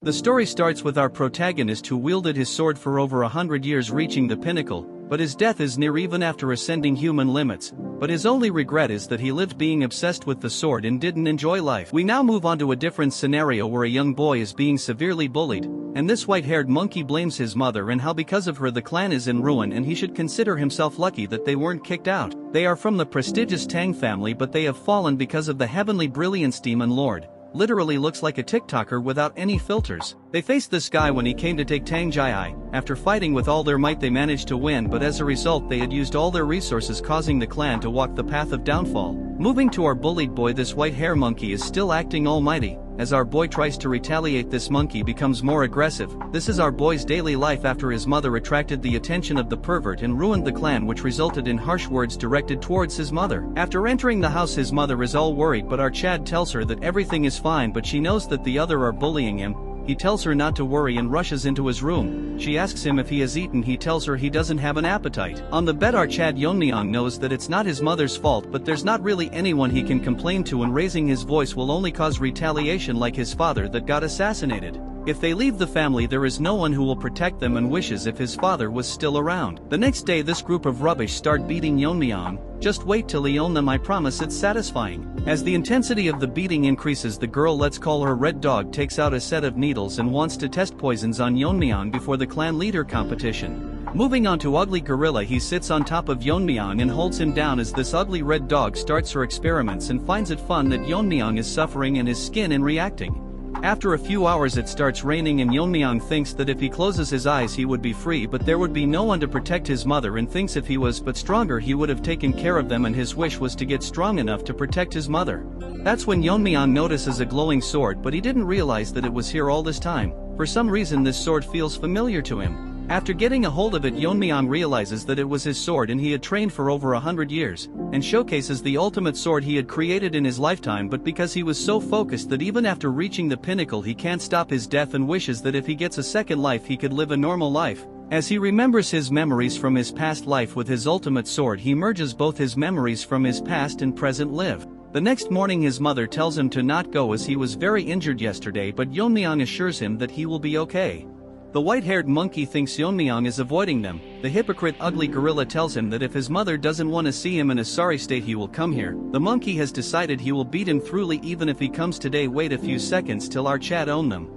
The story starts with our protagonist who wielded his sword for over 100 years, reaching the pinnacle, but his death is near even after ascending human limits. But his only regret is that he lived being obsessed with the sword and didn't enjoy life. We now move on to a different scenario where a young boy is being severely bullied, and this white-haired monkey blames his mother and how because of her the clan is in ruin and he should consider himself lucky that they weren't kicked out. They are from the prestigious Tang family, but they have fallen because of the heavenly brilliance demon lord. Literally looks like a TikToker without any filters. They faced this guy when he came to take Tang Jai. After fighting with all their might they managed to win, but as a result they had used all their resources, causing the clan to walk the path of downfall. Moving to our bullied boy, this white hair monkey is still acting almighty. As our boy tries to retaliate, this monkey becomes more aggressive. This is our boy's daily life after his mother attracted the attention of the pervert and ruined the clan, which resulted in harsh words directed towards his mother. After entering the house his mother is all worried, but our Chad tells her that everything is fine, but she knows that the other are bullying him. He tells her not to worry and rushes into his room. She asks him if he has eaten. He tells her he doesn't have an appetite. On the bed our Tang Yeon-myeong knows that it's not his mother's fault, but there's not really anyone he can complain to, and raising his voice will only cause retaliation like his father that got assassinated. If they leave the family there is no one who will protect them, and wishes if his father was still around. The next day this group of rubbish start beating Yeon-myeong. Just wait till he own them, I promise it's satisfying. As the intensity of the beating increases, the girl, let's call her Red Dog, takes out a set of needles and wants to test poisons on Yeon-myeong before the clan leader competition. Moving on to Ugly Gorilla, he sits on top of Yeon-myeong and holds him down as this ugly Red Dog starts her experiments and finds it fun that Yeon-myeong is suffering in his skin and reacting. After a few hours it starts raining and Yeon-myeong thinks that if he closes his eyes he would be free, but there would be no one to protect his mother, and thinks if he was but stronger he would have taken care of them, and his wish was to get strong enough to protect his mother. That's when Yeon-myeong notices a glowing sword, but he didn't realize that it was here all this time. For some reason this sword feels familiar to him. After getting a hold of it, Yeon-myeong realizes that it was his sword and he had trained for over 100 years, and showcases the ultimate sword he had created in his lifetime, but because he was so focused that even after reaching the pinnacle he can't stop his death and wishes that if he gets a second life he could live a normal life. As he remembers his memories from his past life with his ultimate sword, he merges both his memories from his past and present live. The next morning his mother tells him to not go as he was very injured yesterday, but Yeon-myeong assures him that he will be okay. The white-haired monkey thinks Yeon-myeong is avoiding them. The hypocrite Ugly Gorilla tells him that if his mother doesn't want to see him in a sorry state he will come here. The monkey has decided he will beat him thoroughly even if he comes today. Wait a few seconds till our Chad own them.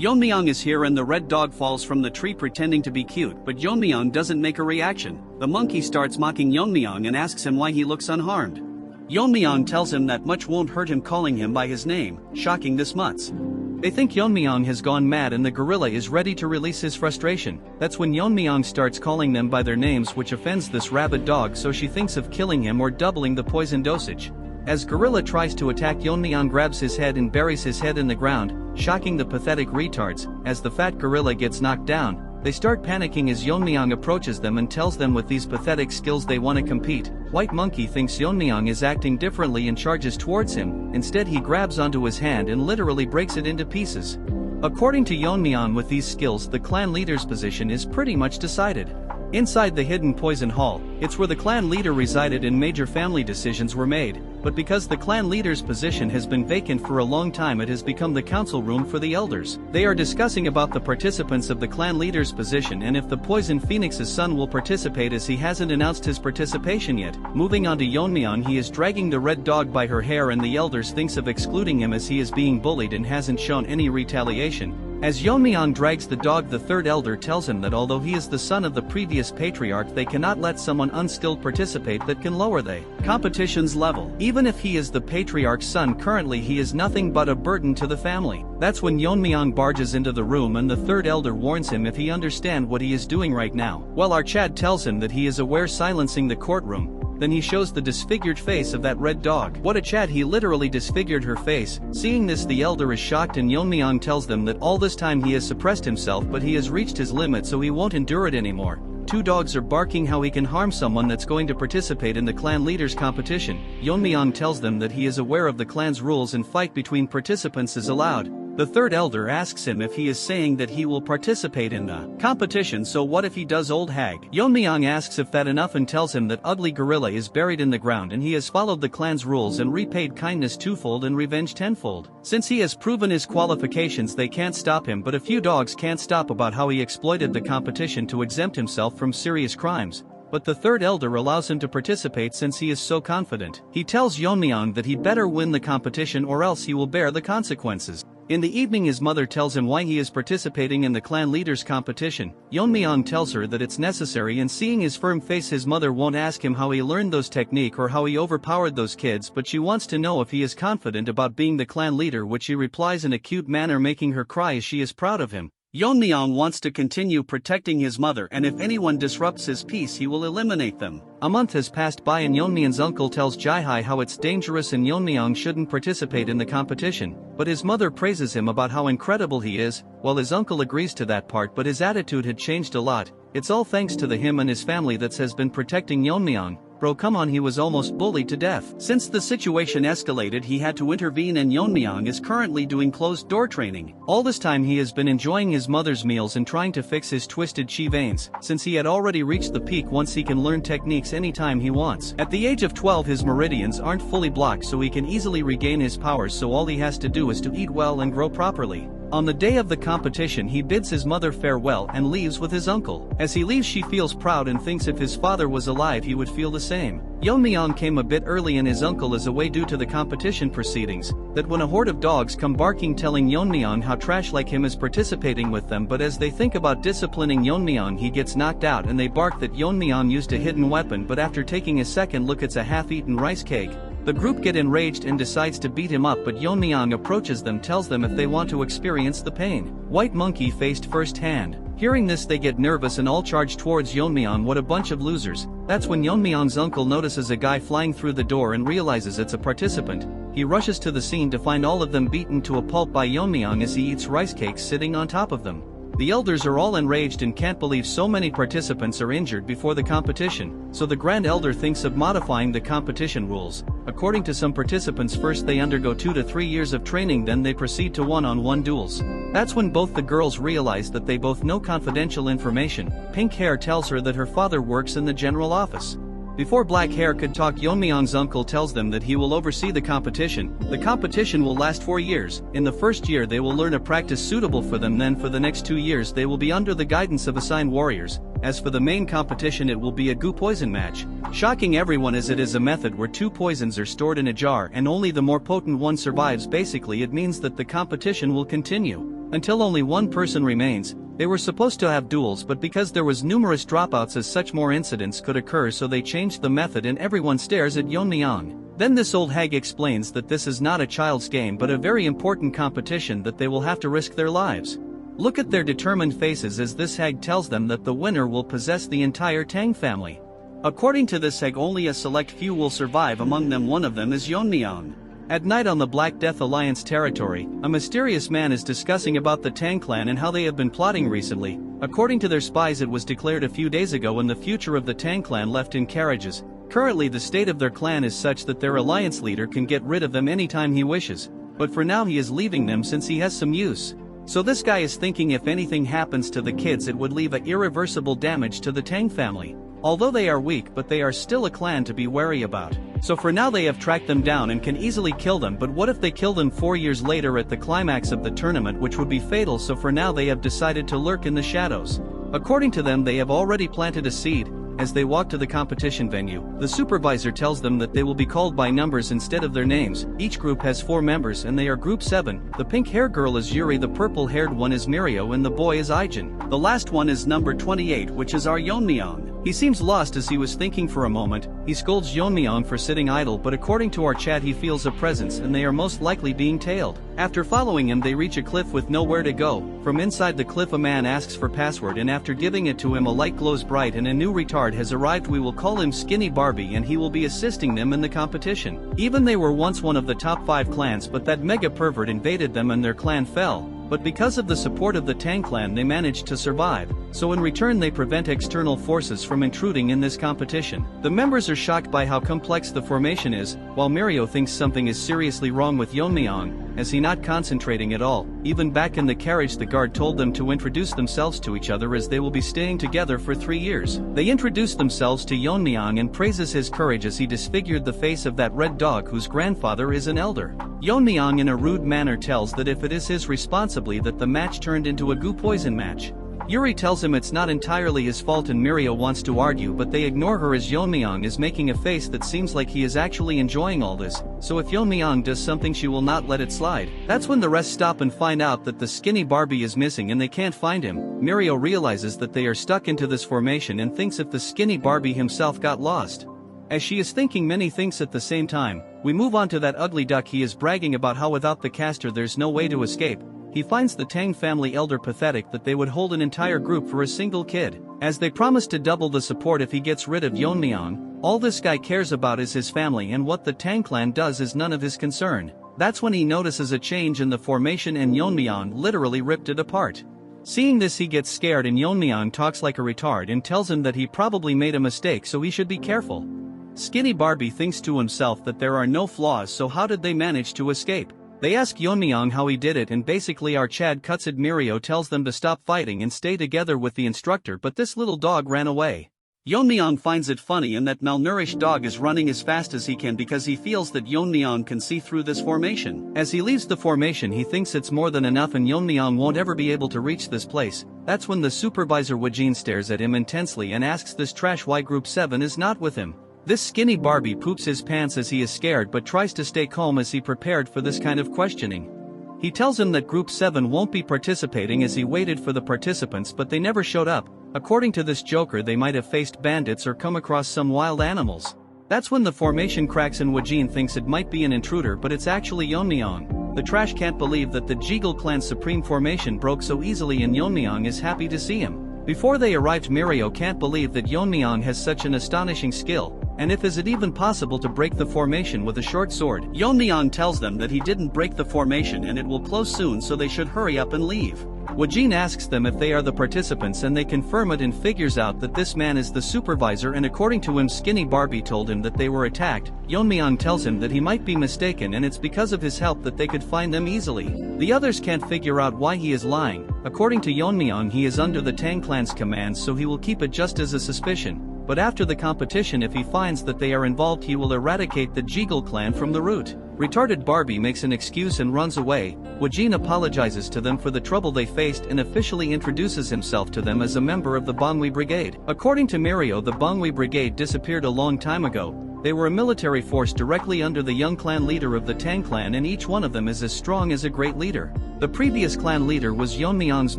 Yeon-myeong is here and the Red Dog falls from the tree pretending to be cute, but Yeon-myeong doesn't make a reaction. The monkey starts mocking Yeon-myeong and asks him why he looks unharmed. Yeon-myeong tells him that much won't hurt him, calling him by his name, shocking this mutts. They think Yeon-myeong has gone mad and the gorilla is ready to release his frustration. That's when Yeon-myeong starts calling them by their names, which offends this rabid dog, so she thinks of killing him or doubling the poison dosage. As gorilla tries to attack, Yeon-myeong grabs his head and buries his head in the ground, shocking the pathetic retards. As the fat gorilla gets knocked down, they start panicking as Yeon-myeong approaches them and tells them with these pathetic skills they want to compete. White monkey thinks Yeon-myeong is acting differently and charges towards him. Instead he grabs onto his hand and literally breaks it into pieces. According to Yeon-myeong, with these skills the clan leader's position is pretty much decided. Inside the hidden poison hall, it's where the clan leader resided and major family decisions were made, but because the clan leader's position has been vacant for a long time it has become the council room for the elders. They are discussing about the participants of the clan leader's position and if the poison phoenix's son will participate, as he hasn't announced his participation yet. Moving on to Yeon-myeong, he is dragging the Red Dog by her hair and the elders thinks of excluding him as he is being bullied and hasn't shown any retaliation. As Yeon-myeong drags the dog, the third elder tells him that although he is the son of the previous patriarch they cannot let someone unskilled participate that can lower the competition's level. Even if he is the patriarch's son currently he is nothing but a burden to the family. That's when Yeon-myeong barges into the room and the third elder warns him if he understand what he is doing right now. While our Chad tells him that he is aware, silencing the courtroom. Then he shows the disfigured face of that Red Dog. What a Chad, he literally disfigured her face. Seeing this the elder is shocked and Yeon-myeong tells them that all this time he has suppressed himself but he has reached his limit so he won't endure it anymore. Two dogs are barking how he can harm someone that's going to participate in the clan leader's competition. Yeon-myeong tells them that he is aware of the clan's rules and fight between participants is allowed. The third elder asks him if he is saying that he will participate in the competition, so what if he does, old hag? Yeon-myeong asks if that enough and tells him that ugly gorilla is buried in the ground and he has followed the clan's rules and repaid kindness twofold and revenge tenfold. Since he has proven his qualifications, they can't stop him, but a few dogs can't stop about how he exploited the competition to exempt himself from serious crimes. But the third elder allows him to participate since he is so confident. He tells Yeon-myeong that he better win the competition or else he will bear the consequences. In the evening, his mother tells him why he is participating in the clan leaders competition. Yeon-myeong tells her that it's necessary, and seeing his firm face, his mother won't ask him how he learned those technique or how he overpowered those kids, but she wants to know if he is confident about being the clan leader, which he replies in a cute manner, making her cry as she is proud of him. Yeon-myeong wants to continue protecting his mother, and if anyone disrupts his peace he will eliminate them. A month has passed by and Yeon-myeong's uncle tells Jae-hae how it's dangerous and Yeon-myeong shouldn't participate in the competition, but his mother praises him about how incredible he is. Well, his uncle agrees to that part, but his attitude had changed a lot. It's all thanks to him and his family that has been protecting Yeon-myeong. Bro, come on, he was almost bullied to death. Since the situation escalated, he had to intervene, and Yeon-myeong is currently doing closed-door training. All this time he has been enjoying his mother's meals and trying to fix his twisted chi veins, since he had already reached the peak once he can learn techniques anytime he wants. At the age of 12 his meridians aren't fully blocked, so he can easily regain his powers, so all he has to do is to eat well and grow properly. On the day of the competition he bids his mother farewell and leaves with his uncle. As he leaves she feels proud and thinks if his father was alive he would feel the same. Yeon-myeong came a bit early and his uncle is away due to the competition proceedings. That when a horde of dogs come barking telling Yeon-myeong how trash like him is participating with them, but as they think about disciplining Yeon-myeong he gets knocked out and they bark that Yeon-myeong used a hidden weapon, but after taking a second look it's a half-eaten rice cake. The group get enraged and decides to beat him up, but Yeon-myeong approaches them, tells them if they want to experience the pain. White Monkey faced firsthand. Hearing this they get nervous and all charge towards Yeon-myeong. What a bunch of losers. That's when Yeon-myeong's uncle notices a guy flying through the door and realizes it's a participant. He rushes to the scene to find all of them beaten to a pulp by Yeon-myeong as he eats rice cakes sitting on top of them. The elders are all enraged and can't believe so many participants are injured before the competition, so the Grand Elder thinks of modifying the competition rules. According to some participants, first they undergo 2 to 3 years of training, then they proceed to one-on-one duels. That's when both the girls realize that they both know confidential information. Pink Hair tells her that her father works in the general office. Before Black Hair could talk, Yeon-myeong's uncle tells them that he will oversee the competition. The competition will last 4 years. In the first year they will learn a practice suitable for them, then for the next 2 years they will be under the guidance of assigned warriors. As for the main competition, it will be a goo poison match. Shocking everyone as it is a method where 2 poisons are stored in a jar and only the more potent one survives. Basically it means that the competition will continue until only one person remains. They were supposed to have duels, but because there was numerous dropouts as such more incidents could occur, so they changed the method and everyone stares at Yeon-myeong. Then this old hag explains that this is not a child's game but a very important competition, that they will have to risk their lives. Look at their determined faces as this hag tells them that the winner will possess the entire Tang family. According to this hag, only a select few will survive, among them one of them is Yeon-myeong. At night on the Black Death Alliance territory, a mysterious man is discussing about the Tang clan and how they have been plotting recently. According to their spies, it was declared a few days ago and the future of the Tang clan left in carriages. Currently the state of their clan is such that their alliance leader can get rid of them anytime he wishes, but for now he is leaving them since he has some use. So this guy is thinking if anything happens to the kids it would leave a irreversible damage to the Tang family. Although they are weak, but they are still a clan to be wary about. So for now they have tracked them down and can easily kill them, but what if they kill them 4 years later at the climax of the tournament, which would be fatal, so for now they have decided to lurk in the shadows. According to them, they have already planted a seed. As they walk to the competition venue, the supervisor tells them that they will be called by numbers instead of their names. Each group has 4 members and they are group 7. The pink hair girl is Yuri, the purple haired one is Mirio, and the boy is Aijin. The last one is number 28, which is our Yeon-myeong. He seems lost as he was thinking for a moment. He scolds Yeon-myeong for sitting idle, but according to our chat he feels a presence and they are most likely being tailed. After following him they reach a cliff with nowhere to go. From inside the cliff a man asks for password, and after giving it to him a light glows bright and a new retard has arrived. We will call him Skinny Barbie and he will be assisting them in the competition. Even they were once one of the top 5 clans, but that mega pervert invaded them and their clan fell. But because of the support of the Tang clan they managed to survive, so in return they prevent external forces from intruding in this competition. The members are shocked by how complex the formation is, while Mirio thinks something is seriously wrong with Yeon-myeong. as he not concentrating at all. Even back in the carriage the guard told them to introduce themselves to each other as they will be staying together for 3 years. They introduced themselves to Yeon-myeong and praises his courage as he disfigured the face of that red dog whose grandfather is an elder. Yeon-myeong in a rude manner tells that if it is his responsibility that the match turned into a goo poison match. Yuri tells him it's not entirely his fault and Mirio wants to argue, but they ignore her as Yeon-myeong is making a face that seems like he is actually enjoying all this, so if Yeon-myeong does something she will not let it slide. That's when the rest stop and find out that the skinny Barbie is missing and they can't find him. Mirio realizes that they are stuck into this formation and thinks if the skinny Barbie himself got lost. As she is thinking many things at the same time, we move on to that ugly duck. He is bragging about how without the caster there's no way to escape. He finds the Tang family elder pathetic that they would hold an entire group for a single kid, as they promise to double the support if he gets rid of Yeon-myeong. All this guy cares about is his family, and what the Tang clan does is none of his concern. That's when he notices a change in the formation and Yeon-myeong literally ripped it apart. Seeing this he gets scared and Yeon-myeong talks like a retard and tells him that he probably made a mistake so he should be careful. Skinny Barbie thinks to himself that there are no flaws, so how did they manage to escape? They ask Yeon-myeong how he did it, and basically our Chad Kutsid Mirio tells them to stop fighting and stay together with the instructor, but this little dog ran away. Yeon-myeong finds it funny and that malnourished dog is running as fast as he can because he feels that Yeon-myeong can see through this formation. As he leaves the formation he thinks it's more than enough and Yeon-myeong won't ever be able to reach this place. That's when the supervisor Wojin stares at him intensely and asks this trash why Group 7 is not with him. This skinny Barbie poops his pants as he is scared but tries to stay calm as he prepared for this kind of questioning. He tells him that Group 7 won't be participating as he waited for the participants but they never showed up. According to this joker they might have faced bandits or come across some wild animals. That's when the formation cracks and Wojin thinks it might be an intruder but it's actually Yeon-myeong. The trash can't believe that the Jeagle clan's supreme formation broke so easily and Yeon-myeong is happy to see him. Before they arrived Mirio can't believe that Yeon-myeong has such an astonishing skill. And if is it even possible to break the formation with a short sword? Yeon-myeong tells them that he didn't break the formation and it will close soon so they should hurry up and leave. Wojin asks them if they are the participants and they confirm it and figures out that this man is the supervisor and according to him Skinny Barbie told him that they were attacked. Yeon-myeong tells him that he might be mistaken and it's because of his help that they could find them easily. The others can't figure out why he is lying. According to Yeon-myeong he is under the Tang clan's commands so he will keep it just as a suspicion. But after the competition if he finds that they are involved he will eradicate the Jeagle clan from the root. Retarded Barbie makes an excuse and runs away. Wojin apologizes to them for the trouble they faced and officially introduces himself to them as a member of the Bangui Brigade. According to Mirio the Bangui Brigade disappeared a long time ago. They were a military force directly under the young clan leader of the Tang clan and each one of them is as strong as a great leader. The previous clan leader was Yeon-myeong's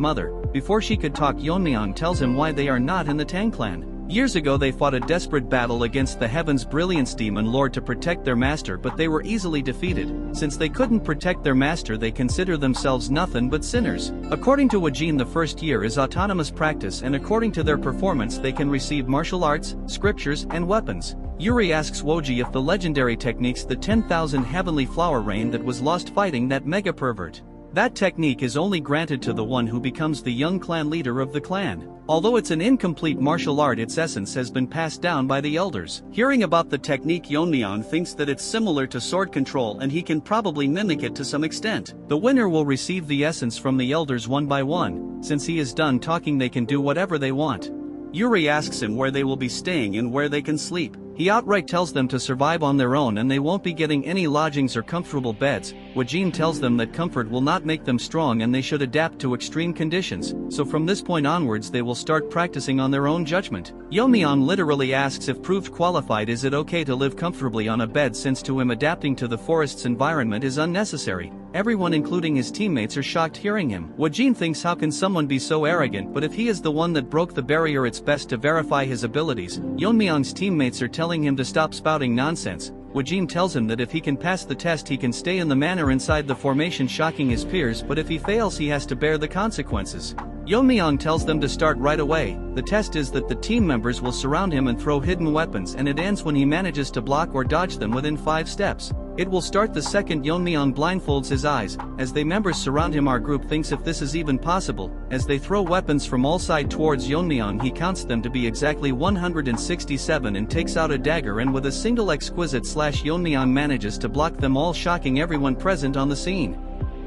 mother. Before she could talk Yeon-myeong tells him why they are not in the Tang clan. Years ago they fought a desperate battle against the Heaven's Brilliance Demon Lord to protect their master but they were easily defeated. Since they couldn't protect their master they consider themselves nothing but sinners. According to Wojin the first year is autonomous practice and according to their performance they can receive martial arts, scriptures and weapons. Yuri asks Woji if the legendary techniques the 10,000 heavenly flower rain that was lost fighting that mega pervert. That technique is only granted to the one who becomes the young clan leader of the clan. Although it's an incomplete martial art its essence has been passed down by the elders. Hearing about the technique Yeon-myeong thinks that it's similar to sword control and he can probably mimic it to some extent. The winner will receive the essence from the elders one by one. Since he is done talking they can do whatever they want. Yuri asks him where they will be staying and where they can sleep. He outright tells them to survive on their own and they won't be getting any lodgings or comfortable beds. Wojin tells them that comfort will not make them strong and they should adapt to extreme conditions, so from this point onwards they will start practicing on their own judgment. Yeon-myeong literally asks if proved qualified is it okay to live comfortably on a bed since to him adapting to the forest's environment is unnecessary. Everyone including his teammates are shocked hearing him. Wojin thinks how can someone be so arrogant, but if he is the one that broke the barrier it's best to verify his abilities. Yeon-myeong's teammates are telling him to stop spouting nonsense. Wojin tells him that if he can pass the test he can stay in the manor inside the formation shocking his peers but if he fails he has to bear the consequences. Yeon-myeong tells them to start right away. The test is that the team members will surround him and throw hidden weapons and it ends when he manages to block or dodge them within 5 steps. It will start the second Yeon-myeong blindfolds his eyes. As the members surround him our group thinks if this is even possible. As they throw weapons from all sides towards Yeon-myeong he counts them to be exactly 167 and takes out a dagger and with a single exquisite slash Yeon-myeong manages to block them all shocking everyone present on the scene.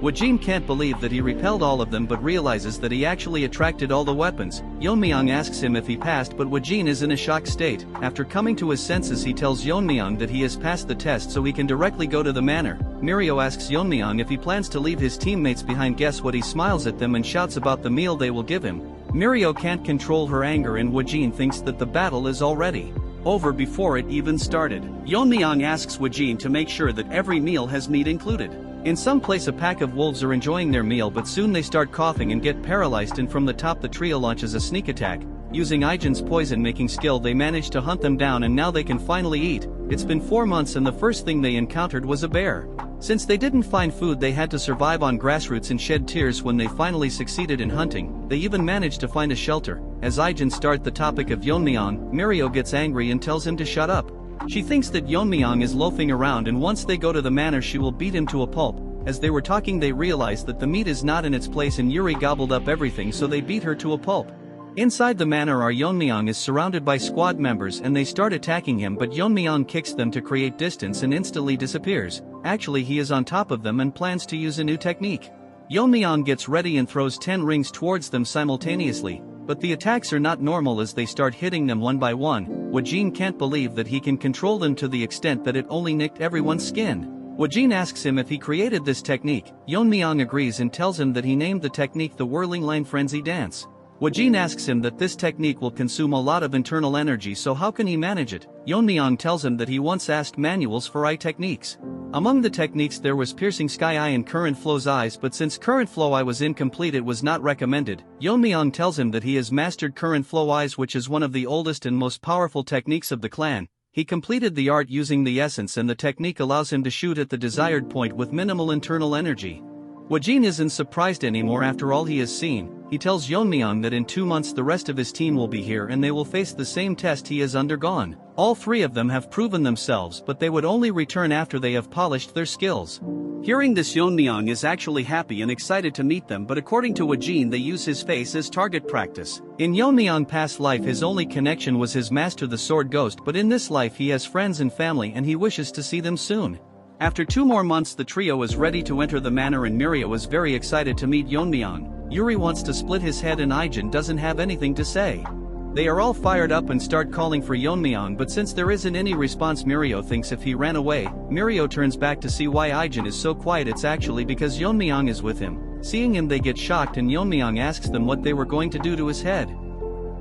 Wojin can't believe that he repelled all of them but realizes that he actually attracted all the weapons. Yeon-myeong asks him if he passed, but Wojin is in a shocked state. After coming to his senses, he tells Yeon-myeong that he has passed the test so he can directly go to the manor. Mirio asks Yeon-myeong if he plans to leave his teammates behind. Guess what? He smiles at them and shouts about the meal they will give him. Mirio can't control her anger and Wojin thinks that the battle is already over before it even started. Yeon-myeong asks Wojin to make sure that every meal has meat included. In some place a pack of wolves are enjoying their meal, but soon they start coughing and get paralyzed, and from the top the trio launches a sneak attack. Using Ijin's poison-making skill they manage to hunt them down, and now they can finally eat. It's been 4 months and the first thing they encountered was a bear. Since they didn't find food, they had to survive on grassroots and shed tears when they finally succeeded in hunting. They even managed to find a shelter. As Ijin starts the topic of Yeon-myeong, Mirio gets angry and tells him to shut up. She thinks that Yeon-myeong is loafing around, and once they go to the manor she will beat him to a pulp. As they were talking they realized that the meat is not in its place and Yuri gobbled up everything, so they beat her to a pulp. Inside the manor, our Yeon-myeong is surrounded by squad members and they start attacking him, but Yeon-myeong kicks them to create distance and instantly disappears. Actually he is on top of them and plans to use a new technique. Yeon-myeong gets ready and throws 10 rings towards them simultaneously, but the attacks are not normal as they start hitting them one by one. Wojin can't believe that he can control them to the extent that it only nicked everyone's skin. Wojin asks him if he created this technique. Yeon-myeong agrees and tells him that he named the technique the Whirling Line Frenzy Dance. Wojin asks him that this technique will consume a lot of internal energy, so how can he manage it? Yeon-myeong tells him that he once asked manuals for eye techniques. Among the techniques there was Piercing Sky Eye and Current Flow's eyes, but since Current Flow Eye was incomplete it was not recommended. Yeon-myeong tells him that he has mastered Current Flow Eyes, which is one of the oldest and most powerful techniques of the clan. He completed the art using the essence, and the technique allows him to shoot at the desired point with minimal internal energy. Wojin isn't surprised anymore after all he has seen. He tells Yeon-myeong that in 2 months the rest of his team will be here and they will face the same test he has undergone. All 3 of them have proven themselves, but they would only return after they have polished their skills. Hearing this, Yeon-myeong is actually happy and excited to meet them, but according to Wojin they use his face as target practice. In Yeon-myeong's past life his only connection was his master the Sword Ghost, but in this life he has friends and family and he wishes to see them soon. After 2 more months the trio is ready to enter the manor and Mirio is very excited to meet Yeon-myeong. Yuri wants to split his head and Ijin doesn't have anything to say. They are all fired up and start calling for Yeon-myeong, but since there isn't any response Mirio thinks if he ran away. Mirio turns back to see why Ijin is so quiet. It's actually because Yeon-myeong is with him. Seeing him they get shocked and Yeon-myeong asks them what they were going to do to his head.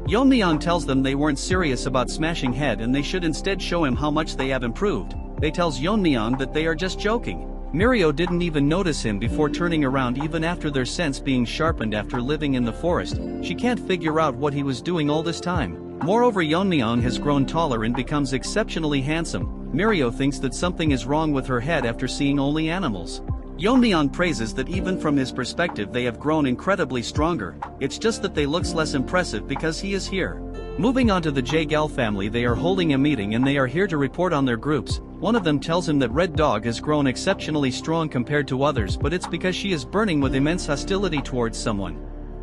Yeon-myeong tells them they weren't serious about smashing head and they should instead show him how much they have improved. They tells Yeon-myeong that they are just joking. Mirio didn't even notice him before turning around even after their sense being sharpened after living in the forest. She can't figure out what he was doing all this time. Moreover, Yeon-myeong has grown taller and becomes exceptionally handsome. Mirio thinks that something is wrong with her head after seeing only animals. Yeon-myeong praises that even from his perspective they have grown incredibly stronger. It's just that they looks less impressive because he is here. Moving on to the Jaegal family, they are holding a meeting and they are here to report on their groups. One of them tells him that Red Dog has grown exceptionally strong compared to others, but it's because she is burning with immense hostility towards someone.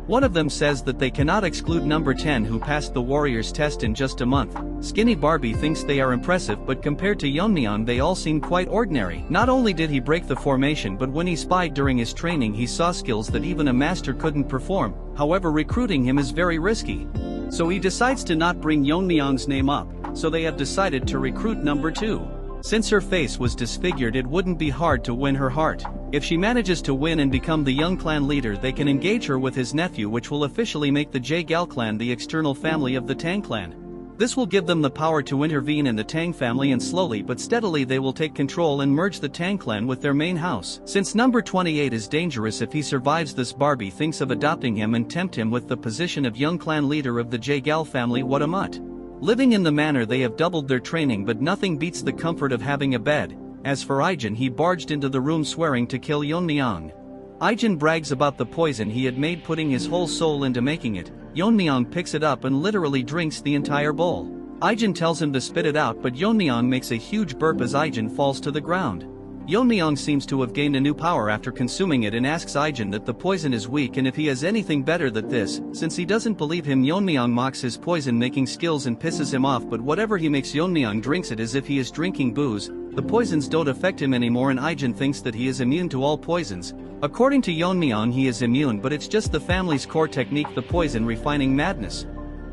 One of them says that they cannot exclude number 10 who passed the warrior's test in just a month. Skinny Barbie thinks they are impressive, but compared to Yeon-myeong they all seem quite ordinary. Not only did he break the formation, but when he spied during his training he saw skills that even a master couldn't perform. However, recruiting him is very risky. So he decides to not bring Yeon-myeong's name up, so they have decided to recruit number 2. Since her face was disfigured it wouldn't be hard to win her heart. If she manages to win and become the young clan leader they can engage her with his nephew, which will officially make the Jaegal clan the external family of the Tang clan. This will give them the power to intervene in the Tang family, and slowly but steadily they will take control and merge the Tang clan with their main house. Since number 28 is dangerous if he survives this, Barbie thinks of adopting him and tempt him with the position of young clan leader of the Jaegal family. What a mutt. Living in the manor they have doubled their training, but nothing beats the comfort of having a bed. As for Ijin, he barged into the room swearing to kill Yeon-myeong. Ijin brags about the poison he had made, putting his whole soul into making it. Yeon-myeong picks it up and literally drinks the entire bowl. Ijin tells him to spit it out, but Yeon-myeong makes a huge burp as Ijin falls to the ground. Yeon-myeong seems to have gained a new power after consuming it and asks Ijin that the poison is weak and if he has anything better than this. Since he doesn't believe him, Yeon-myeong mocks his poison making skills and pisses him off, but whatever he makes, Yeon-myeong drinks it as if he is drinking booze. The poisons don't affect him anymore and Ijin thinks that he is immune to all poisons. According to Yeon-myeong, he is immune, but it's just the family's core technique, the poison refining madness.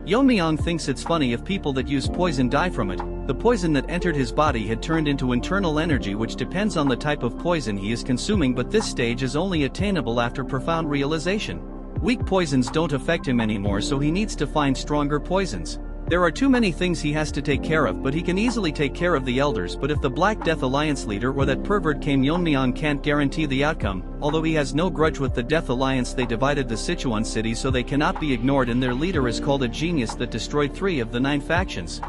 Yeon-myeong thinks it's funny if people that use poison die from it. The poison that entered his body had turned into internal energy, which depends on the type of poison he is consuming, but this stage is only attainable after profound realization. Weak poisons don't affect him anymore, so he needs to find stronger poisons. There are too many things he has to take care of, but he can easily take care of the elders. But if the Black Death Alliance leader or that pervert came, Yeon-myeong can't guarantee the outcome. Although he has no grudge with the Death Alliance, they divided the Sichuan city so they cannot be ignored, and their leader is called a genius that destroyed 3 of the 9 factions.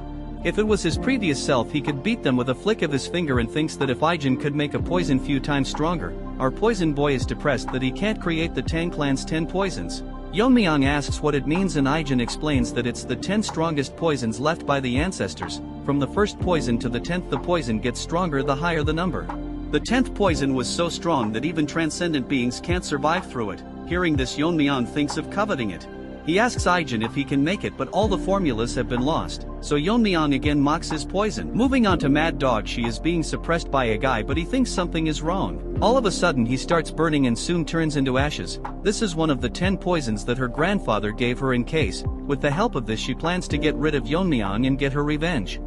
If it was his previous self, he could beat them with a flick of his finger, and thinks that if Ijin could make a poison few times stronger. Our poison boy is depressed that he can't create the Tang clan's 10 poisons. Yeon-myeong asks what it means and Ijin explains that it's the 10 strongest poisons left by the ancestors. From the first poison to the 10th, the poison gets stronger the higher the number. The 10th poison was so strong that even transcendent beings can't survive through it. Hearing this, Yeon-myeong thinks of coveting it. He asks Ijin if he can make it, but all the formulas have been lost, so Yeon-myeong again mocks his poison. Moving on to Mad Dog, she is being suppressed by a guy, but he thinks something is wrong. All of a sudden he starts burning and soon turns into ashes. This is one of the 10 poisons that her grandfather gave her in case. With the help of this, she plans to get rid of Yeon-myeong and get her revenge.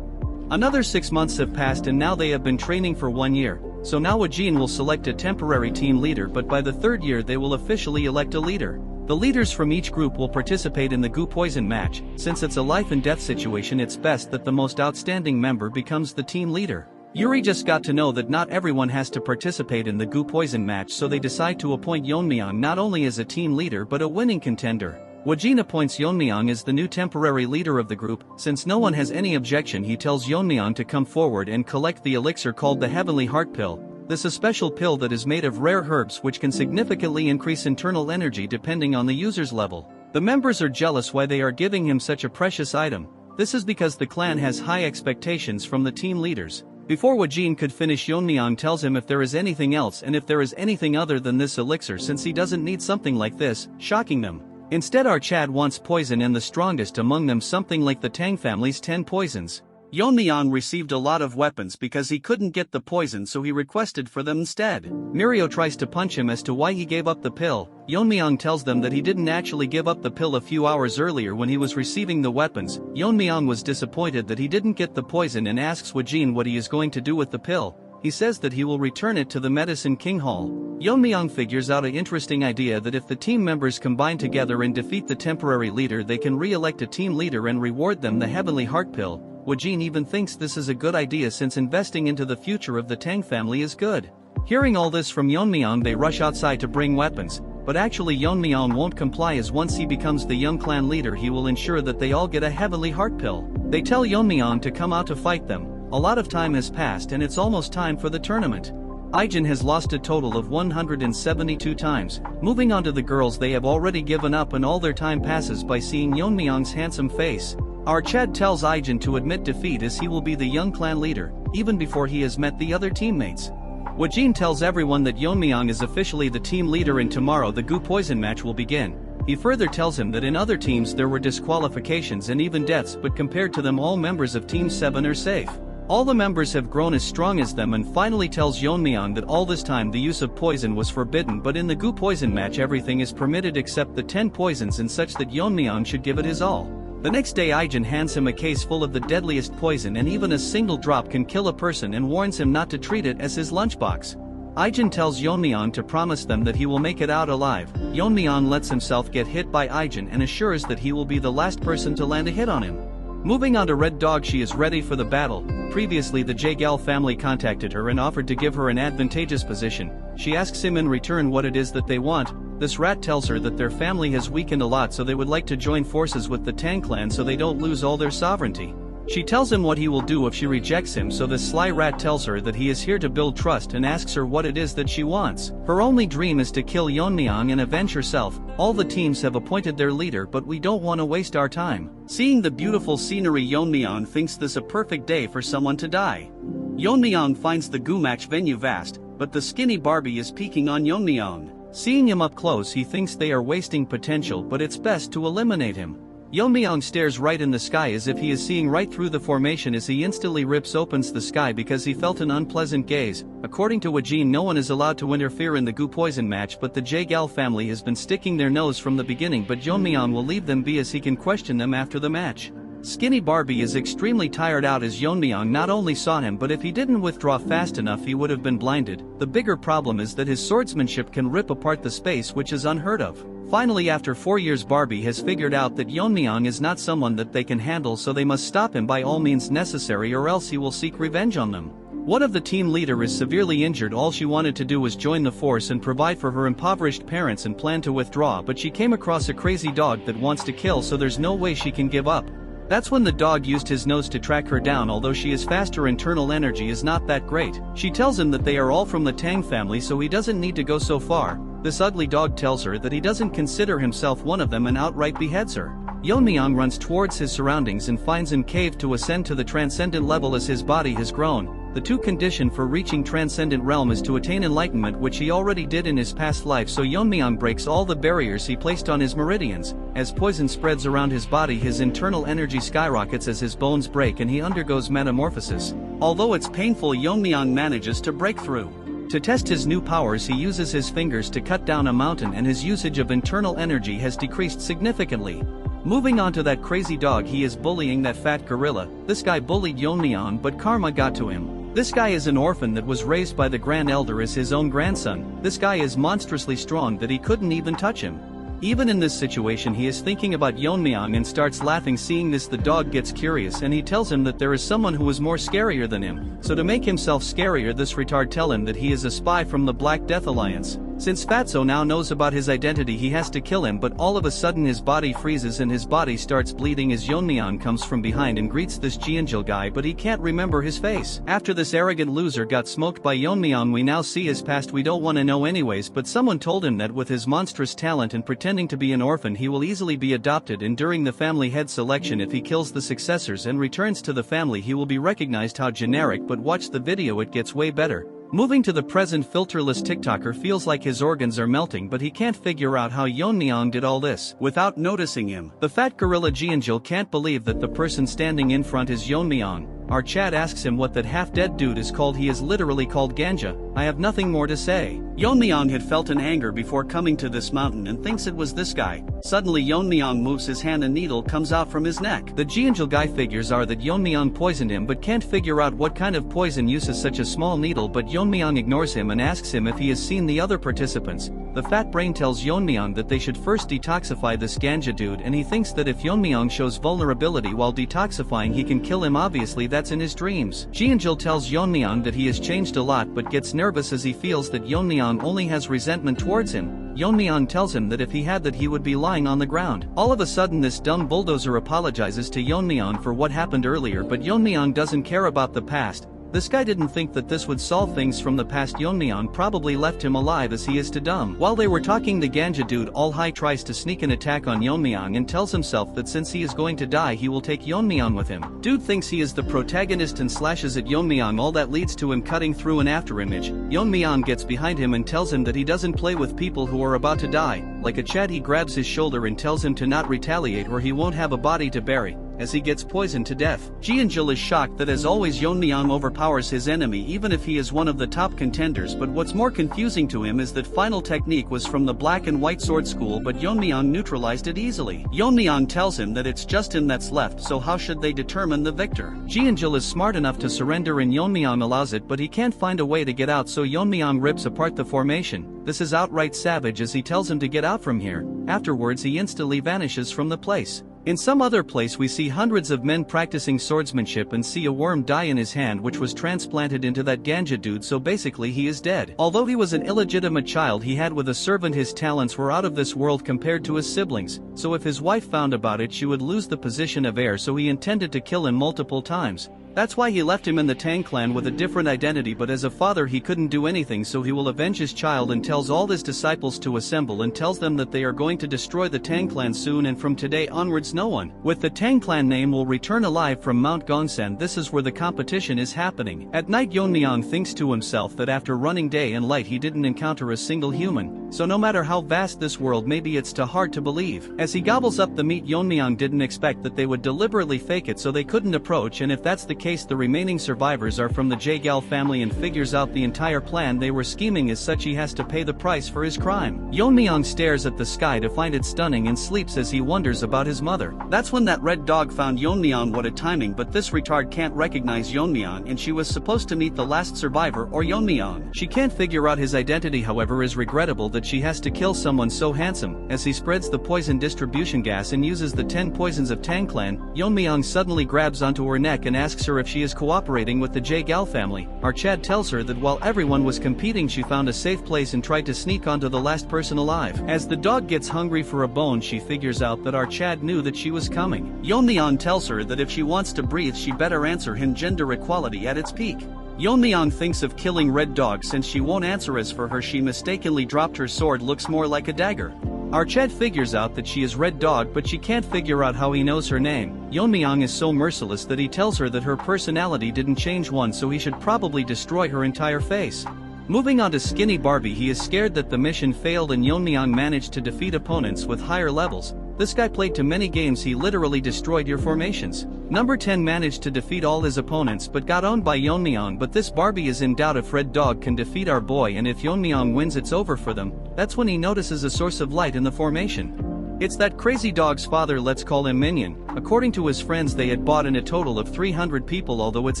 Another 6 months have passed and now they have been training for 1 year. So now Ijin will select a temporary team leader, but by the 3rd year they will officially elect a leader. The leaders from each group will participate in the goo poison match. Since it's a life and death situation, it's best that the most outstanding member becomes the team leader. Yuri just got to know that not everyone has to participate in the goo poison match, so they decide to appoint Yeon-myeong not only as a team leader but a winning contender. Ijin appoints Yeon-myeong as the new temporary leader of the group. Since no one has any objection, he tells Yeon-myeong to come forward and collect the elixir called the Heavenly Heart Pill. This is a special pill that is made of rare herbs which can significantly increase internal energy depending on the user's level. The members are jealous why they are giving him such a precious item. This is because the clan has high expectations from the team leaders. Before Ijin could finish, Yeon-myeong tells him if there is anything else and if there is anything other than this elixir, since he doesn't need something like this, shocking them. Instead, our Chad wants poison, and the strongest among them something like the Tang family's 10 poisons. Yeon-myeong received a lot of weapons because he couldn't get the poison, so he requested for them instead. Mirio tries to punch him as to why he gave up the pill. Yeon-myeong tells them that he didn't actually give up the pill a few hours earlier when he was receiving the weapons. Yeon-myeong was disappointed that he didn't get the poison and asks Ijin what he is going to do with the pill. He says that he will return it to the Medicine King Hall. Yeon-myeong figures out an interesting idea that if the team members combine together and defeat the temporary leader, they can re-elect a team leader and reward them the Heavenly Heart Pill. Ijin even thinks this is a good idea since investing into the future of the Tang family is good. Hearing all this from Yeon-myeong, they rush outside to bring weapons, but actually Yeon-myeong won't comply, as once he becomes the young clan leader he will ensure that they all get a Heavenly Heart Pill. They tell Yeon-myeong to come out to fight them. A lot of time has passed and it's almost time for the tournament. Ijin has lost a total of 172 times. Moving on to the girls, they have already given up and all their time passes by seeing Yeon-myeong's handsome face. Our Chad tells Ijin to admit defeat as he will be the young clan leader, even before he has met the other teammates. Ijin tells everyone that Yeon-myeong is officially the team leader and tomorrow the goo poison match will begin. He further tells him that in other teams there were disqualifications and even deaths, but compared to them all members of Team 7 are safe. All the members have grown as strong as them, and finally tells Yeon-myeong that all this time the use of poison was forbidden, but in the goo poison match everything is permitted except the 10 poisons, and such that Yeon-myeong should give it his all. The next day Ijin hands him a case full of the deadliest poison, and even a single drop can kill a person, and warns him not to treat it as his lunchbox. Ijin tells Yeon-myeong to promise them that he will make it out alive. Yeon-myeong lets himself get hit by Ijin and assures that he will be the last person to land a hit on him. Moving on to Red Dog, she is ready for the battle. Previously the Jaegal family contacted her and offered to give her an advantageous position. She asks him in return what it is that they want. This rat tells her that their family has weakened a lot, so they would like to join forces with the Tang clan so they don't lose all their sovereignty. She tells him what he will do if she rejects him, so this sly rat tells her that he is here to build trust and asks her what it is that she wants. Her only dream is to kill Yeon-myeong and avenge herself. All the teams have appointed their leader, but we don't want to waste our time. Seeing the beautiful scenery, Yeon-myeong thinks this a perfect day for someone to die. Yeon-myeong finds the goo match venue vast, but the skinny Barbie is peeking on Yeon-myeong. Seeing him up close, he thinks they are wasting potential, but it's best to eliminate him. Yeon-myeong stares right in the sky as if he is seeing right through the formation as he instantly rips open the sky because he felt an unpleasant gaze. According to Wajin, no one is allowed to interfere in the Gu poison match, but the Jaegal family has been sticking their nose from the beginning, but Yeon-myeong will leave them be as he can question them after the match. Skinny Barbie is extremely tired out as Yeon-myeong not only saw him, but if he didn't withdraw fast enough he would have been blinded. The bigger problem is that his swordsmanship can rip apart the space, which is unheard of. Finally, after 4 years, Barbie has figured out that Yeon-myeong is not someone that they can handle, so they must stop him by all means necessary or else he will seek revenge on them. One of the team leader is severely injured. All she wanted to do was join the force and provide for her impoverished parents and plan to withdraw, but she came across a crazy dog that wants to kill, so there's no way she can give up. That's when the dog used his nose to track her down. Although she is fast, her internal energy is not that great. She tells him that they are all from the Tang family, so he doesn't need to go so far. This ugly dog tells her that he doesn't consider himself one of them and outright beheads her. Yeon-myeong runs towards his surroundings and finds an cave to ascend to the transcendent level as his body has grown. The two condition for reaching transcendent realm is to attain enlightenment, which he already did in his past life, so Yeon-myeong breaks all the barriers he placed on his meridians. As poison spreads around his body, his internal energy skyrockets as his bones break and he undergoes metamorphosis. Although it's painful, Yeon-myeong manages to break through. To test his new powers, he uses his fingers to cut down a mountain and his usage of internal energy has decreased significantly. Moving on to that crazy dog, he is bullying that fat gorilla. This guy bullied Yeon-myeong, but karma got to him. This guy is an orphan that was raised by the grand elder as his own grandson. This guy is monstrously strong that he couldn't even touch him. Even in this situation, he is thinking about Yeon-myeong and starts laughing. Seeing this, the dog gets curious and he tells him that there is someone who is more scarier than him. So to make himself scarier, this retard tell him that he is a spy from the Black Death Alliance. Since Fatso now knows about his identity, he has to kill him, but all of a sudden his body freezes and his body starts bleeding as Yeon-myeong comes from behind and greets this Jeonjil guy, but he can't remember his face. After this arrogant loser got smoked by Yeon-myeong, we now see his past. We don't want to know anyways, but someone told him that with his monstrous talent and pretending to be an orphan, he will easily be adopted, and during the family head selection, if he kills the successors and returns to the family, he will be recognized. How generic, but watch the video, it gets way better. Moving to the present, filterless TikToker feels like his organs are melting, but he can't figure out how Yeon-myeong did all this without noticing him. The fat gorilla Jeonjil can't believe that the person standing in front is Yeon-myeong. Our chat asks him what that half-dead dude is called. He is literally called Ganja. I have nothing more to say. Yeon-myeong had felt an anger before coming to this mountain and thinks it was this guy. Suddenly Yeon-myeong moves his hand, a needle comes out from his neck. The Jeonjil guy figures are that Yeon-myeong poisoned him but can't figure out what kind of poison uses such a small needle, but Yeon-myeong ignores him and asks him if he has seen the other participants. The fat brain tells Yeon-myeong that they should first detoxify this Ganja dude, and he thinks that if Yeon-myeong shows vulnerability while detoxifying he can kill him. Obviously that's in his dreams. Jeonjil tells Yeon-myeong that he has changed a lot but gets nervous as he feels that Yeon-myeong only has resentment towards him. Yeon-myeong tells him that if he had that he would be lying on the ground. All of a sudden this dumb bulldozer apologizes to Yeon-myeong for what happened earlier, but Yeon-myeong doesn't care about the past. This guy didn't think that this would solve things from the past. Yeon-myeong probably left him alive as he is too dumb. While they were talking, the Ganja dude all high tries to sneak an attack on Yeon-myeong and tells himself that since he is going to die he will take Yeon-myeong with him. Dude thinks he is the protagonist and slashes at Yeon-myeong. All that leads to him cutting through an afterimage. Yeon-myeong gets behind him and tells him that he doesn't play with people who are about to die. Like a Chad, he grabs his shoulder and tells him to not retaliate or he won't have a body to bury. As he gets poisoned to death, Jeonjil is shocked that as always Yeon-myeong overpowers his enemy even if he is one of the top contenders, but what's more confusing to him is that final technique was from the black and white sword school, but Yeon-myeong neutralized it easily. Yeon-myeong tells him that it's just him that's left, so how should they determine the victor? Jeonjil is smart enough to surrender and Yeon-myeong allows it, but he can't find a way to get out, so Yeon-myeong rips apart the formation. This is outright savage as he tells him to get out from here. Afterwards he instantly vanishes from the place. In some other place we see hundreds of men practicing swordsmanship and see a worm die in his hand which was transplanted into that Ganja dude, so basically he is dead. Although he was an illegitimate child he had with a servant, his talents were out of this world compared to his siblings, so if his wife found about it she would lose the position of heir, so he intended to kill him multiple times. That's why he left him in the Tang clan with a different identity, but as a father he couldn't do anything, so he will avenge his child and tells all his disciples to assemble and tells them that they are going to destroy the Tang clan soon, and from today onwards no one with the Tang clan name will return alive from Mount Gongsan. This is where the competition is happening. At night Yeon-myeong thinks to himself that after running day and light he didn't encounter a single human, so no matter how vast this world may be it's too hard to believe. As he gobbles up the meat, Yeon-myeong didn't expect that they would deliberately fake it so they couldn't approach, and if that's the case the remaining survivors are from the Jaegal family, and figures out the entire plan they were scheming is such he has to pay the price for his crime. Yeon-myeong stares at the sky to find it stunning and sleeps as he wonders about his mother. That's when that red dog found Yeon-myeong. What a timing, but this retard can't recognize Yeon-myeong, and she was supposed to meet the last survivor or Yeon-myeong. She can't figure out his identity, however is regrettable that she has to kill someone so handsome. As he spreads the poison distribution gas and uses the 10 poisons of Tang clan, Yeon-myeong suddenly grabs onto her neck and asks her if she is cooperating with the Jaegal family. Our Chad tells her that while everyone was competing she found a safe place and tried to sneak onto the last person alive. As the dog gets hungry for a bone she figures out that our Chad knew that she was coming. Yeon-myeong tells her that if she wants to breathe she better answer him, gender equality at its peak. Yeon-myeong thinks of killing Red Dog since she won't answer. As for her, she mistakenly dropped her sword, looks more like a dagger. Our Chad figures out that she is Red Dog, but she can't figure out how he knows her name. Yeon-myeong is so merciless that he tells her that her personality didn't change one, so he should probably destroy her entire face. Moving on to Skinny Barbie, he is scared that the mission failed and Yeon-myeong managed to defeat opponents with higher levels. This guy played too many games, he literally destroyed your formations. Number 10 managed to defeat all his opponents but got owned by Yeon-myeong, but this Barbie is in doubt if Red Dog can defeat our boy, and if Yeon-myeong wins it's over for them. That's when he notices a source of light in the formation. It's that crazy dog's father, let's call him Minion. According to his friends they had bought in a total of 300 people, although it's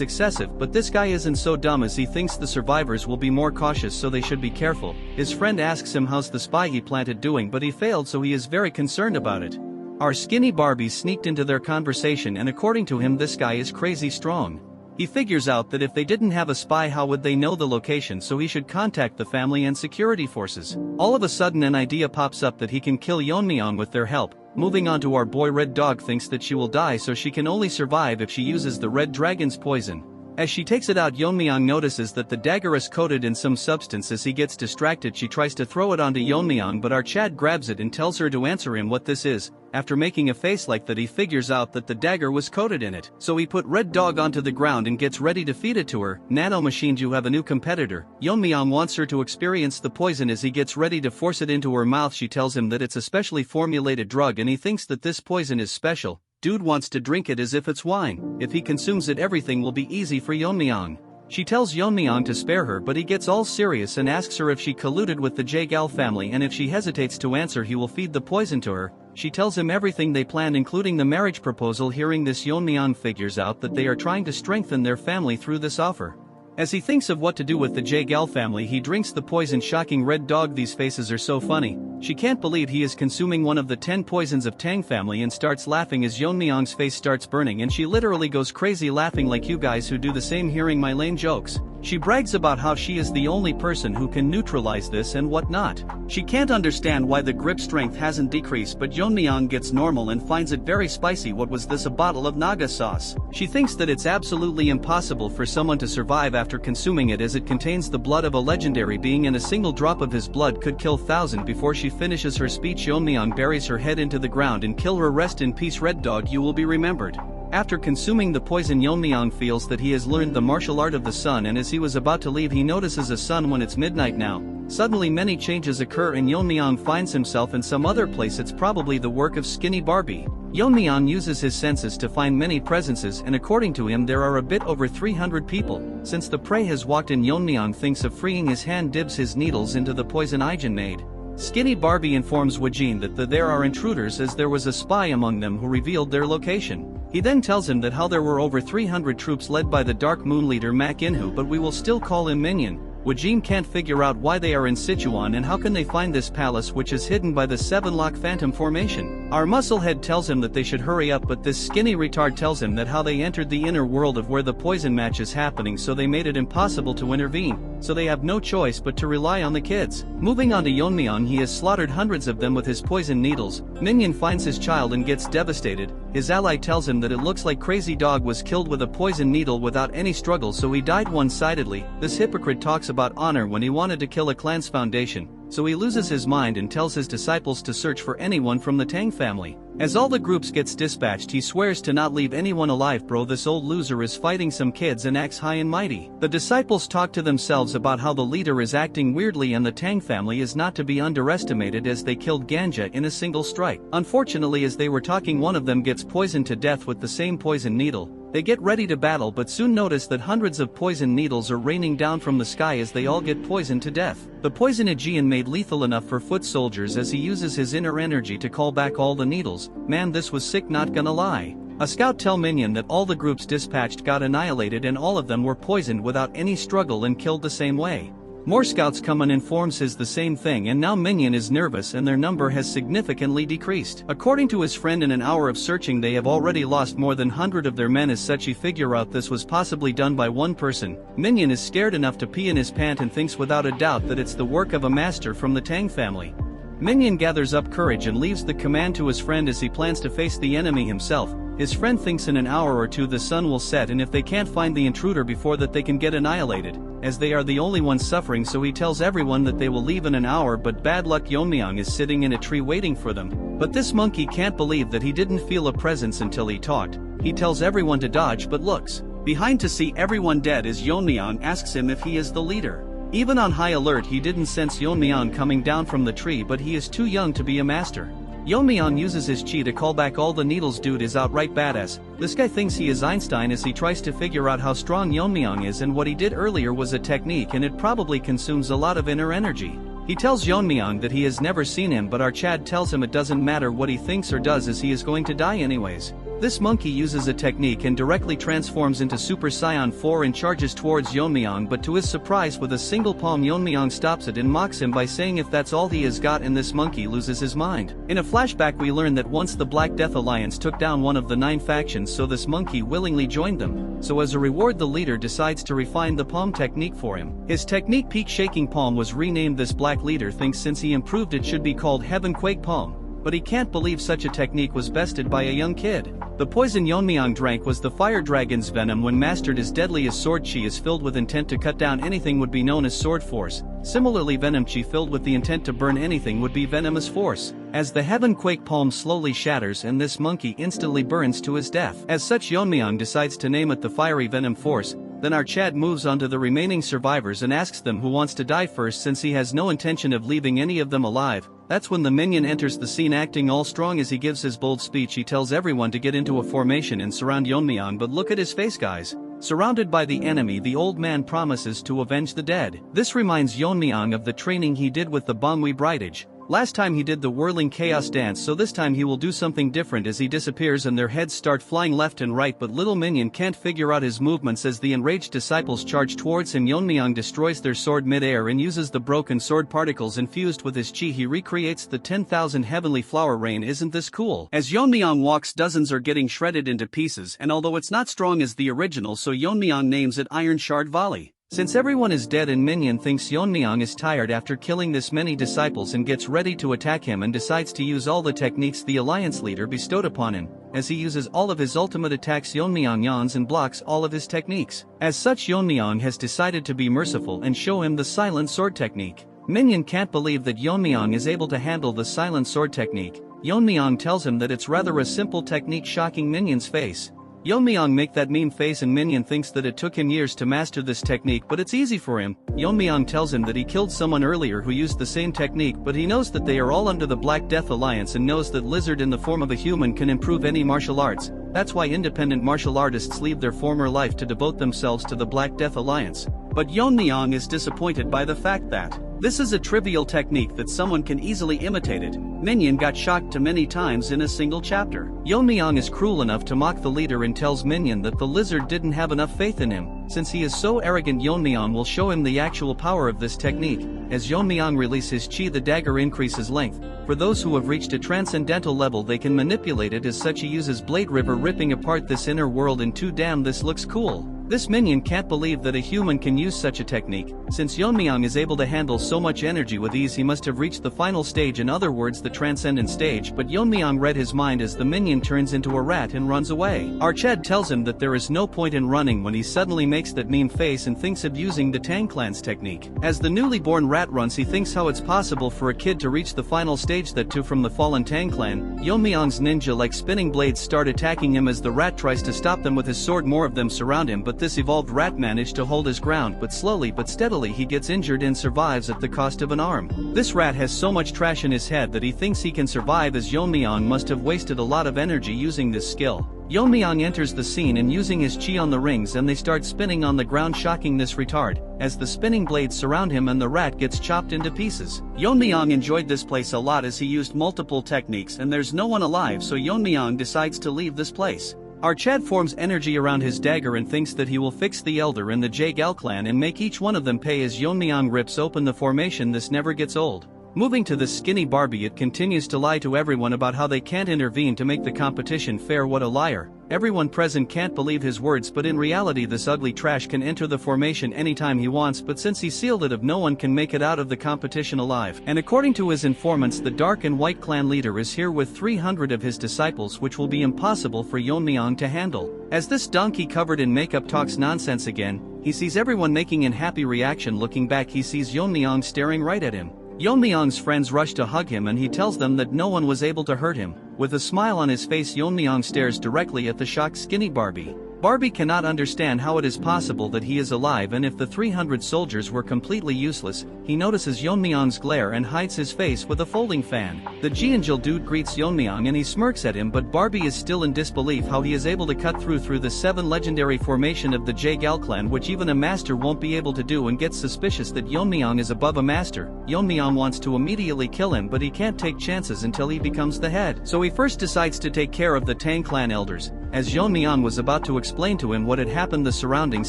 excessive, but this guy isn't so dumb as he thinks the survivors will be more cautious so they should be careful. His friend asks him how's the spy he planted doing, but he failed so he is very concerned about it. Our Skinny Barbie sneaked into their conversation, and according to him this guy is crazy strong. He figures out that if they didn't have a spy how would they know the location, so he should contact the family and security forces. All of a sudden an idea pops up that he can kill Yeon-myeong with their help. Moving on to our boy, Red Dog thinks that she will die so she can only survive if she uses the Red Dragon's poison. As she takes it out Yeon-myeong notices that the dagger is coated in some substance. As he gets distracted she tries to throw it onto Yeon-myeong, but our Chad grabs it and tells her to answer him what this is. After making a face like that he figures out that the dagger was coated in it, so he put Red Dog onto the ground and gets ready to feed it to her. Nano Machine, you have a new competitor. Yeon-myeong wants her to experience the poison. As he gets ready to force it into her mouth she tells him that it's a specially formulated drug and he thinks that this poison is special. Dude wants to drink it as if it's wine. If he consumes it everything will be easy for Yeon-myeong. She tells Yeon-myeong to spare her, but he gets all serious and asks her if she colluded with the Jaegal family, and if she hesitates to answer he will feed the poison to her. She tells him everything they planned including the marriage proposal. Hearing this Yeon-myeong figures out that they are trying to strengthen their family through this offer. As he thinks of what to do with the Jaegal family he drinks the poison. Shocking Red Dog, these faces are so funny. She can't believe he is consuming one of the 10 poisons of Tang family and starts laughing as Yeon-myeong's face starts burning and she literally goes crazy laughing like you guys who do the same hearing my lame jokes. She brags about how she is the only person who can neutralize this and whatnot. She can't understand why the grip strength hasn't decreased, but Yeon-myeong gets normal and finds it very spicy. What was this, a bottle of Naga sauce? She thinks that it's absolutely impossible for someone to survive after consuming it as it contains the blood of a legendary being and a single drop of his blood could kill thousands. Before she finishes her speech Yeon-myeong buries her head into the ground and kill her. Rest in peace Red Dog, you will be remembered. After consuming the poison Yeon-myeong feels that he has learned the martial art of the sun, and as he was about to leave he notices a sun when it's midnight now. Suddenly many changes occur and Yeon-myeong finds himself in some other place. It's probably the work of Skinny Barbie. Yeon-myeong uses his senses to find many presences, and according to him there are a bit over 300 people. Since the prey has walked in, Yeon-myeong thinks of freeing his hand, dips his needles into the poison Ijin made. Skinny Barbie informs Wajin that there are intruders as there was a spy among them who revealed their location. He then tells him that how there were over 300 troops led by the Dark Moon leader Mak Inhu, but we will still call him Minion. Wajin can't figure out why they are in Sichuan and how can they find this palace which is hidden by the 7 Lock Phantom formation. Our musclehead tells him that they should hurry up, but this skinny retard tells him that how they entered the inner world of where the poison match is happening, so they made it impossible to intervene, so they have no choice but to rely on the kids. Moving on to Yeon-myeong, he has slaughtered hundreds of them with his poison needles. Minion finds his child and gets devastated. His ally tells him that it looks like Crazy Dog was killed with a poison needle without any struggle, so he died one-sidedly. This hypocrite talks about honor when he wanted to kill a clan's foundation, so he loses his mind and tells his disciples to search for anyone from the Tang family. As all the groups gets dispatched, he swears to not leave anyone alive. Bro, this old loser is fighting some kids and acts high and mighty. The disciples talk to themselves about how the leader is acting weirdly, and the Tang family is not to be underestimated as they killed Ganja in a single strike. Unfortunately, as they were talking, one of them gets poisoned to death with the same poison needle. They get ready to battle, but soon notice that hundreds of poison needles are raining down from the sky as they all get poisoned to death. The poison Aegean made lethal enough for foot soldiers as he uses his inner energy to call back all the needles. Man, this was sick, not gonna lie. A scout tell Minion that all the groups dispatched got annihilated and all of them were poisoned without any struggle and killed the same way. More scouts come and informs his the same thing, and now Minion is nervous and their number has significantly decreased. According to his friend, in an hour of searching they have already lost more than 100 of their men. As such, he figure out this was possibly done by one person. Minion is scared enough to pee in his pant and thinks without a doubt that it's the work of a master from the Tang family. Minion gathers up courage and leaves the command to his friend as he plans to face the enemy himself. His friend thinks in an hour or two the sun will set, and if they can't find the intruder before that, they can get annihilated, as they are the only ones suffering, so he tells everyone that they will leave in an hour. But bad luck, Yeon-myeong is sitting in a tree waiting for them. But this monkey can't believe that he didn't feel a presence until he talked. He tells everyone to dodge but looks behind to see everyone dead as Yeon-myeong asks him if he is the leader. Even on high alert, he didn't sense Yeon-myeong coming down from the tree, but he is too young to be a master. Yeon-myeong uses his chi to call back all the needles. Dude is outright badass. This guy thinks he is Einstein as he tries to figure out how strong Yeon-myeong is, and what he did earlier was a technique and it probably consumes a lot of inner energy. He tells Yeon-myeong that he has never seen him, but our Chad tells him it doesn't matter what he thinks or does as he is going to die anyways. This monkey uses a technique and directly transforms into Super Saiyan 4 and charges towards Yeon-myeong, but to his surprise with a single palm Yeon-myeong stops it and mocks him by saying if that's all he has got, and this monkey loses his mind. In a flashback we learn that once the Black Death Alliance took down one of the 9 factions, so this monkey willingly joined them. So as a reward the leader decides to refine the palm technique for him. His technique, Peak Shaking Palm, was renamed. This black leader thinks since he improved it should be called Heaven Quake Palm, but he can't believe such a technique was bested by a young kid. The poison Yeon-myeong drank was the fire dragon's venom. When mastered as deadly as sword chi is filled with intent to cut down anything would be known as sword force. Similarly, venom chi filled with the intent to burn anything would be venomous force. As the Heaven Quake Palm slowly shatters and this monkey instantly burns to his death. As such, Yeon-myeong decides to name it the Fiery Venom Force. Then our Chad moves on to the remaining survivors and asks them who wants to die first, since he has no intention of leaving any of them alive. That's when the minion enters the scene, acting all strong as he gives his bold speech. He tells everyone to get into a formation and surround Yeon-myeong, but look at his face, guys. Surrounded by the enemy, the old man promises to avenge the dead. This reminds Yeon-myeong of the training he did with the Bangui Bridage. Last time he did the whirling chaos dance, so this time he will do something different as he disappears and their heads start flying left and right, but little minion can't figure out his movements as the enraged disciples charge towards him. Yeon-myeong destroys their sword mid-air and uses the broken sword particles infused with his chi. He recreates the 10,000 heavenly flower rain. Isn't this cool? As Yeon-myeong walks, dozens are getting shredded into pieces, and although it's not strong as the original, so Yeon-myeong names it Iron Shard Volley. Since everyone is dead and Minion thinks Yeon-myeong is tired after killing this many disciples and gets ready to attack him and decides to use all the techniques the alliance leader bestowed upon him. As he uses all of his ultimate attacks, Yeon-myeong yawns and blocks all of his techniques. As such, Yeon-myeong has decided to be merciful and show him the silent sword technique. Minion can't believe that Yeon-myeong is able to handle the silent sword technique. Yeon-myeong tells him that it's rather a simple technique, shocking Minion's face. Yeon-myeong make that meme face and Minion thinks that it took him years to master this technique, but it's easy for him. Yeon-myeong tells him that he killed someone earlier who used the same technique, but he knows that they are all under the Black Death Alliance and knows that Lizard in the form of a human can improve any martial arts. That's why independent martial artists leave their former life to devote themselves to the Black Death Alliance. But Yeon-myeong is disappointed by the fact that this is a trivial technique that someone can easily imitate it. Minion got shocked too many times in a single chapter. Yeon-myeong is cruel enough to mock the leader and tells Minion that the lizard didn't have enough faith in him. Since he is so arrogant, Yeon-myeong will show him the actual power of this technique. As Yeon-myeong releases his chi, the dagger increases length. For those who have reached a transcendental level, they can manipulate it. As such, he uses Blade River, ripping apart this inner world in two. Damn, this looks cool. This minion can't believe that a human can use such a technique. Since Yeon-myeong is able to handle so much energy with ease, he must have reached the final stage, in other words the transcendent stage, but Yeon-myeong read his mind as the minion turns into a rat and runs away. Arched tells him that there is no point in running when he suddenly makes that meme face and thinks of using the Tang clan's technique. As the newly born rat runs, he thinks how it's possible for a kid to reach the final stage, that too from the fallen Tang clan. Yeon-myeong's ninja-like spinning blades start attacking him as the rat tries to stop them with his sword. More of them surround him, but this evolved rat managed to hold his ground, but slowly but steadily he gets injured and survives at the cost of an arm. This rat has so much trash in his head that he thinks he can survive, as Yeon-myeong must have wasted a lot of energy using this skill. Yeon-myeong enters the scene and using his chi on the rings, and they start spinning on the ground, shocking this retard, as the spinning blades surround him and the rat gets chopped into pieces. Yeon-myeong enjoyed this place a lot as he used multiple techniques and there's no one alive, so Yeon-myeong decides to leave this place. Arched forms energy around his dagger and thinks that he will fix the elder in the Jaegal clan and make each one of them pay. As Yeon-myeong rips open the formation, this never gets old. Moving to this skinny Barbie, it continues to lie to everyone about how they can't intervene to make the competition fair. What a liar. Everyone present can't believe his words, but in reality this ugly trash can enter the formation anytime he wants, but since he sealed it, no one can make it out of the competition alive. And according to his informants, the Dark and White clan leader is here with 300 of his disciples, which will be impossible for Yeon-myeong to handle. As this donkey covered in makeup talks nonsense again, he sees everyone making an happy reaction. Looking back, he sees Yeon-myeong staring right at him. Yeon-myeong's friends rush to hug him and he tells them that no one was able to hurt him. With a smile on his face, Yeon-myeong stares directly at the shocked skinny Barbie. Barbie cannot understand how it is possible that he is alive, and if the 300 soldiers were completely useless, he notices Yeon-myeong's glare and hides his face with a folding fan. The Jeonjil dude greets Yeon-myeong and he smirks at him, but Barbie is still in disbelief how he is able to cut through the 7 legendary formation of the Jaegal clan, which even a master won't be able to do, and gets suspicious that Yeon-myeong is above a master. Yeon-myeong wants to immediately kill him, but he can't take chances until he becomes the head. So he first decides to take care of the Tang clan elders. As Yeon-myeong was about to explain to him what had happened, the surroundings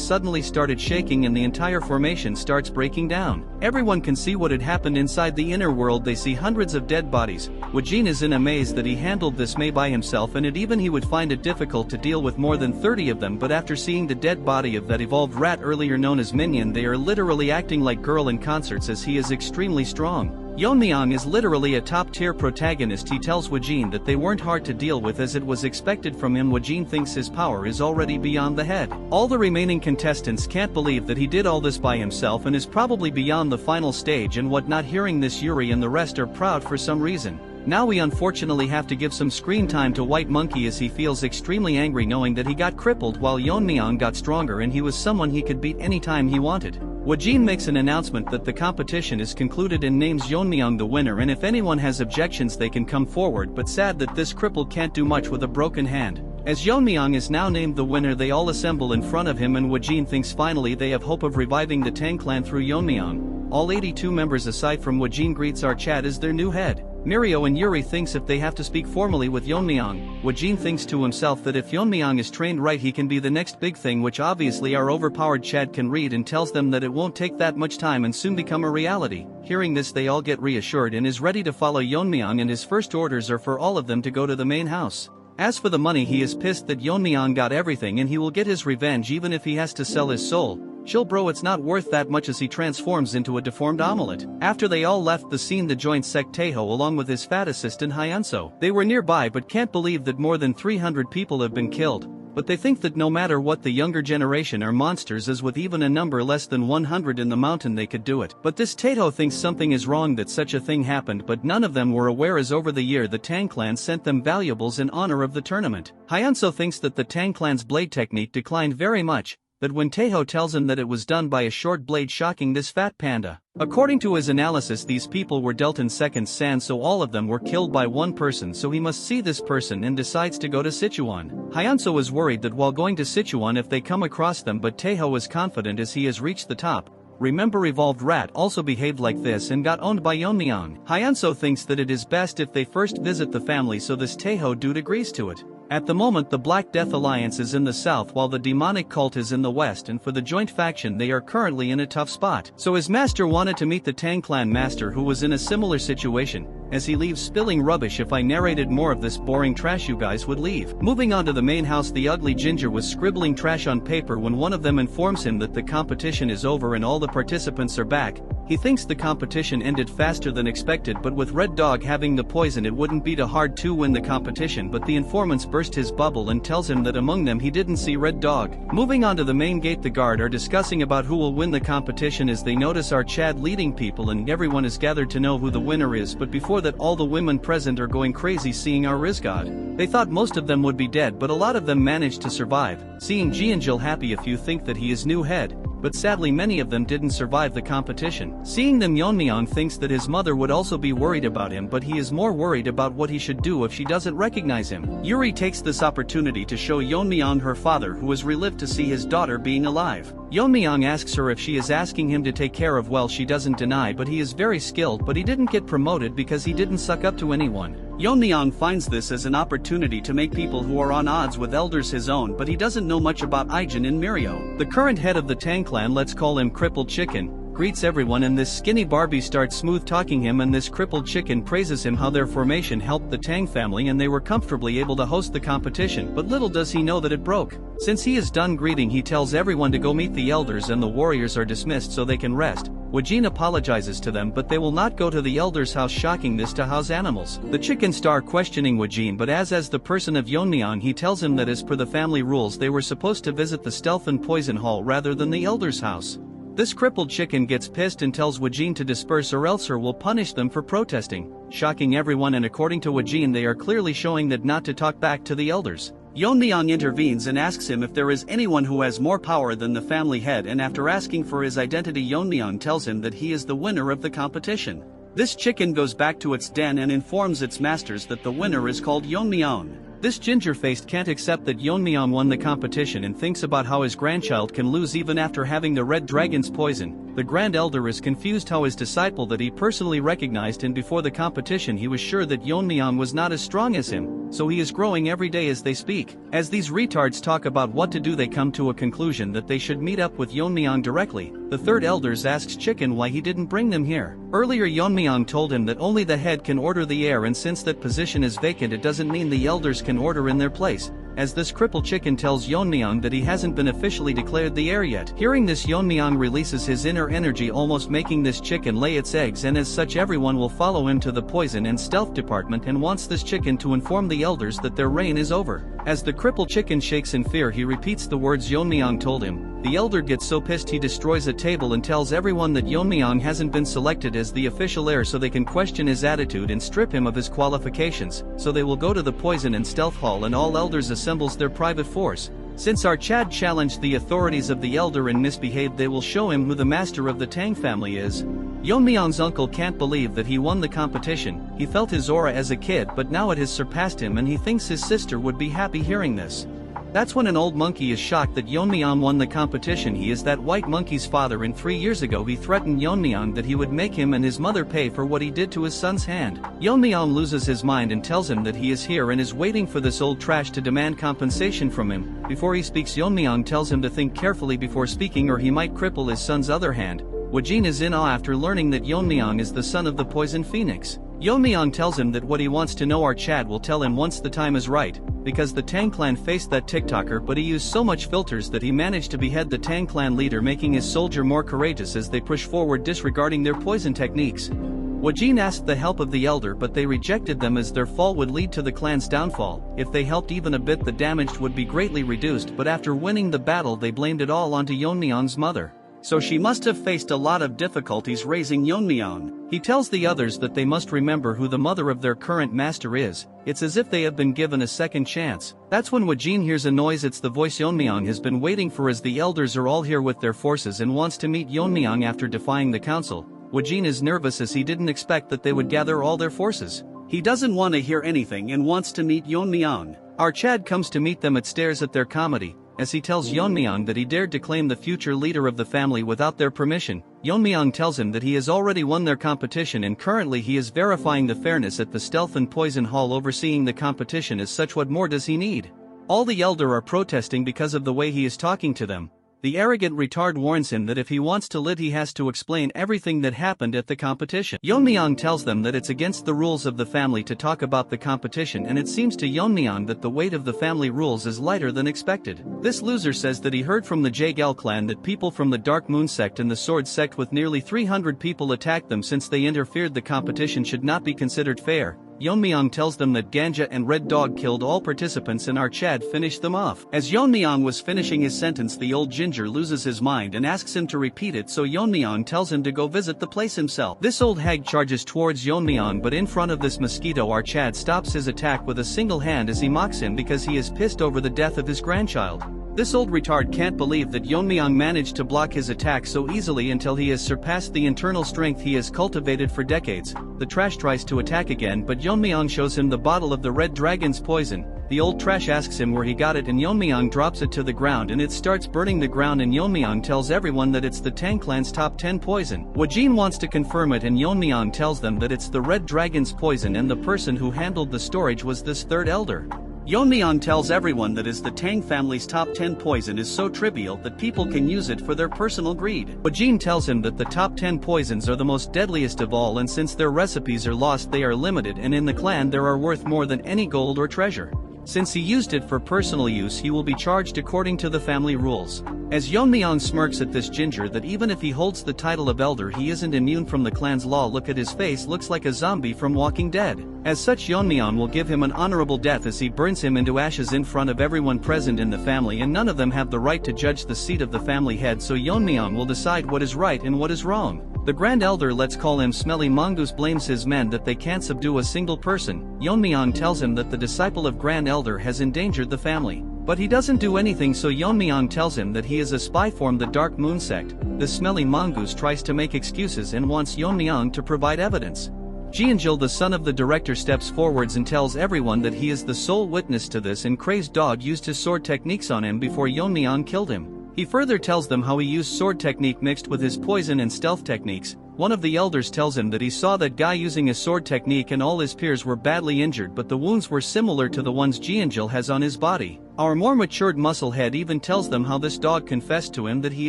suddenly started shaking and the entire formation starts breaking down. Everyone can see what had happened inside the inner world. They see hundreds of dead bodies. Wajin is in amaze that he handled this May by himself, and even he would find it difficult to deal with more than 30 of them, but after seeing the dead body of that evolved rat earlier known as Minion, they are literally acting like girl in concerts as he is extremely strong. Yeon-myeong is literally a top-tier protagonist. He tells Wajin that they weren't hard to deal with as it was expected from him. Wajin thinks his power is already beyond the head. All the remaining contestants can't believe that he did all this by himself and is probably beyond the final stage and whatnot. Hearing this, Yuri and the rest are proud for some reason. Now we unfortunately have to give some screen time to White Monkey as he feels extremely angry knowing that he got crippled while Yeon-myeong got stronger and he was someone he could beat anytime he wanted. Wajin makes an announcement that the competition is concluded and names Yeon-myeong the winner, and if anyone has objections they can come forward, but sad that this cripple can't do much with a broken hand. As Yeon-myeong is now named the winner, they all assemble in front of him and Wajin thinks finally they have hope of reviving the Tang clan through Yeon-myeong. All 82 members aside from Wajin greets Arched as their new head. Mirio and Yuri thinks if they have to speak formally with Yeon-myeong, Wajin thinks to himself that if Yeon-myeong is trained right he can be the next big thing, which obviously our overpowered Chad can read, and tells them that it won't take that much time and soon become a reality. Hearing this they all get reassured and is ready to follow Yeon-myeong, and his first orders are for all of them to go to the main house. As for the money, he is pissed that Yeon-myeong got everything and he will get his revenge even if he has to sell his soul. Chill bro, it's not worth that much, as he transforms into a deformed omelet. After they all left the scene, the joint sect Taeho along with his fat assistant Hyunso. They were nearby but can't believe that more than 300 people have been killed. But they think that no matter what, the younger generation are monsters, as with even a number less than 100 in the mountain they could do it. But this Taeho thinks something is wrong that such a thing happened, but none of them were aware as over the year the Tang clan sent them valuables in honor of the tournament. Hyunso thinks that the Tang clan's blade technique declined very much, that when Taeho tells him that it was done by a short blade, shocking this fat panda. According to his analysis, these people were dealt in seconds sand, so all of them were killed by one person, so he must see this person and decides to go to Sichuan. Hyunso is worried that while going to Sichuan if they come across them, but Taeho is confident as he has reached the top. Remember, Evolved Rat also behaved like this and got owned by Yeon-myeong. Hyunso thinks that it is best if they first visit the family, so this Taeho dude agrees to it. At the moment the Black Death Alliance is in the south while the demonic cult is in the west, and for the joint faction they are currently in a tough spot. So his master wanted to meet the Tang clan master who was in a similar situation. As he leaves spilling rubbish. If I narrated more of this boring trash you guys would leave. Moving on to the main house, the ugly ginger was scribbling trash on paper when one of them informs him that the competition is over and all the participants are back. He thinks the competition ended faster than expected, but with Red Dog having the poison it wouldn't be too hard to win the competition, but the informants burst his bubble and tells him that among them he didn't see Red Dog. Moving on to the main gate, the guard are discussing about who will win the competition as they notice our Chad leading people and everyone is gathered to know who the winner is, but before that all the women present are going crazy seeing our Rizgod. They thought most of them would be dead, but a lot of them managed to survive. Seeing Jianjil happy if you think that he is new head. But sadly many of them didn't survive the competition. Seeing them, Yeon-myeong thinks that his mother would also be worried about him, but he is more worried about what he should do if she doesn't recognize him. Yuri takes this opportunity to show Yeon-myeong her father, who is relieved to see his daughter being alive. Yeon-myeong asks her if she is asking him to take care of, well, she doesn't deny, but he is very skilled, but he didn't get promoted because he didn't suck up to anyone. Yeon-myeong finds this as an opportunity to make people who are on odds with elders his own, but he doesn't know much about Aijin and Mirio. The current head of the Tang clan, let's call him Crippled Chicken, greets everyone, and this skinny Barbie starts smooth talking him, and this crippled chicken praises him how their formation helped the Tang family and they were comfortably able to host the competition, but little does he know that it broke. Since he is done greeting, he tells everyone to go meet the elders and the warriors are dismissed so they can rest. Wajin apologizes to them, but they will not go to the elders' house, shocking this to house animals. The chicken star questioning Wajin, but as the person of Yeon-myeong, he tells him that as per the family rules they were supposed to visit the stealth and poison hall rather than the elders' house. This crippled chicken gets pissed and tells Wajin to disperse or else her will punish them for protesting, shocking everyone, and according to Wajin they are clearly showing that not to talk back to the elders. Yeon-myeong intervenes and asks him if there is anyone who has more power than the family head, and after asking for his identity Yeon-myeong tells him that he is the winner of the competition. This chicken goes back to its den and informs its masters that the winner is called Yeon-myeong. This ginger-faced can't accept that Yeon-myeong won the competition and thinks about how his grandchild can lose even after having the red dragon's poison. The grand elder is confused how his disciple that he personally recognized and before the competition he was sure that Yeon-myeong was not as strong as him, so he is growing every day as they speak. As these retards talk about what to do they come to a conclusion that they should meet up with Yeon-myeong directly. The third elders asks Chicken why he didn't bring them here. Earlier Yeon-myeong told him that only the head can order the heir, and since that position is vacant it doesn't mean the elders can order in their place. As this crippled chicken tells Yeon-myeong that he hasn't been officially declared the heir yet. Hearing this, Yeon-myeong releases his inner energy, almost making this chicken lay its eggs, and as such everyone will follow him to the poison and stealth department and wants this chicken to inform the elders that their reign is over. As the crippled chicken shakes in fear he repeats the words Yeon-myeong told him. The elder gets so pissed he destroys a table and tells everyone that Yeon-myeong hasn't been selected as the official heir so they can question his attitude and strip him of his qualifications, so they will go to the poison and stealth hall and all elders assembles their private force. Since our Chad challenged the authorities of the elder and misbehaved, they will show him who the master of the Tang family is. Yeon-myeong's uncle can't believe that he won the competition. He felt his aura as a kid, but now it has surpassed him and he thinks his sister would be happy hearing this. That's when an old monkey is shocked that Yeon-myeong won the competition. He is that white monkey's father, and 3 years ago he threatened Yeon-myeong that he would make him and his mother pay for what he did to his son's hand. Yeon-myeong loses his mind and tells him that he is here and is waiting for this old trash to demand compensation from him. Before he speaks, Yeon-myeong tells him to think carefully before speaking or he might cripple his son's other hand. Wajin is in awe after learning that Yeon-myeong is the son of the Poison Phoenix. Yeon-myeong tells him that what he wants to know our Chad will tell him once the time is right, because the Tang clan faced that TikToker, but he used so much filters that he managed to behead the Tang clan leader, making his soldier more courageous as they push forward disregarding their poison techniques. Wajin asked the help of the elder, but they rejected them as their fall would lead to the clan's downfall. If they helped even a bit the damage would be greatly reduced, but after winning the battle they blamed it all onto Yeon-myeong's mother. So she must have faced a lot of difficulties raising Yeon-myeong. He tells the others that they must remember who the mother of their current master is. It's as if they have been given a second chance. That's when Wajin hears a noise. It's the voice Yeon-myeong has been waiting for, as the elders are all here with their forces and wants to meet Yeon-myeong after defying the council. Wajin is nervous as he didn't expect that they would gather all their forces. He doesn't want to hear anything and wants to meet Yeon-myeong. Our Chad comes to meet them at stares at their comedy, as he tells Yeon-myeong that he dared to claim the future leader of the family without their permission. Yeon-myeong tells him that he has already won their competition and currently he is verifying the fairness at the Stealth and Poison Hall, overseeing the competition as such. What more does he need? All the elder are protesting because of the way he is talking to them. The arrogant retard warns him that if he wants to lead he has to explain everything that happened at the competition. Yeon-myeong tells them that it's against the rules of the family to talk about the competition, and it seems to Yeon-myeong that the weight of the family rules is lighter than expected. This loser says that he heard from the Jaegel clan that people from the Dark Moon sect and the Sword sect with nearly 300 people attacked them since they interfered. The competition should not be considered fair. Yeon-myeong tells them that Ganja and Red Dog killed all participants and our Chad finished them off. As Yeon-myeong was finishing his sentence, the old ginger loses his mind and asks him to repeat it, so Yeon-myeong tells him to go visit the place himself. This old hag charges towards Yeon-myeong, but in front of this mosquito our Chad stops his attack with a single hand as he mocks him because he is pissed over the death of his grandchild. This old retard can't believe that Yeon-myeong managed to block his attack so easily until he has surpassed the internal strength he has cultivated for decades. The trash tries to attack again, but Yeon-myeong shows him the bottle of the red dragon's poison. The old trash asks him where he got it and Yeon-myeong drops it to the ground and it starts burning the ground, and Yeon-myeong tells everyone that it's the Tang clan's top 10 poison. Wajin wants to confirm it and Yeon-myeong tells them that it's the red dragon's poison and the person who handled the storage was this third elder. Yeon-myeong tells everyone that is the Tang family's top 10 poison is so trivial that people can use it for their personal greed. Wajin tells him that the top 10 poisons are the most deadliest of all, and since their recipes are lost they are limited, and in the clan they are worth more than any gold or treasure. Since he used it for personal use he will be charged according to the family rules. As Yeon-myeong smirks at this ginger that even if he holds the title of elder he isn't immune from the clan's law. Look at his face, looks like a zombie from Walking Dead. As such Yeon-myeong will give him an honorable death as he burns him into ashes in front of everyone present in the family, and none of them have the right to judge the seat of the family head, so Yeon-myeong will decide what is right and what is wrong. The Grand Elder, let's call him Smelly Mongoose, blames his men that they can't subdue a single person. Yeon-myeong tells him that the disciple of Grand Elder has endangered the family. But he doesn't do anything, so Yeon-myeong tells him that he is a spy from the Dark Moon sect. The Smelly Mongoose tries to make excuses and wants Yeon-myeong to provide evidence. Jeonjil, the son of the director, steps forwards and tells everyone that he is the sole witness to this, and Crazed Dog used his sword techniques on him before Yeon-myeong killed him. He further tells them how he used sword technique mixed with his poison and stealth techniques. One of the elders tells him that he saw that guy using his sword technique and all his peers were badly injured, but the wounds were similar to the ones Jeonjil has on his body. Our more matured musclehead even tells them how this dog confessed to him that he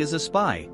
is a spy.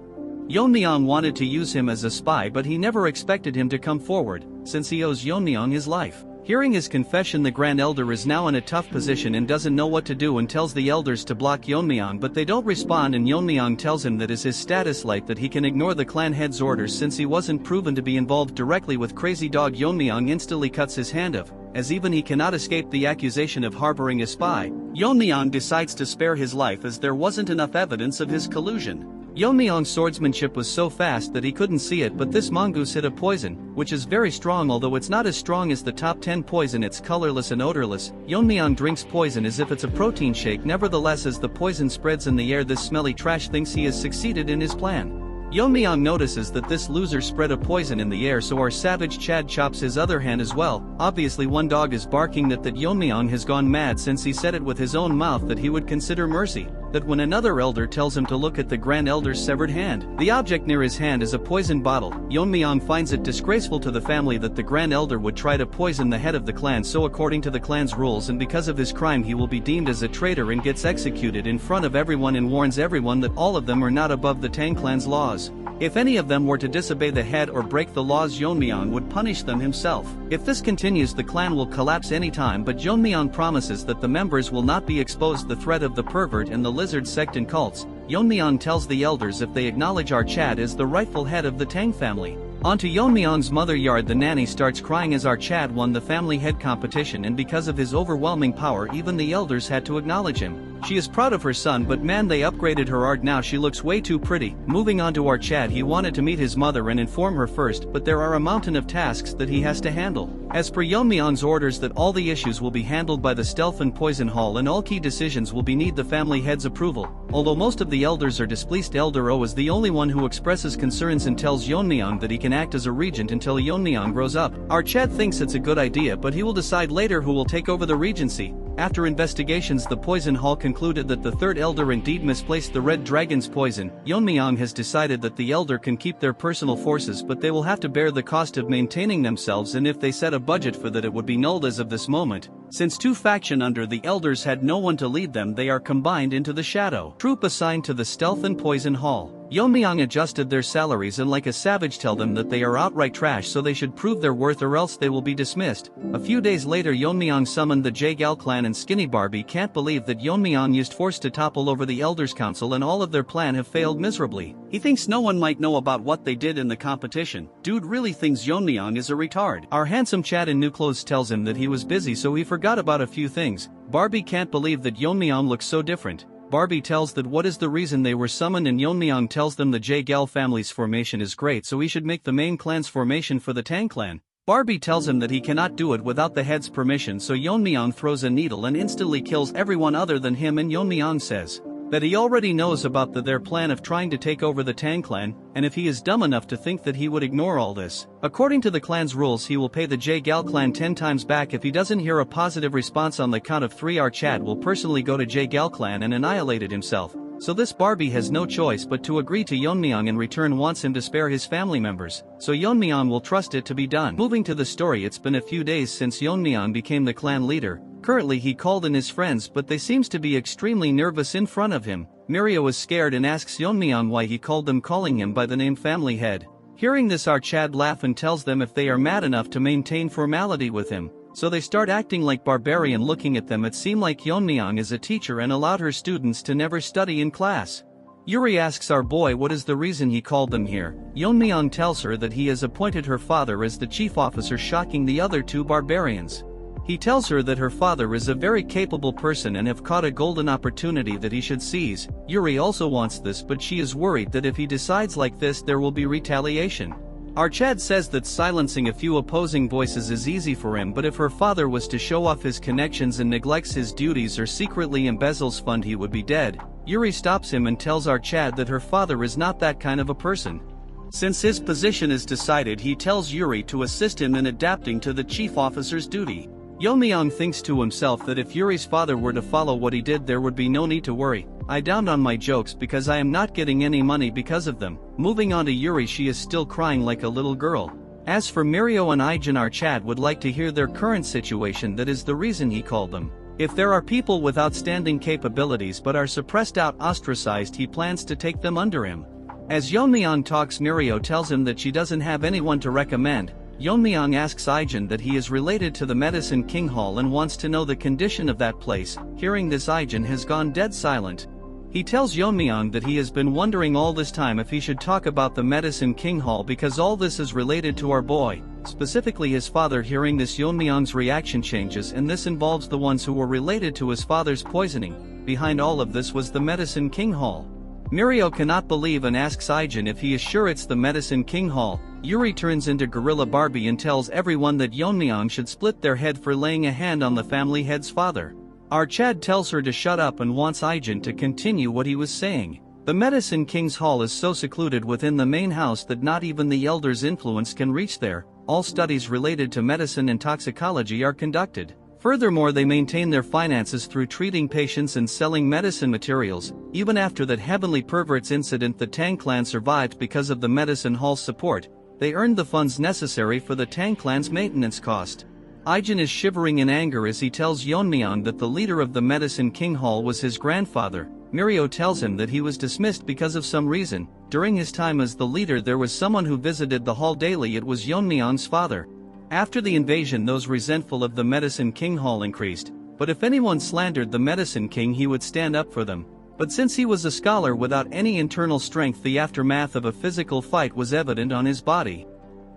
Yeon-myeong wanted to use him as a spy, but he never expected him to come forward, since he owes Yeon-myeong his life. Hearing his confession, the Grand Elder is now in a tough position and doesn't know what to do and tells the elders to block Yeon-myeong, but they don't respond, and Yeon-myeong tells him that is his status light that he can ignore the clan head's orders since he wasn't proven to be involved directly with Crazy Dog. Yeon-myeong instantly cuts his hand off, as even he cannot escape the accusation of harboring a spy. Yeon-myeong decides to spare his life as there wasn't enough evidence of his collusion. Yeon-myeong's swordsmanship was so fast that he couldn't see it, but this mongoose hit a poison, which is very strong, although it's not as strong as the top 10 poison. It's colorless and odorless. Yeon-myeong drinks poison as if it's a protein shake. Nevertheless, as the poison spreads in the air, this smelly trash thinks he has succeeded in his plan. Yeon-myeong notices that this loser spread a poison in the air, so our savage Chad chops his other hand as well. Obviously one dog is barking that Yeon-myeong has gone mad since he said it with his own mouth that he would consider mercy. That when another elder tells him to look at the Grand Elder's severed hand, the object near his hand is a poison bottle. Yeon-myeong finds it disgraceful to the family that the Grand Elder would try to poison the head of the clan, so according to the clan's rules and because of his crime he will be deemed as a traitor and gets executed in front of everyone, and warns everyone that all of them are not above the Tang clan's laws. If any of them were to disobey the head or break the laws, Yeon-myeong would punish them himself. If this continues, the clan will collapse anytime, but Yeon-myeong promises that the members will not be exposed to the threat of the pervert and the lizard sect and cults. Yeon-myeong tells the elders if they acknowledge our Chad as the rightful head of the Tang family. Onto Yeon-myeong's mother yard, the nanny starts crying as our Chad won the family head competition, and because of his overwhelming power even the elders had to acknowledge him. She is proud of her son, but man, they upgraded her art, now she looks way too pretty. Moving on to our Chad, he wanted to meet his mother and inform her first, but there are a mountain of tasks that he has to handle. As per Yeon-myeong's orders that all the issues will be handled by the Stealth and Poison Hall and all key decisions will be need the family head's approval. Although most of the elders are displeased, Elder O is the only one who expresses concerns and tells Yeon-myeong that he can act as a regent until Yeon-myeong grows up. Our Chad thinks it's a good idea, but he will decide later who will take over the regency. After investigations, the poison hall concluded that the third elder indeed misplaced the red dragon's poison. Yeon-myeong has decided that the elder can keep their personal forces, but they will have to bear the cost of maintaining themselves, and if they set a budget for that, it would be nulled as of this moment. Since two factions under the elders had no one to lead them, they are combined into the shadow troop assigned to the stealth and poison hall. Yeon-myeong adjusted their salaries and like a savage tell them that they are outright trash, so they should prove their worth or else they will be dismissed. A few days later, Yeon-myeong summoned the Jaegal clan, and Skinny Barbie can't believe that Yeon-myeong used force to topple over the elders council and all of their plan have failed miserably. He thinks no one might know about what they did in the competition. Dude really thinks Yeon-myeong is a retard. Our handsome Chad in new clothes tells him that he was busy so he forgot about a few things. Barbie can't believe that Yeon-myeong looks so different. Barbie tells that what is the reason they were summoned, and Yeon-myeong tells them the Jaegal family's formation is great, so he should make the main clan's formation for the Tang clan. Barbie tells him that he cannot do it without the head's permission, so Yeon-myeong throws a needle and instantly kills everyone other than him, and Yeon-myeong says that he already knows about their plan of trying to take over the Tang clan, and if he is dumb enough to think that he would ignore all this. According to the clan's rules, he will pay the Jaegal clan 10 times back if he doesn't hear a positive response on the count of 3. Our Chad will personally go to Jaegal clan and annihilate it himself. So this Barbie has no choice but to agree to Yeon-myeong, in return wants him to spare his family members, so Yeon-myeong will trust it to be done. Moving to the story, it's been a few days since Yeon-myeong became the clan leader. Currently he called in his friends, but they seems to be extremely nervous in front of him. Mirio is scared and asks Yeon-myeong why he called them, calling him by the name family head. Hearing this, our Chad laugh and tells them if they are mad enough to maintain formality with him. So they start acting like barbarian. Looking at them, it seemed like Yeon-myeong is a teacher and allowed her students to never study in class. Yuri asks our boy what is the reason he called them here. Yeon-myeong tells her that he has appointed her father as the chief officer, shocking the other two barbarians. He tells her that her father is a very capable person and have caught a golden opportunity that he should seize. Yuri also wants this, but she is worried that if he decides like this there will be retaliation. Our Chad says that silencing a few opposing voices is easy for him, but if her father was to show off his connections and neglects his duties or secretly embezzles fund, he would be dead. Yuri stops him and tells our Chad that her father is not that kind of a person. Since his position is decided, he tells Yuri to assist him in adapting to the chief officer's duty. Yeon-myeong thinks to himself that if Yuri's father were to follow what he did, there would be no need to worry. I downed on my jokes because I am not getting any money because of them. Moving on to Yuri, she is still crying like a little girl. As for Mirio and Ijin, our Chad would like to hear their current situation, that is the reason he called them. If there are people with outstanding capabilities but are suppressed out, ostracized, he plans to take them under him. As Yeon-myeong talks, Mirio tells him that she doesn't have anyone to recommend. Yeon-myeong asks Ijin that he is related to the Medicine King Hall and wants to know the condition of that place. Hearing this, Ijin has gone dead silent. He tells Yeon-myeong that he has been wondering all this time if he should talk about the Medicine King Hall because all this is related to our boy, specifically his father. Hearing this, Yeon-myeong's reaction changes, and this involves the ones who were related to his father's poisoning. Behind all of this was the Medicine King Hall. Mirio cannot believe and asks Ijin if he is sure it's the Medicine King Hall. Yuri turns into Gorilla Barbie and tells everyone that Yeon-myeong should split their head for laying a hand on the family head's father. Our Chad tells her to shut up and wants Ijin to continue what he was saying. The Medicine King's Hall is so secluded within the main house that not even the elders' influence can reach there. All studies related to medicine and toxicology are conducted. Furthermore, they maintain their finances through treating patients and selling medicine materials. Even after that Heavenly Perverts incident, the Tang clan survived because of the Medicine Hall's support. They earned the funds necessary for the Tang clan's maintenance cost. Ijin is shivering in anger as he tells Yeon-myeong that the leader of the Medicine King Hall was his grandfather. Mirio tells him that he was dismissed because of some reason. During his time as the leader, there was someone who visited the hall daily. It was Yeon-myeong's father. After the invasion, those resentful of the Medicine King Hall increased, but if anyone slandered the Medicine King, he would stand up for them. But since he was a scholar without any internal strength, the aftermath of a physical fight was evident on his body.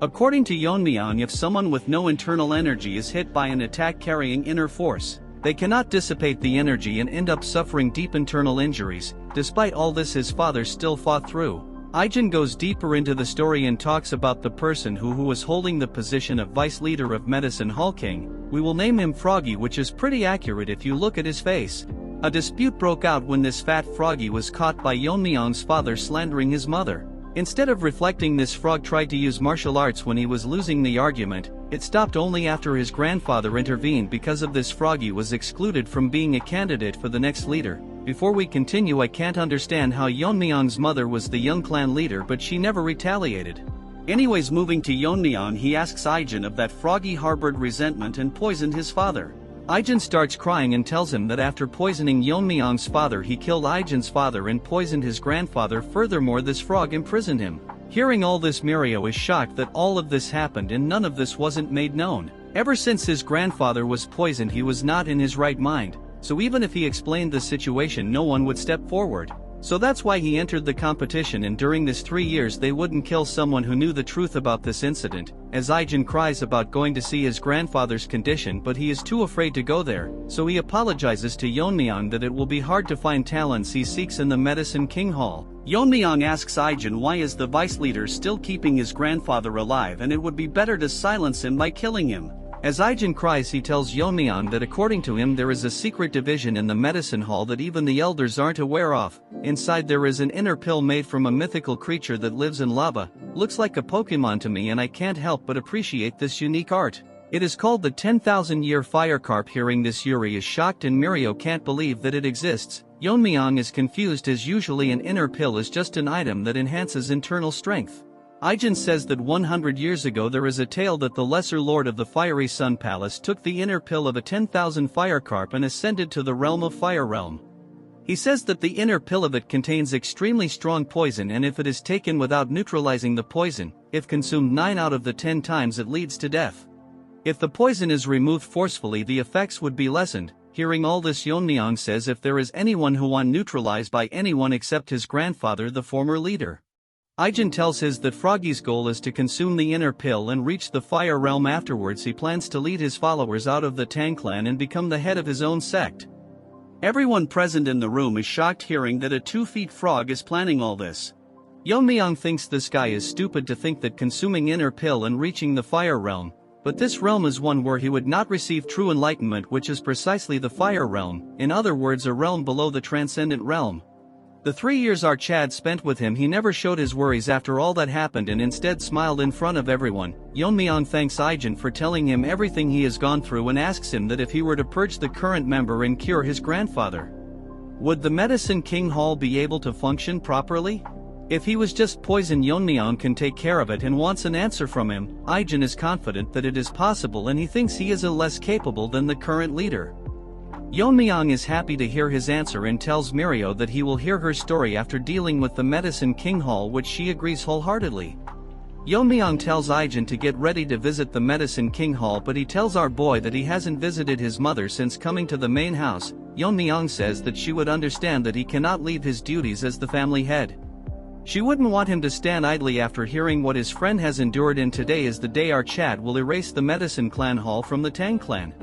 According to Yeon-myeong, if someone with no internal energy is hit by an attack carrying inner force, they cannot dissipate the energy and end up suffering deep internal injuries. Despite all this, his father still fought through. Ijin goes deeper into the story and talks about the person who was holding the position of vice leader of Medicine Hall King. We will name him Froggy, which is pretty accurate if you look at his face. A dispute broke out when this fat Froggy was caught by Yeon-myeong's father slandering his mother. Instead of reflecting, this frog tried to use martial arts when he was losing the argument. It stopped only after his grandfather intervened. Because of this, Froggy was excluded from being a candidate for the next leader. Before we continue, I can't understand how Yeon-myeong's mother was the young clan leader but she never retaliated. Anyways, moving to Yeon-myeong, he asks Aijin if that Froggy harbored resentment and poisoned his father. Aijin starts crying and tells him that after poisoning Yeon-myeong's father, he killed Aijin's father and poisoned his grandfather. Furthermore, this frog imprisoned him. Hearing all this, Mirio is shocked that all of this happened and none of this wasn't made known. Ever since his grandfather was poisoned, he was not in his right mind, so even if he explained the situation, no one would step forward. So that's why he entered the competition, and during this 3 years they wouldn't kill someone who knew the truth about this incident. As Aijin cries about going to see his grandfather's condition, but he is too afraid to go there, so he apologizes to Yeon-myeong that it will be hard to find talents he seeks in the Medicine King Hall. Yeon-myeong asks Aijin why is the vice leader still keeping his grandfather alive, and it would be better to silence him by killing him. As Aijin cries, he tells Yeon-myeong that according to him there is a secret division in the medicine hall that even the elders aren't aware of. Inside there is an inner pill made from a mythical creature that lives in lava. Looks like a Pokemon to me, and I can't help but appreciate this unique art. It is called the 10,000-year fire carp. Hearing this, Yuri is shocked and Mirio can't believe that it exists. Yeon-myeong is confused as usually an inner pill is just an item that enhances internal strength. Aijin says that 100 years ago there is a tale that the lesser lord of the fiery sun palace took the inner pill of a 10,000 fire carp and ascended to the realm of fire realm. He says that the inner pill of it contains extremely strong poison, and if it is taken without neutralizing the poison, if consumed 9 out of the 10 times, it leads to death. If the poison is removed forcefully, the effects would be lessened. Hearing all this, Yeon-myeong says if there is anyone who won neutralized by anyone except his grandfather, the former leader. Aijin tells his that Froggy's goal is to consume the inner pill and reach the fire realm. Afterwards, he plans to lead his followers out of the Tang clan and become the head of his own sect. Everyone present in the room is shocked hearing that a 2-feet frog is planning all this. Yeon-myeong thinks this guy is stupid to think that consuming inner pill and reaching the fire realm, but this realm is one where he would not receive true enlightenment, which is precisely the fire realm, in other words a realm below the transcendent realm. The 3 years Chad spent with him, he never showed his worries after all that happened and instead smiled in front of everyone. Yeon-myeong thanks Aijin for telling him everything he has gone through and asks him that if he were to purge the current member and cure his grandfather, would the Medicine King Hall be able to function properly? If he was just poison, Yeon-myeong can take care of it and wants an answer from him. Aijin is confident that it is possible and he thinks he is less capable than the current leader. Yeon-myeong is happy to hear his answer and tells Mirio that he will hear her story after dealing with the Medicine King Hall, which she agrees wholeheartedly. Yeon-myeong tells Aijin to get ready to visit the Medicine King Hall, but he tells our boy that he hasn't visited his mother since coming to the main house. Yeon-myeong says that she would understand that he cannot leave his duties as the family head. She wouldn't want him to stand idly after hearing what his friend has endured, and today is the day our Chad will erase the Medicine Clan Hall from the Tang clan.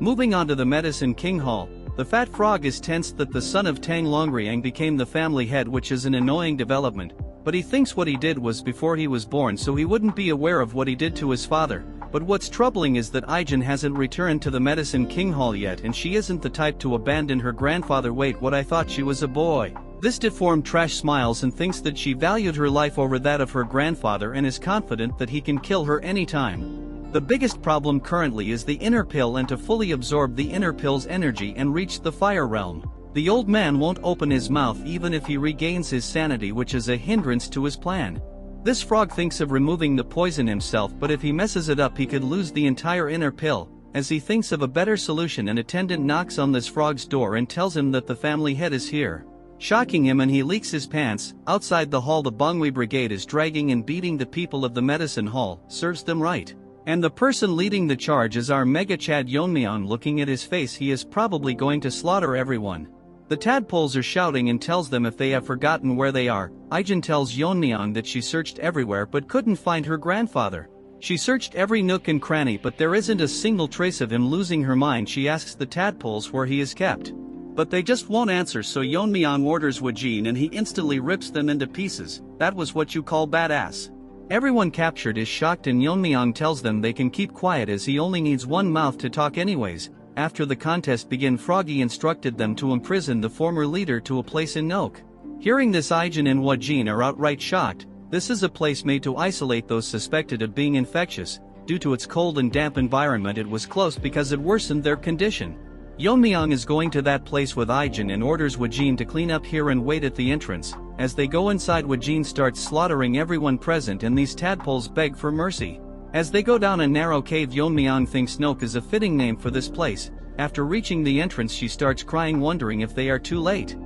Moving on to the Medicine King Hall, the fat frog is tensed that the son of Tang Longriang became the family head, which is an annoying development, but he thinks what he did was before he was born, so he wouldn't be aware of what he did to his father. But what's troubling is that Aijin hasn't returned to the Medicine King Hall yet, and she isn't the type to abandon her grandfather. Wait, what? I thought she was a boy. This deformed trash smiles and thinks that she valued her life over that of her grandfather and is confident that he can kill her anytime. The biggest problem currently is the inner pill, and to fully absorb the inner pill's energy and reach the fire realm, the old man won't open his mouth even if he regains his sanity, which is a hindrance to his plan. This frog thinks of removing the poison himself, but if he messes it up he could lose the entire inner pill. As he thinks of a better solution, an attendant knocks on this frog's door and tells him that the family head is here, shocking him, and he leaks his pants. Outside the hall, the Bangui brigade is dragging and beating the people of the medicine hall, serves them right. And the person leading the charge is our mega Chad Yeon-myeong. Looking at his face, he is probably going to slaughter everyone. The tadpoles are shouting and tells them if they have forgotten where they are. Aijin tells Yeon-myeong that she searched everywhere but couldn't find her grandfather. She searched every nook and cranny, but there isn't a single trace of him. Losing her mind, she asks the tadpoles where he is kept, but they just won't answer, so Yeon-myeong orders Wajin and he instantly rips them into pieces. That was what you call badass. Everyone captured is shocked and Yeon-myeong tells them they can keep quiet as he only needs one mouth to talk anyways. After the contest began, Froggy instructed them to imprison the former leader to a place in Nook. Hearing this, Aijin and Wajin are outright shocked. This is a place made to isolate those suspected of being infectious. Due to its cold and damp environment, it was closed because it worsened their condition. Yeon-myeong is going to that place with Ijin and orders Wajin to clean up here and wait at the entrance. As they go inside, Wajin starts slaughtering everyone present and these tadpoles beg for mercy. As they go down a narrow cave, Yeon-myeong thinks Nook is a fitting name for this place. After reaching the entrance, she starts crying, wondering if they are too late.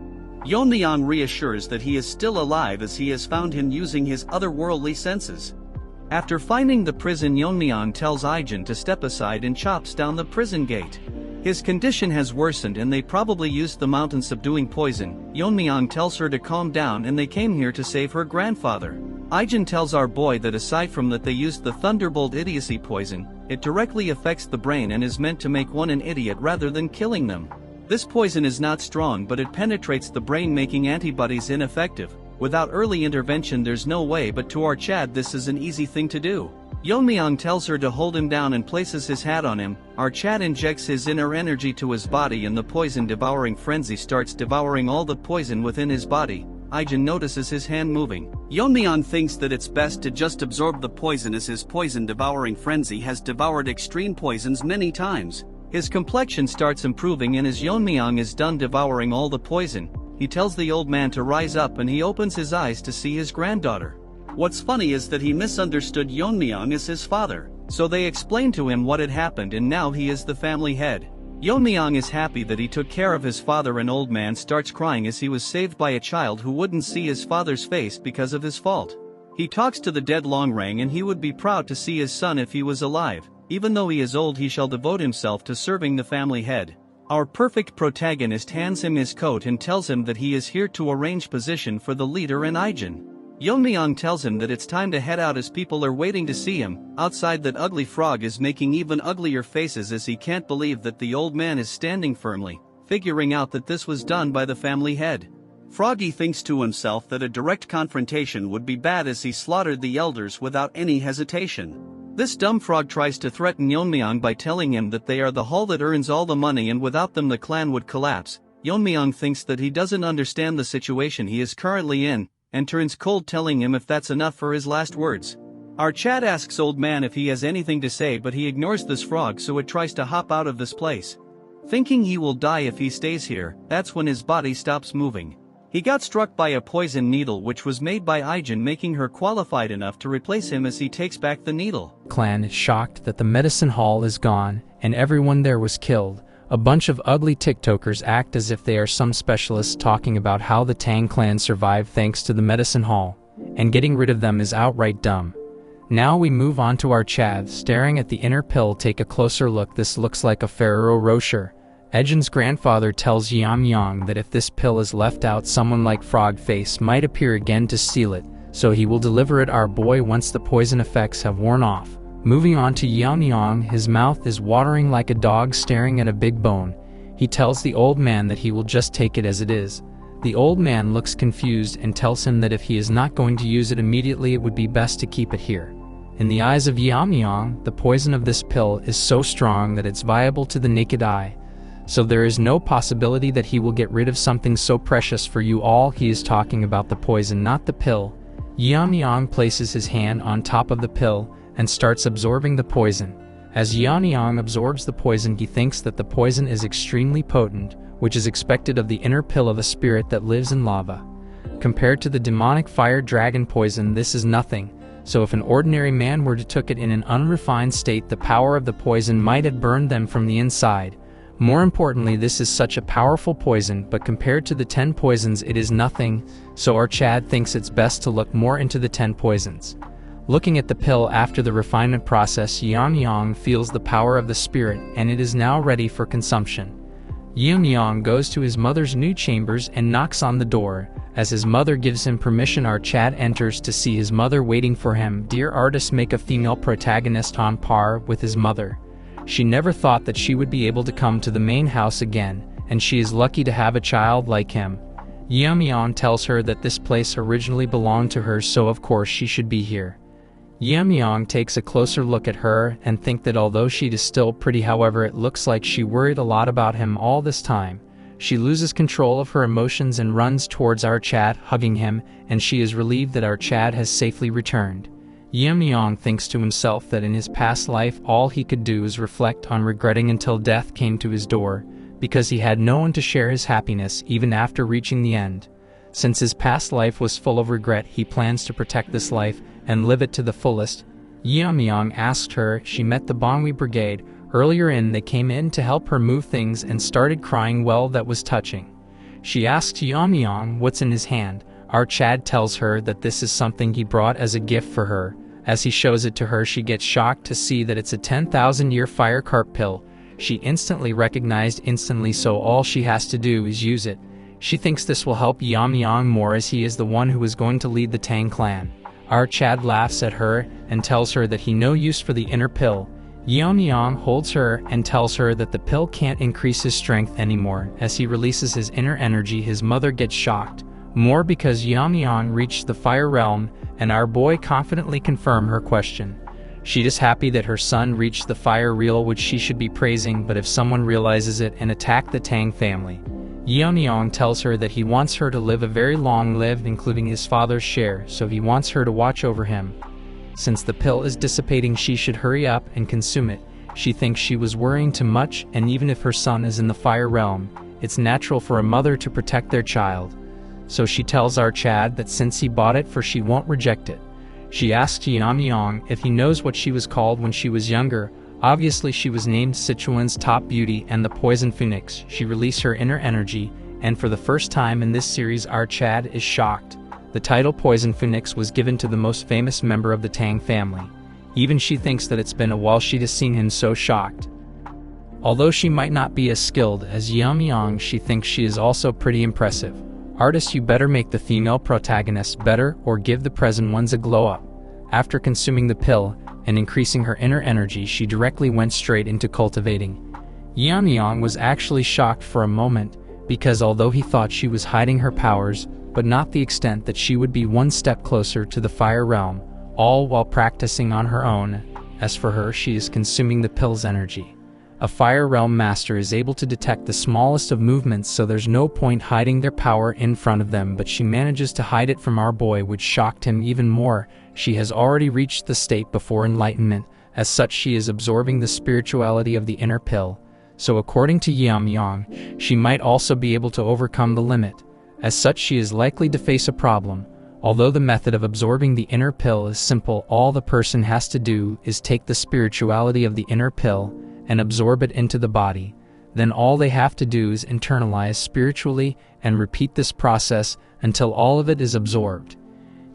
Yeon-myeong reassures that he is still alive as he has found him using his otherworldly senses. After finding the prison, Yeon-myeong tells Ijin to step aside and chops down the prison gate. His condition has worsened and they probably used the mountain subduing poison. Yeon-myeong tells her to calm down and they came here to save her grandfather. Ijin tells our boy that aside from that they used the Thunderbolt idiocy poison, it directly affects the brain and is meant to make one an idiot rather than killing them. This poison is not strong, but it penetrates the brain, making antibodies ineffective. Without early intervention there's no way, but to our Chad this is an easy thing to do. Yeon-myeong tells her to hold him down and places his hat on him. Our Chad injects his inner energy to his body and the poison devouring frenzy starts devouring all the poison within his body. Ijin notices his hand moving. Yeon-myeong thinks that it's best to just absorb the poison as his poison devouring frenzy has devoured extreme poisons many times. His complexion starts improving and as Yeon-myeong is done devouring all the poison, he tells the old man to rise up and he opens his eyes to see his granddaughter. What's funny is that he misunderstood Yeon-myeong as his father, so they explain to him what had happened and now he is the family head. Yeon-myeong is happy that he took care of his father and old man starts crying as he was saved by a child who wouldn't see his father's face because of his fault. He talks to the dead Longrang and he would be proud to see his son if he was alive. Even though he is old, he shall devote himself to serving the family head. Our perfect protagonist hands him his coat and tells him that he is here to arrange position for the leader and Ijin. Yeon-myeong tells him that it's time to head out as people are waiting to see him. Outside, that ugly frog is making even uglier faces as he can't believe that the old man is standing firmly, figuring out that this was done by the family head. Froggy thinks to himself that a direct confrontation would be bad as he slaughtered the elders without any hesitation. This dumb frog tries to threaten Yeon-myeong by telling him that they are the haul that earns all the money and without them the clan would collapse. Yeon-myeong thinks that he doesn't understand the situation he is currently in, and turns cold, telling him if that's enough for his last words. Our Chad asks old man if he has anything to say, but he ignores this frog, so it tries to hop out of this place. Thinking he will die if he stays here, that's when his body stops moving. He got struck by a poison needle which was made by Ijin, making her qualified enough to replace him as he takes back the needle. Clan is shocked that the medicine hall is gone and everyone there was killed. A bunch of ugly TikTokers act as if they are some specialists, talking about how the Tang clan survived thanks to the medicine hall, and getting rid of them is outright dumb. Now we move on to our Chad staring at the inner pill. Take a closer look. This looks like a Ferrero Rocher. Ejin's grandfather tells Yeon-myeong that if this pill is left out, someone like Frog Face might appear again to steal it, so he will deliver it our boy once the poison effects have worn off. Moving on to Yeon-myeong, his mouth is watering like a dog staring at a big bone. He tells the old man that he will just take it as it is. The old man looks confused and tells him that if he is not going to use it immediately, it would be best to keep it here. In the eyes of Yeon-myeong, the poison of this pill is so strong that it's viable to the naked eye. So there is no possibility that he will get rid of something so precious for you all. He is talking about the poison, not the pill. Yeon-myeong places his hand on top of the pill and starts absorbing the poison. As Yeon-myeong absorbs the poison, he thinks that the poison is extremely potent, which is expected of the inner pill of a spirit that lives in lava. Compared to the demonic fire dragon poison, this is nothing, so if an ordinary man were to took it in an unrefined state, the power of the poison might have burned them from the inside. More importantly, this is such a powerful poison, but compared to the 10 poisons it is nothing, so our Chad thinks it's best to look more into the 10 poisons. Looking at the pill after the refinement process, Yeon-myeong feels the power of the spirit and it is now ready for consumption. Yeon-myeong goes to his mother's new chambers and knocks on the door. As his mother gives him permission, our Chad enters to see his mother waiting for him. Dear artists, make a female protagonist on par with his mother. She never thought that she would be able to come to the main house again, and she is lucky to have a child like him. Yeon-myeong tells her that this place originally belonged to her, so of course she should be here. Yeon-myeong takes a closer look at her and think that although she is still pretty, however, it looks like she worried a lot about him all this time. She loses control of her emotions and runs towards our Chad, hugging him, and she is relieved that our Chad has safely returned. Yeon-myeong thinks to himself that in his past life all he could do is reflect on regretting until death came to his door, because he had no one to share his happiness even after reaching the end. Since his past life was full of regret, he plans to protect this life and live it to the fullest. Yeon-myeong asked her if she met the Manhwa brigade. Earlier they came in to help her move things and started crying. Well, that was touching. She asks Yeon-myeong what's in his hand. Our Chad tells her that this is something he brought as a gift for her. As he shows it to her, she gets shocked to see that it's a 10,000-year fire carp pill. She instantly recognized so all she has to do is use it. She thinks this will help Yeon-myeong more as he is the one who is going to lead the Tang clan. Our Chad laughs at her and tells her that he no use for the inner pill. Yeon-myeong holds her and tells her that the pill can't increase his strength anymore. As he releases his inner energy, his mother gets shocked, more because Yeon-myeong reached the fire realm, and our boy confidently confirmed her question. She is happy that her son reached the fire realm, which she should be praising, but if someone realizes it and attack the Tang family. Yeon-myeong tells her that he wants her to live a very long life, including his father's share, so he wants her to watch over him. Since the pill is dissipating, she should hurry up and consume it. She thinks she was worrying too much, and even if her son is in the fire realm, it's natural for a mother to protect their child. So she tells our Chad that since he bought it for she won't reject it. She asks Yeon-myeong if he knows what she was called when she was younger. Obviously she was named Sichuan's top beauty and the poison phoenix. She released her inner energy, and for the first time in this series our Chad is shocked. The title Poison Phoenix was given to the most famous member of the Tang family. Even she thinks that it's been a while she has seen him so shocked. Although she might not be as skilled as Yeon-myeong, she thinks she is also pretty impressive. Artists, you better make the female protagonists better or give the present ones a glow up. After consuming the pill and increasing her inner energy, she directly went straight into cultivating. Yeon-myeong was actually shocked for a moment, because although he thought she was hiding her powers, but not the extent that she would be one step closer to the fire realm, all while practicing on her own. As for her, she is consuming the pill's energy. A fire realm master is able to detect the smallest of movements, so there's no point hiding their power in front of them, but she manages to hide it from our boy, which shocked him even more. She has already reached the state before enlightenment. As such, she is absorbing the spirituality of the inner pill. So according to Yeon-myeong, she might also be able to overcome the limit. As such, she is likely to face a problem. Although the method of absorbing the inner pill is simple, all the person has to do is take the spirituality of the inner pill and absorb it into the body. Then all they have to do is internalize spiritually and repeat this process until all of it is absorbed.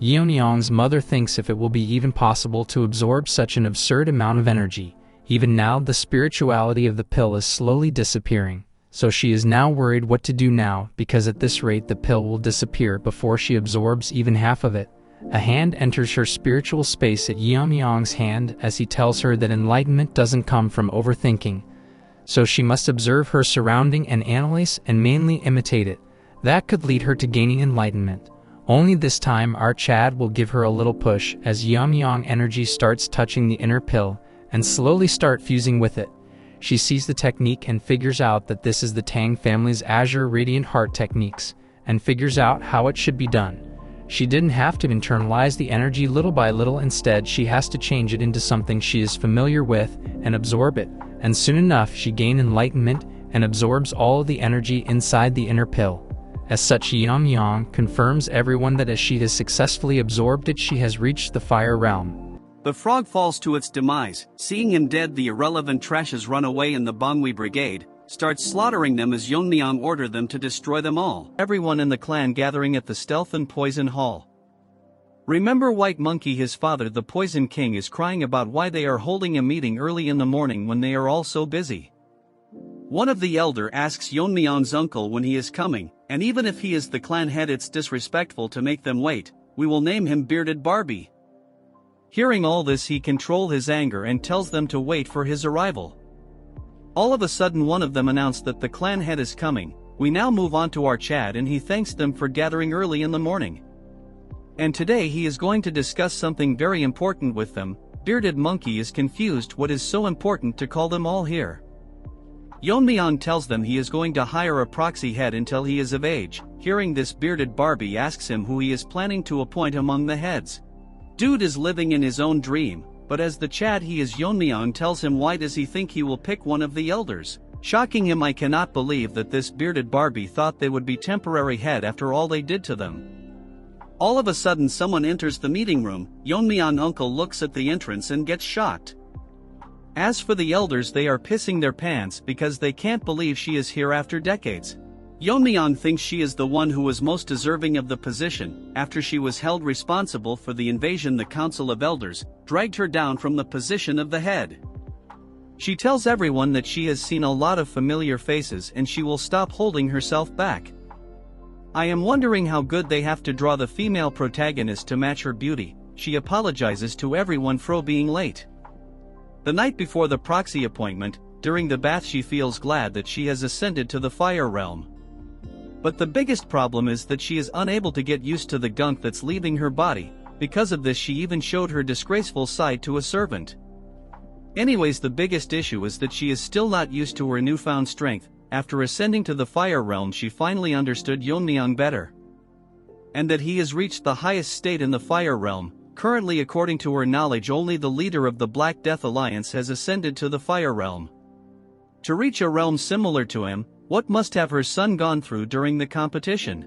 Yeon-myeong's mother thinks if it will be even possible to absorb such an absurd amount of energy. Even now the spirituality of the pill is slowly disappearing, so she is now worried what to do now, because at this rate the pill will disappear before she absorbs even half of it. A hand enters her spiritual space at Yeon-myeong's hand as he tells her that enlightenment doesn't come from overthinking, so she must observe her surrounding and analyze and mainly imitate it. That could lead her to gaining enlightenment. Only this time our Chad will give her a little push as Yeon-myeong energy starts touching the inner pill and slowly start fusing with it. She sees the technique and figures out that this is the Tang family's Azure Radiant Heart techniques, and figures out how it should be done. She didn't have to internalize the energy little by little, instead she has to change it into something she is familiar with and absorb it, and soon enough she gains enlightenment and absorbs all of the energy inside the inner pill. As such, Yeon-myeong confirms everyone that as she has successfully absorbed it, she has reached the fire realm. The frog falls to its demise. Seeing him dead, the irrelevant trashes run away and the Manhwa brigade starts slaughtering them as Yeon-myeong ordered them to destroy them all. Everyone in the clan gathering at the Stealth and Poison Hall. Remember White Monkey, his father the Poison King, is crying about why they are holding a meeting early in the morning when they are all so busy. One of the elder asks Yeon-myeong's uncle when he is coming, and even if he is the clan head it's disrespectful to make them wait. We will name him Bearded Barbie. Hearing all this, he controls his anger and tells them to wait for his arrival. All of a sudden one of them announced that the clan head is coming. We now move on to our Chad and he thanks them for gathering early in the morning. And today he is going to discuss something very important with them. Bearded Monkey is confused what is so important to call them all here. Yeon-myeong tells them he is going to hire a proxy head until he is of age. Hearing this, bearded Barbie asks him who he is planning to appoint among the heads. Dude is living in his own dream, but as the Chad he is, Yeon-myeong tells him why does he think he will pick one of the elders. Shocking him, I cannot believe that this bearded Barbie thought they would be temporary head after all they did to them. All of a sudden someone enters the meeting room. Yeon-myeong uncle looks at the entrance and gets shocked. As for the elders, they are pissing their pants because they can't believe she is here after decades. Yeon-myeong thinks she is the one who was most deserving of the position. After she was held responsible for the invasion, the Council of Elders dragged her down from the position of the head. She tells everyone that she has seen a lot of familiar faces and she will stop holding herself back. I am wondering how good they have to draw the female protagonist to match her beauty. She apologizes to everyone for being late. The night before the proxy appointment, during the bath, she feels glad that she has ascended to the fire realm. But the biggest problem is that she is unable to get used to the gunk that's leaving her body. Because of this, she even showed her disgraceful side to a servant. Anyways, the biggest issue is that she is still not used to her newfound strength. After ascending to the fire realm, she finally understood Yeon-myeong better. And that he has reached the highest state in the fire realm. Currently, according to her knowledge, only the leader of the Black Death Alliance has ascended to the fire realm. To reach a realm similar to him, what must have her son gone through during the competition?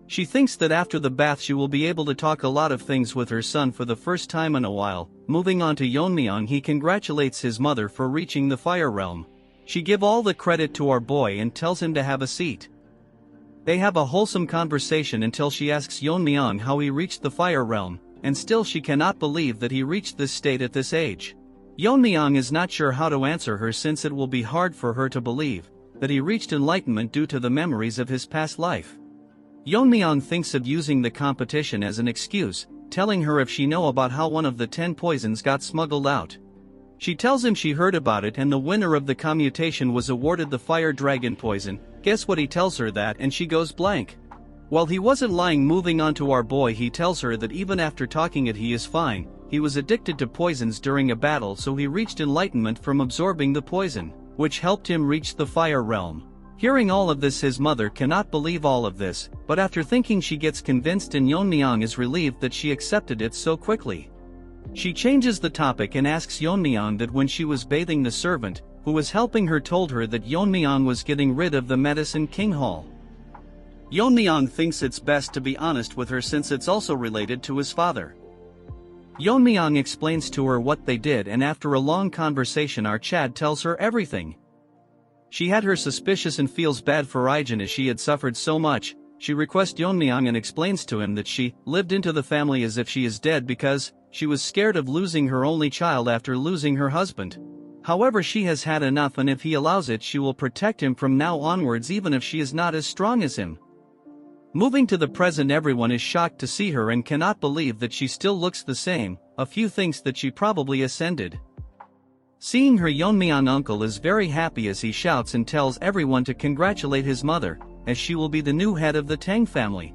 She thinks that after the bath she will be able to talk a lot of things with her son for the first time in a while. Moving on to Yeon-myeong, he congratulates his mother for reaching the fire realm. She gives all the credit to our boy and tells him to have a seat. They have a wholesome conversation until she asks Yeon-myeong how he reached the fire realm, and still she cannot believe that he reached this state at this age. Yeon-myeong is not sure how to answer her, since it will be hard for her to believe that he reached enlightenment due to the memories of his past life. Yeon-myeong thinks of using the competition as an excuse, telling her if she know about how one of the 10 poisons got smuggled out. She tells him she heard about it and the winner of the commutation was awarded the fire dragon poison. Guess what he tells her that, and she goes blank. While he wasn't lying. Moving on to our boy, he tells her that even after talking it he is fine. He was addicted to poisons during a battle, so he reached enlightenment from absorbing the poison, which helped him reach the fire realm. Hearing all of this, his mother cannot believe all of this, but after thinking she gets convinced, and Yeon-myeong is relieved that she accepted it so quickly. She changes the topic and asks Yeon-myeong that when she was bathing, the servant who was helping her told her that Yeon-myeong was getting rid of the Medicine King Hall. Yeon-myeong thinks it's best to be honest with her since it's also related to his father. Yeon-myeong explains to her what they did, and after a long conversation our Chad tells her everything. She had her suspicious and feels bad for Ijin as she had suffered so much. She requests Yeon-myeong and explains to him that she lived into the family as if she is dead because she was scared of losing her only child after losing her husband. However, she has had enough, and if he allows it she will protect him from now onwards, even if she is not as strong as him. Moving to the present, everyone is shocked to see her and cannot believe that she still looks the same. A few thinks that she probably ascended. Seeing her, Yeon-myeong uncle is very happy as he shouts and tells everyone to congratulate his mother, as she will be the new head of the Tang family.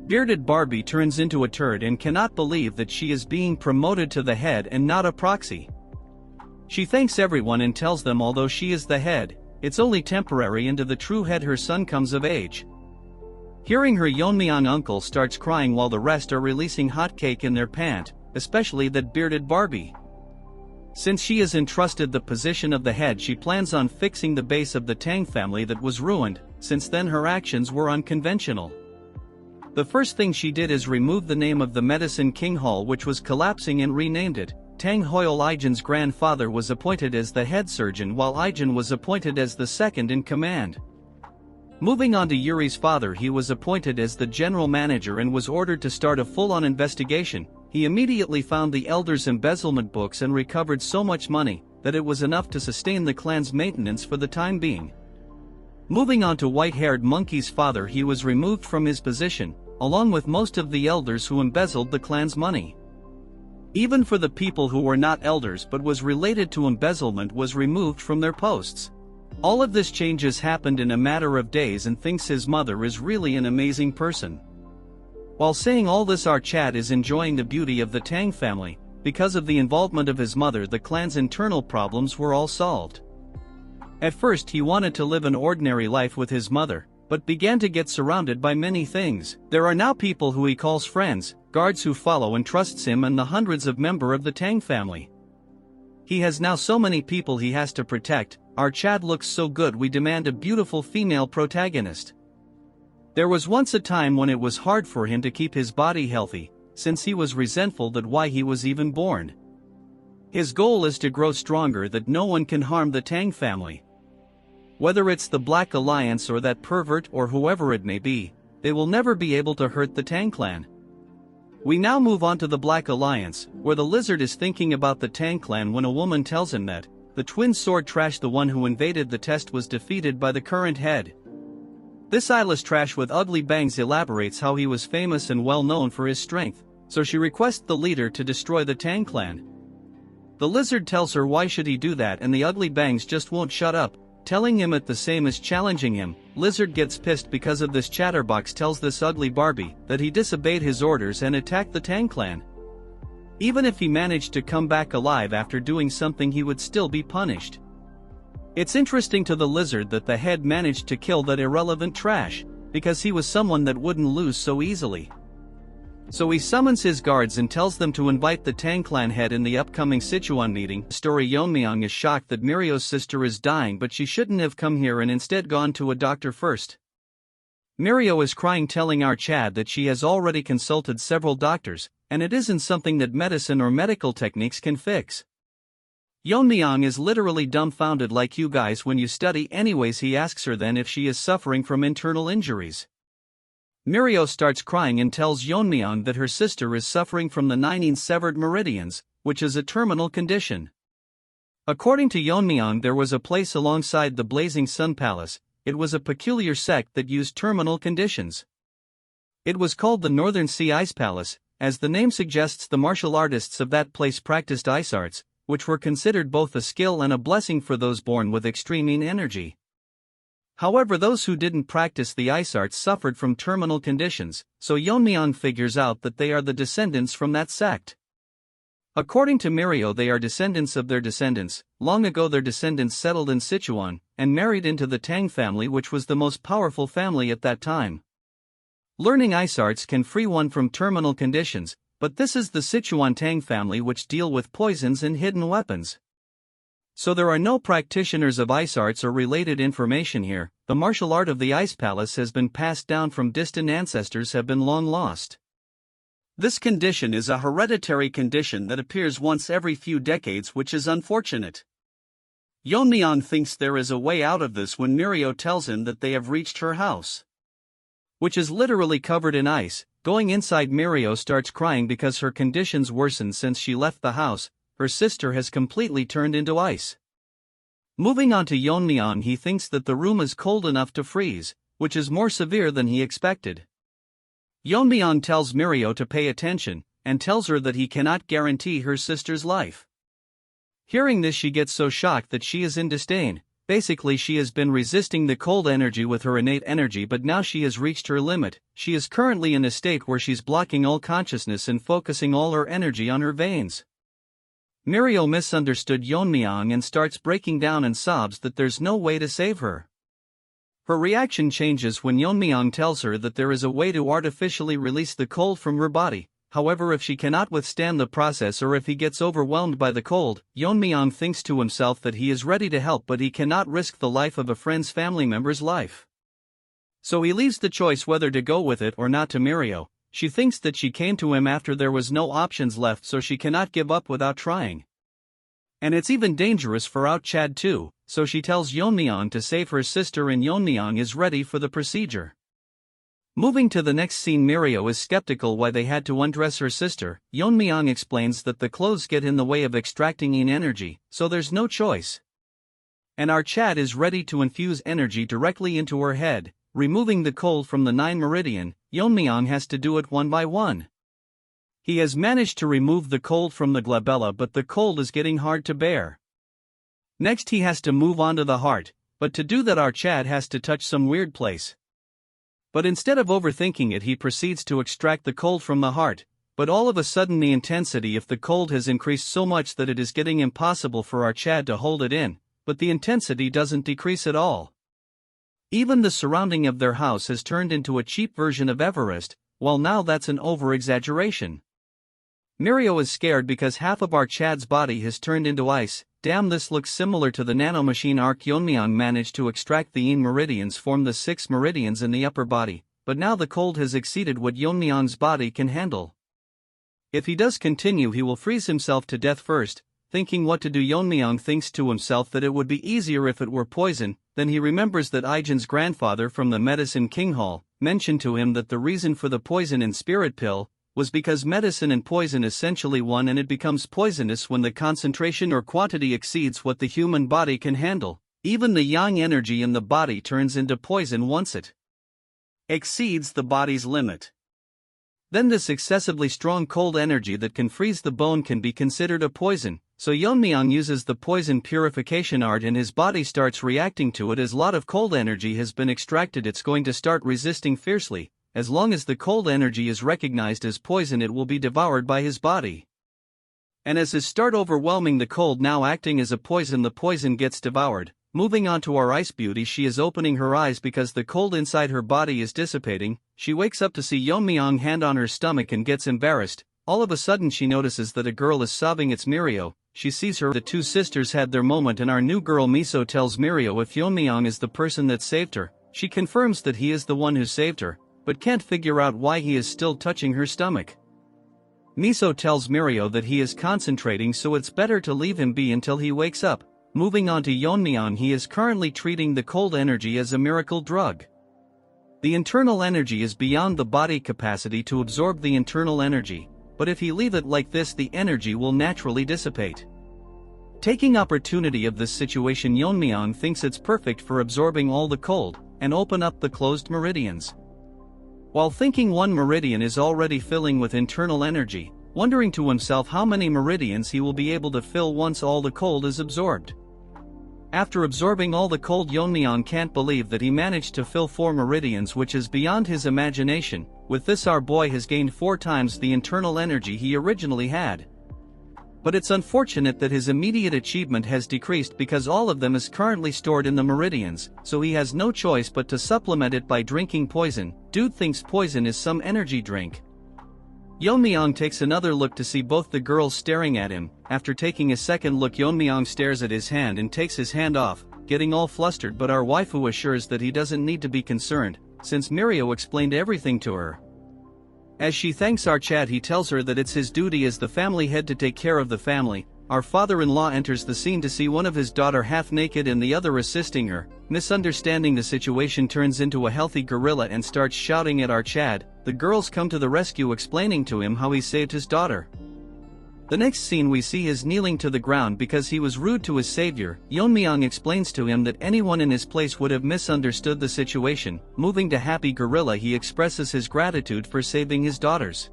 Bearded Barbie turns into a turd and cannot believe that she is being promoted to the head and not a proxy. She thanks everyone and tells them although she is the head, it's only temporary until the true head, her son, comes of age. Hearing her, Yeon-myeong uncle starts crying while the rest are releasing hot cake in their pant, especially that bearded Barbie. Since she is entrusted the position of the head, she plans on fixing the base of the Tang family that was ruined. Since then her actions were unconventional. The first thing she did is remove the name of the Medicine King Hall, which was collapsing, and renamed it. Tang Hoil. Ijin's grandfather was appointed as the head surgeon while Ijin was appointed as the second in command. Moving on to Yuri's father, he was appointed as the general manager and was ordered to start a full-on investigation. He immediately found the elders' embezzlement books and recovered so much money that it was enough to sustain the clan's maintenance for the time being. Moving on to white-haired Monkey's father, he was removed from his position, along with most of the elders who embezzled the clan's money. Even for the people who were not elders but was related to embezzlement was removed from their posts. All of this changes happened in a matter of days, and thinks his mother is really an amazing person. While saying all this, our Chad is enjoying the beauty of the Tang family. Because of the involvement of his mother, the clan's internal problems were all solved. At first he wanted to live an ordinary life with his mother, but began to get surrounded by many things. There are now people who he calls friends, guards who follow and trusts him, and the hundreds of members of the Tang family. He has now so many people he has to protect. Our Chad looks so good, we demand a beautiful female protagonist. There was once a time when it was hard for him to keep his body healthy, since he was resentful that why he was even born. His goal is to grow stronger, that no one can harm the Tang family. Whether it's the Black Alliance or that pervert or whoever it may be, they will never be able to hurt the Tang clan. We now move on to the Black Alliance, where the lizard is thinking about the Tang clan when a woman tells him that the twin sword trash, the one who invaded the test, was defeated by the current head. This eyeless trash with ugly bangs elaborates how he was famous and well known for his strength, so she requests the leader to destroy the Tang clan. The lizard tells her why should he do that, and the ugly bangs just won't shut up, telling him at the same as challenging him. Lizard gets pissed because of this. Chatterbox tells this ugly Barbie that he disobeyed his orders and attacked the Tang clan. Even if he managed to come back alive after doing something, he would still be punished. It's interesting to the lizard that the head managed to kill that irrelevant trash, because he was someone that wouldn't lose so easily. So he summons his guards and tells them to invite the Tang clan head in the upcoming Sichuan meeting. Story: Yeon-myeong is shocked that Mirio's sister is dying, but she shouldn't have come here and instead gone to a doctor first. Mirio is crying, telling our Chad that she has already consulted several doctors, and it isn't something that medicine or medical techniques can fix. Yeon-myeong is literally dumbfounded, like you guys when you study. Anyways, he asks her then if she is suffering from internal injuries. Mirio starts crying and tells Yeon-myeong that her sister is suffering from the 19 severed meridians, which is a terminal condition. According to Yeon-myeong, there was a place alongside the Blazing Sun Palace. It was a peculiar sect that used terminal conditions. It was called the Northern Sea Ice Palace. As the name suggests, the martial artists of that place practiced ice arts, which were considered both a skill and a blessing for those born with extreme energy. However, those who didn't practice the ice arts suffered from terminal conditions, so Yeon-myeong figures out that they are the descendants from that sect. According to Mirio, they are descendants of their descendants. Long ago their descendants settled in Sichuan, and married into the Tang family, which was the most powerful family at that time. Learning ice arts can free one from terminal conditions, but this is the Sichuan Tang family, which deal with poisons and hidden weapons. So there are no practitioners of ice arts or related information here. The martial art of the Ice Palace has been passed down from distant ancestors, have been long lost. This condition is a hereditary condition that appears once every few decades, which is unfortunate. Yeon-myeong thinks there is a way out of this when Mirio tells him that they have reached her house, which is literally covered in ice. Going inside, Mirio starts crying because her conditions worsened since she left the house. Her sister has completely turned into ice. Moving on to Yeon-myeong, he thinks that the room is cold enough to freeze, which is more severe than he expected. Yeon-myeong tells Mirio to pay attention, and tells her that he cannot guarantee her sister's life. Hearing this, she gets so shocked that she is in disdain. Basically, she has been resisting the cold energy with her innate energy, but now she has reached her limit. She is currently in a state where she's blocking all consciousness and focusing all her energy on her veins. Mirio misunderstood Yeon-myeong and starts breaking down and sobs that there's no way to save her. Her reaction changes when Yeon-myeong tells her that there is a way to artificially release the cold from her body. However, if she cannot withstand the process, or if he gets overwhelmed by the cold, Yeon-myeong thinks to himself that he is ready to help, but he cannot risk the life of a friend's family member's life. So he leaves the choice whether to go with it or not to Mirio. She thinks that she came to him after there was no options left, so she cannot give up without trying. And it's even dangerous for out Chad too, so she tells Yeon-myeong to save her sister, and Yeon-myeong is ready for the procedure. Moving to the next scene, Mirio is skeptical why they had to undress her sister. Yeon-myeong explains that the clothes get in the way of extracting energy, so there's no choice. And our Chad is ready to infuse energy directly into her head, removing the cold from the 9 meridian. Yeon-myeong has to do it one by one. He has managed to remove the cold from the glabella, but the cold is getting hard to bear. Next he has to move on to the heart, but to do that our Chad has to touch some weird place. But instead of overthinking it, he proceeds to extract the cold from the heart, but all of a sudden the intensity of the cold has increased so much that it is getting impossible for our Chad to hold it in. but the intensity doesn't decrease at all. Even the surrounding of their house has turned into a cheap version of Everest, while now that's an over-exaggeration. Mirio is scared because half of our Chad's body has turned into ice. Damn, this looks similar to the nanomachine Arc Yeon-myeong managed to extract. The yin meridians form the 6 meridians in the upper body, but now the cold has exceeded what Yeon-myeong's body can handle. If he does continue, he will freeze himself to death first. Thinking what to do, Yeon-myeong thinks to himself that it would be easier if it were poison. Then he remembers that Ijin's grandfather from the Medicine King Hall mentioned to him that the reason for the poison in spirit pill was because medicine and poison essentially one, and it becomes poisonous when the concentration or quantity exceeds what the human body can handle. Even the yang energy in the body turns into poison once it exceeds the body's limit. Then this excessively strong cold energy that can freeze the bone can be considered a poison. So Yeon-myeong uses the poison purification art and his body starts reacting to it. As a lot of cold energy has been extracted, it's going to start resisting fiercely. As long as the cold energy is recognized as poison, it will be devoured by his body. And as his start overwhelming the cold now acting as a poison, the poison gets devoured. Moving on to our ice beauty, she is opening her eyes because the cold inside her body is dissipating. She wakes up to see Yeon-myeong hand on her stomach and gets embarrassed. All of a sudden she notices that a girl is sobbing. It's Mirio. She sees her. The two sisters had their moment, and our new girl Miso tells Mirio if Yeon-myeong is the person that saved her. She confirms that he is the one who saved her, but can't figure out why he is still touching her stomach. Miso tells Mirio that he is concentrating, so it's better to leave him be until he wakes up. Moving on to Yeon-myeong, he is currently treating the cold energy as a miracle drug. The internal energy is beyond the body capacity to absorb the internal energy, but if he leave it like this, the energy will naturally dissipate. Taking opportunity of this situation, Yeon-myeong thinks it's perfect for absorbing all the cold and open up the closed meridians. While thinking one meridian is already filling with internal energy, wondering to himself how many meridians he will be able to fill once all the cold is absorbed. After absorbing all the cold, Yeon-myeong can't believe that he managed to fill 4 meridians, which is beyond his imagination. With this, our boy has gained 4 times the internal energy he originally had. But it's unfortunate that his immediate achievement has decreased because all of them is currently stored in the meridians, so he has no choice but to supplement it by drinking poison. Dude thinks poison is some energy drink. Yeon-myeong takes another look to see both the girls staring at him. After taking a second look, Yeon-myeong stares at his hand and takes his hand off, getting all flustered, but our waifu assures that he doesn't need to be concerned, since Mirio explained everything to her. As she thanks our Chad, he tells her that it's his duty as the family head to take care of the family. Our father-in-law enters the scene to see one of his daughter half naked and the other assisting her. Misunderstanding the situation, turns into a healthy gorilla and starts shouting at our Chad. The girls come to the rescue, explaining to him how he saved his daughter. The next scene we see is kneeling to the ground because he was rude to his savior. Yeon-myeong explains to him that anyone in his place would have misunderstood the situation. Moving to happy gorilla, he expresses his gratitude for saving his daughters.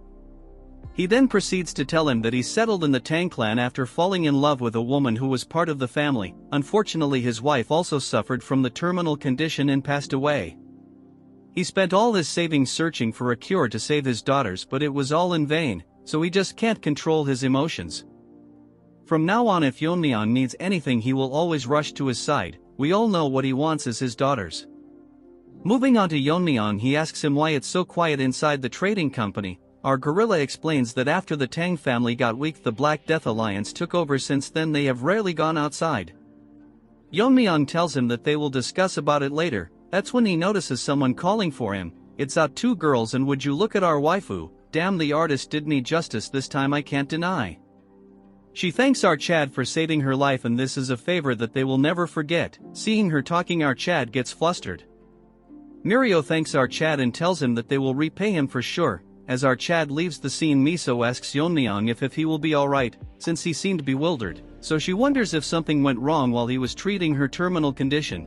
He then proceeds to tell him that he settled in the Tang clan after falling in love with a woman who was part of the family. Unfortunately, his wife also suffered from the terminal condition and passed away. He spent all his savings searching for a cure to save his daughters, but it was all in vain, so he just can't control his emotions. From now on, if Yeon-myeong needs anything, he will always rush to his side. We all know what he wants is his daughters. Moving on to Yeon-myeong, he asks him why it's so quiet inside the trading company. Our gorilla explains that after the Tang family got weak, the Black Death Alliance took over. Since then they have rarely gone outside. Yeon-myeong tells him that they will discuss about it later. That's when he notices someone calling for him. It's out 2 girls, and would you look at our waifu. Damn, the artist did me justice this time, I can't deny. She thanks our Chad for saving her life, and this is a favor that they will never forget. Seeing her talking, our Chad gets flustered. Mirio thanks our Chad and tells him that they will repay him for sure. As our Chad leaves the scene, Miso asks Yeon-myeong if he will be alright, since he seemed bewildered, so she wonders if something went wrong while he was treating her terminal condition.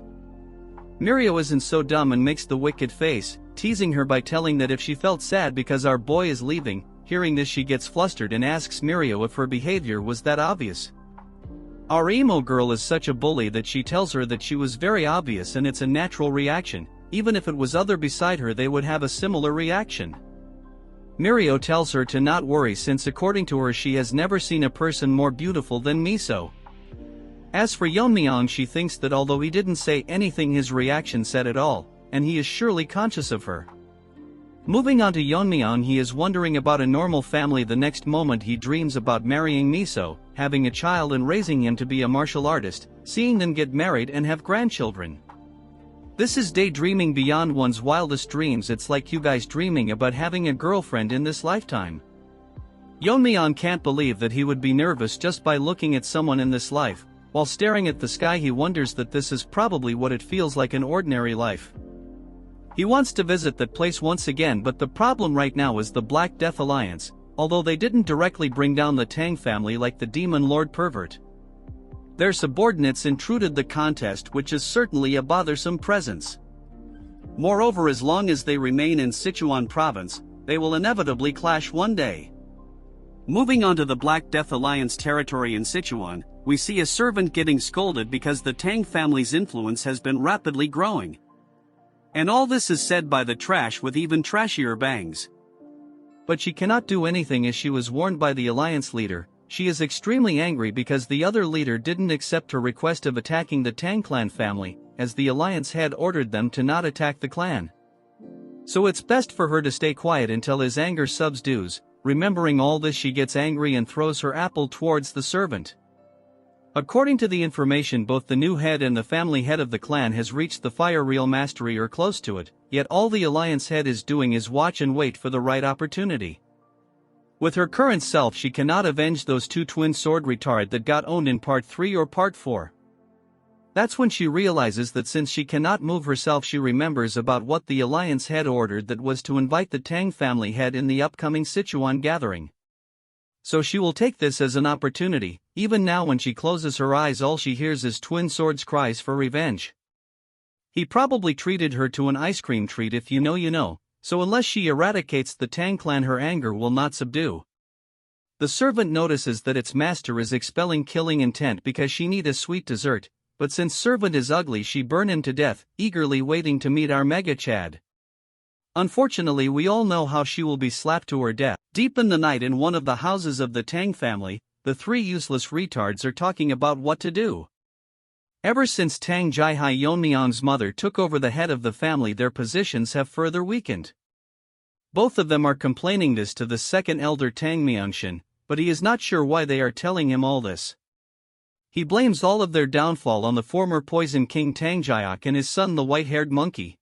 Mirio isn't so dumb and makes the wicked face, teasing her by telling that if she felt sad because our boy is leaving. Hearing this, she gets flustered and asks Mirio if her behavior was that obvious. Our emo girl is such a bully that she tells her that she was very obvious and it's a natural reaction. Even if it was other beside her, they would have a similar reaction. Mirio tells her to not worry, since according to her she has never seen a person more beautiful than Miso. As for Yeon-myeong, she thinks that although he didn't say anything, his reaction said it all, and he is surely conscious of her. Moving on to Yeon-myeong, he is wondering about a normal family. The next moment he dreams about marrying Miso, having a child and raising him to be a martial artist, seeing them get married and have grandchildren. This is daydreaming beyond one's wildest dreams. It's like you guys dreaming about having a girlfriend in this lifetime. Yeon-myeong can't believe that he would be nervous just by looking at someone in this life. While staring at the sky, he wonders that this is probably what it feels like in ordinary life. He wants to visit that place once again, but the problem right now is the Black Death Alliance, although they didn't directly bring down the Tang family like the Demon Lord pervert. Their subordinates intruded the contest, which is certainly a bothersome presence. Moreover, as long as they remain in Sichuan province, they will inevitably clash one day. Moving on to the Black Death Alliance territory in Sichuan, we see a servant getting scolded because the Tang family's influence has been rapidly growing. And all this is said by the trash with even trashier bangs. But she cannot do anything as she was warned by the alliance leader. She is extremely angry because the other leader didn't accept her request of attacking the Tang clan family, as the alliance had ordered them to not attack the clan. So it's best for her to stay quiet until his anger subsides. Remembering all this, she gets angry and throws her apple towards the servant. According to the information, both the new head and the family head of the clan has reached the fire real mastery or close to it, yet all the alliance head is doing is watch and wait for the right opportunity. With her current self, she cannot avenge those two twin sword retard that got owned in part 3 or part 4. That's when she realizes that since she cannot move herself, she remembers about what the alliance head ordered, that was to invite the Tang family head in the upcoming Sichuan gathering. So she will take this as an opportunity. Even now, when she closes her eyes, all she hears is Twin Sword's cries for revenge. He probably treated her to an ice cream treat. If you know, you know, so unless she eradicates the Tang clan, her anger will not subdue. The servant notices that its master is expelling killing intent because she need a sweet dessert, but since servant is ugly, she burn him to death, eagerly waiting to meet our mega Chad. Unfortunately, we all know how she will be slapped to her death. Deep in the night, in one of the houses of the Tang family, the three useless retards are talking about what to do. Ever since Tang Jihai, Yeon-myeong's mother, took over the head of the family, their positions have further weakened. Both of them are complaining this to the second elder Tang Myeongshin, but he is not sure why they are telling him all this. He blames all of their downfall on the former Poison King Tang Jiak and his son, the white-haired monkey.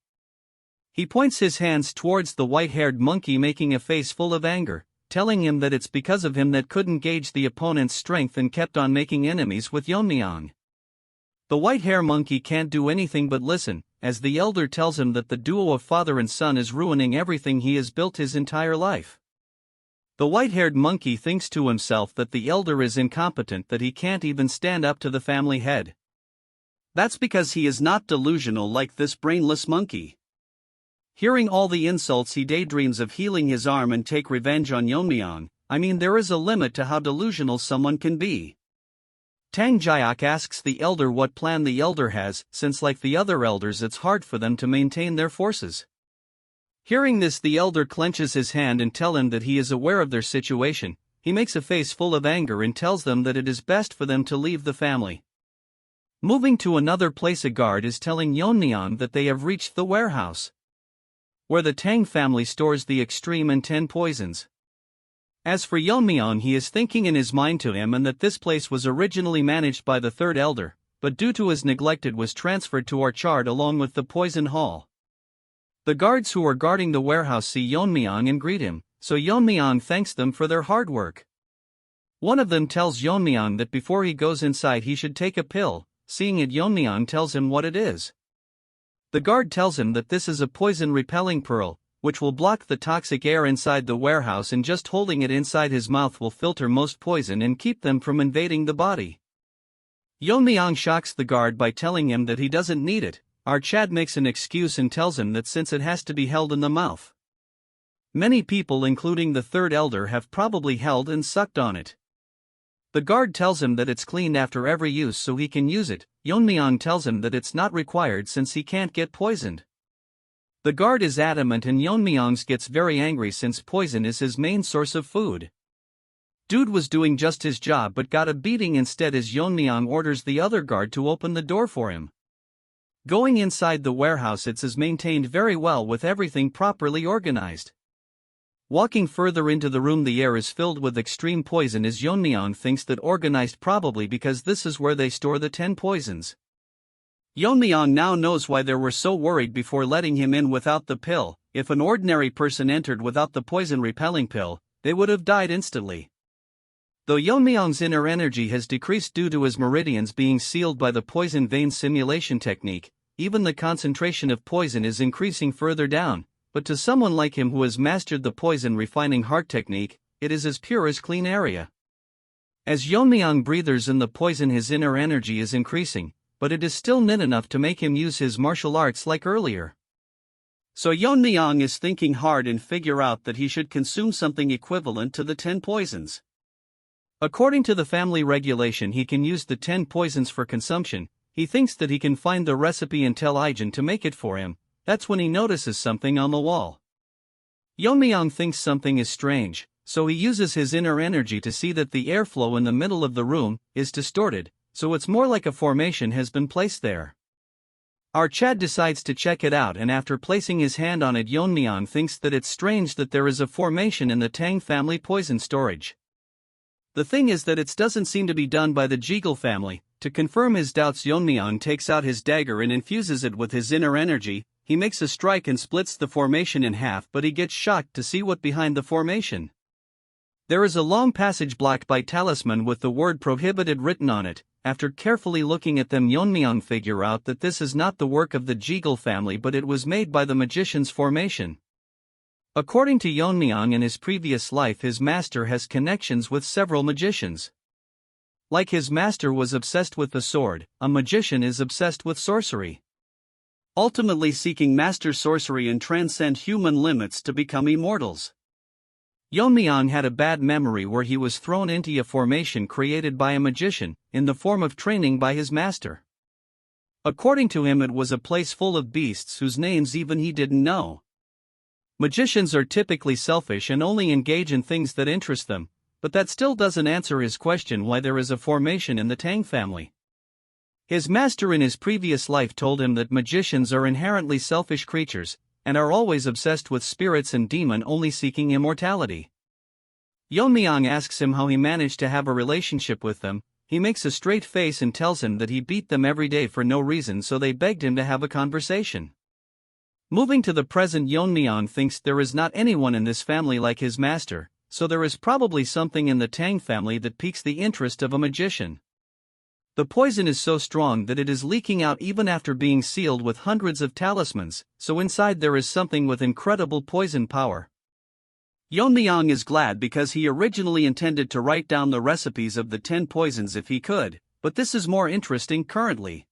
He points his hands towards the white-haired monkey, making a face full of anger, telling him that it's because of him that couldn't gauge the opponent's strength and kept on making enemies with Yeon-myeong. The white-haired monkey can't do anything but listen, as the elder tells him that the duo of father and son is ruining everything he has built his entire life. The white-haired monkey thinks to himself that the elder is incompetent, that he can't even stand up to the family head. That's because he is not delusional like this brainless monkey. Hearing all the insults, he daydreams of healing his arm and take revenge on Yeon-myeong. I mean, there is a limit to how delusional someone can be. Tang Jiak asks the elder what plan the elder has, since like the other elders it's hard for them to maintain their forces. Hearing this, the elder clenches his hand and tells him that he is aware of their situation. He makes a face full of anger and tells them that it is best for them to leave the family. Moving to another place, a guard is telling Yeon-myeong that they have reached the warehouse where the Tang family stores the extreme and 10 poisons. As for Yeon-myeong, he is thinking in his mind to him and that this place was originally managed by the third elder, but due to his neglect it was transferred to Orchard along with the poison hall. The guards who are guarding the warehouse see Yeon-myeong and greet him, so Yeon-myeong thanks them for their hard work. One of them tells Yeon-myeong that before he goes inside he should take a pill. Seeing it, Yeon-myeong tells him what it is. The guard tells him that this is a poison-repelling pearl, which will block the toxic air inside the warehouse, and just holding it inside his mouth will filter most poison and keep them from invading the body. Yeon-myeong shocks the guard by telling him that he doesn't need it. Our Chad makes an excuse and tells him that since it has to be held in the mouth. Many people, including the third elder, have probably held and sucked on it. The guard tells him that it's cleaned after every use so he can use it. Yeon-myeong tells him that it's not required since he can't get poisoned. The guard is adamant and Yeon-myeong gets very angry since poison is his main source of food. Dude was doing just his job but got a beating instead as Yeon-myeong orders the other guard to open the door for him. Going inside the warehouse, it is maintained very well with everything properly organized. Walking further into the room, the air is filled with extreme poison as Yeon-myeong thinks that organized, probably because this is where they store the 10 poisons. Yeon-myeong now knows why they were so worried before letting him in without the pill. If an ordinary person entered without the poison-repelling pill, they would have died instantly. Though Yeon-myeong's inner energy has decreased due to his meridians being sealed by the poison vein simulation technique, even the concentration of poison is increasing further down, but to someone like him who has mastered the poison refining heart technique, it is as pure as clean area. As Yeon-myeong breathes in the poison, his inner energy is increasing, but it is still not enough to make him use his martial arts like earlier. So Yeon-myeong is thinking hard and figure out that he should consume something equivalent to the 10 poisons. According to the family regulation, he can use the 10 poisons for consumption. He thinks that he can find the recipe and tell Ijin to make it for him. That's when he notices something on the wall. Yeon-myeong thinks something is strange, so he uses his inner energy to see that the airflow in the middle of the room is distorted, so it's more like a formation has been placed there. Our Chad decides to check it out, and after placing his hand on it, Yeon-myeong thinks that it's strange that there is a formation in the Tang family poison storage. The thing is that it doesn't seem to be done by the Jegal family. To confirm his doubts, Yeon-myeong takes out his dagger and infuses it with his inner energy. He makes a strike and splits the formation in half, but he gets shocked to see what behind the formation. There is a long passage blocked by talisman with the word prohibited written on it. After carefully looking at them, Yeon-myeong figure out that this is not the work of the Jegal family, but it was made by the magician's formation. According to Yeon-myeong, in his previous life his master has connections with several magicians. Like his master was obsessed with the sword, a magician is obsessed with sorcery. Ultimately seeking master sorcery and transcend human limits to become immortals. Yeon-myeong had a bad memory where he was thrown into a formation created by a magician, in the form of training by his master. According to him, it was a place full of beasts whose names even he didn't know. Magicians are typically selfish and only engage in things that interest them, but that still doesn't answer his question why there is a formation in the Tang family. His master in his previous life told him that magicians are inherently selfish creatures, and are always obsessed with spirits and demon, only seeking immortality. Yeon-myeong asks him how he managed to have a relationship with them. He makes a straight face and tells him that he beat them every day for no reason, so they begged him to have a conversation. Moving to the present, Yeon-myeong thinks there is not anyone in this family like his master, so there is probably something in the Tang family that piques the interest of a magician. The poison is so strong that it is leaking out even after being sealed with hundreds of talismans, so inside there is something with incredible poison power. Yeon-myeong is glad because he originally intended to write down the recipes of the 10 poisons if he could, but this is more interesting currently.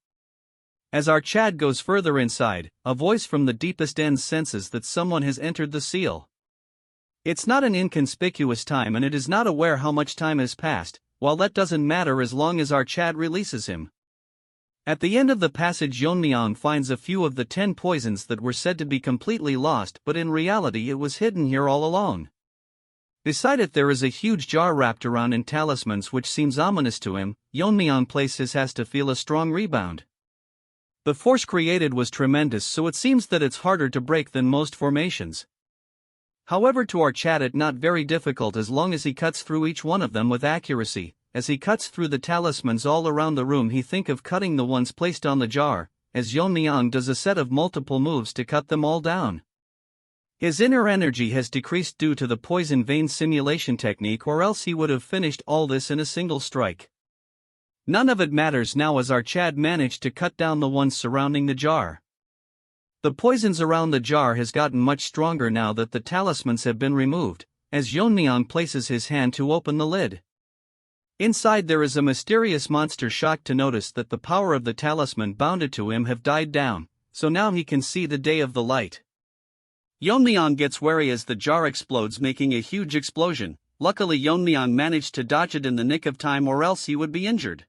As our Chad goes further inside, a voice from the deepest ends senses that someone has entered the seal. It's not an inconspicuous time and it is not aware how much time has passed. While that doesn't matter as long as our Chad releases him. At the end of the passage, Yeon-myeong finds a few of the 10 poisons that were said to be completely lost, but in reality it was hidden here all along. Beside it there is a huge jar wrapped around in talismans which seems ominous to him. Yeon-myeong places has to feel a strong rebound. The force created was tremendous, so it seems that it's harder to break than most formations. However, to our Chad it not very difficult as long as he cuts through each one of them with accuracy. As he cuts through the talismans all around the room, he think of cutting the ones placed on the jar, as Yeon-myeong does a set of multiple moves to cut them all down. His inner energy has decreased due to the poison vein simulation technique, or else he would have finished all this in a single strike. None of it matters now as our Chad managed to cut down the ones surrounding the jar. The poisons around the jar has gotten much stronger now that the talismans have been removed, as Yeon-myeong places his hand to open the lid. Inside there is a mysterious monster, shocked to notice that the power of the talisman bounded to him have died down, so now he can see the day of the light. Yeon-myeong gets wary as the jar explodes, making a huge explosion. Luckily Yeon-myeong managed to dodge it in the nick of time, or else he would be injured.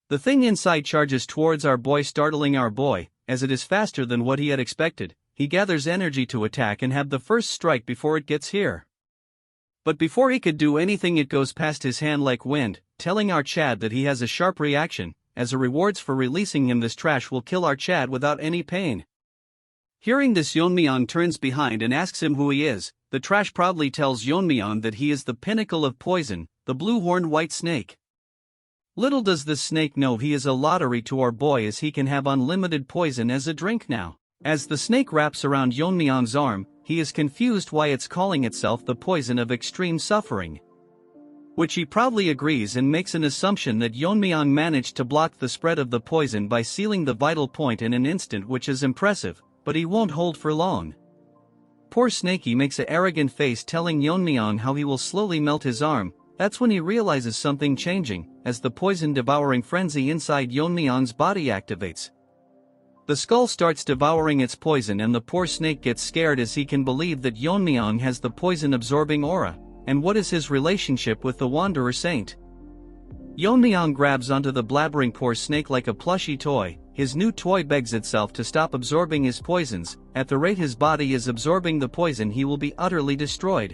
The thing inside charges towards our boy, startling our boy. As it is faster than what he had expected, he gathers energy to attack and have the first strike before it gets here. But before he could do anything, it goes past his hand like wind, telling our Chad that he has a sharp reaction. As a rewards for releasing him, this trash will kill our Chad without any pain. Hearing this, Yeon-myeong turns behind and asks him who he is. The trash proudly tells Yeon-myeong that he is the pinnacle of poison, the blue-horned white snake. Little does this snake know he is a lottery to our boy, as he can have unlimited poison as a drink now. As the snake wraps around Yeon-myeong's arm, he is confused why it's calling itself the poison of extreme suffering, which he proudly agrees and makes an assumption that Yeon-myeong managed to block the spread of the poison by sealing the vital point in an instant, which is impressive, but he won't hold for long. Poor Snakey makes a arrogant face, telling Yeon-myeong how he will slowly melt his arm. That's when he realizes something changing, as the poison-devouring frenzy inside Yeon-myeong's body activates. The skull starts devouring its poison, and the poor snake gets scared as he can believe that Yeon-myeong has the poison-absorbing aura. And what is his relationship with the Wanderer Saint? Yeon-myeong grabs onto the blabbering poor snake like a plushy toy. His new toy begs itself to stop absorbing his poisons. At the rate his body is absorbing the poison, he will be utterly destroyed.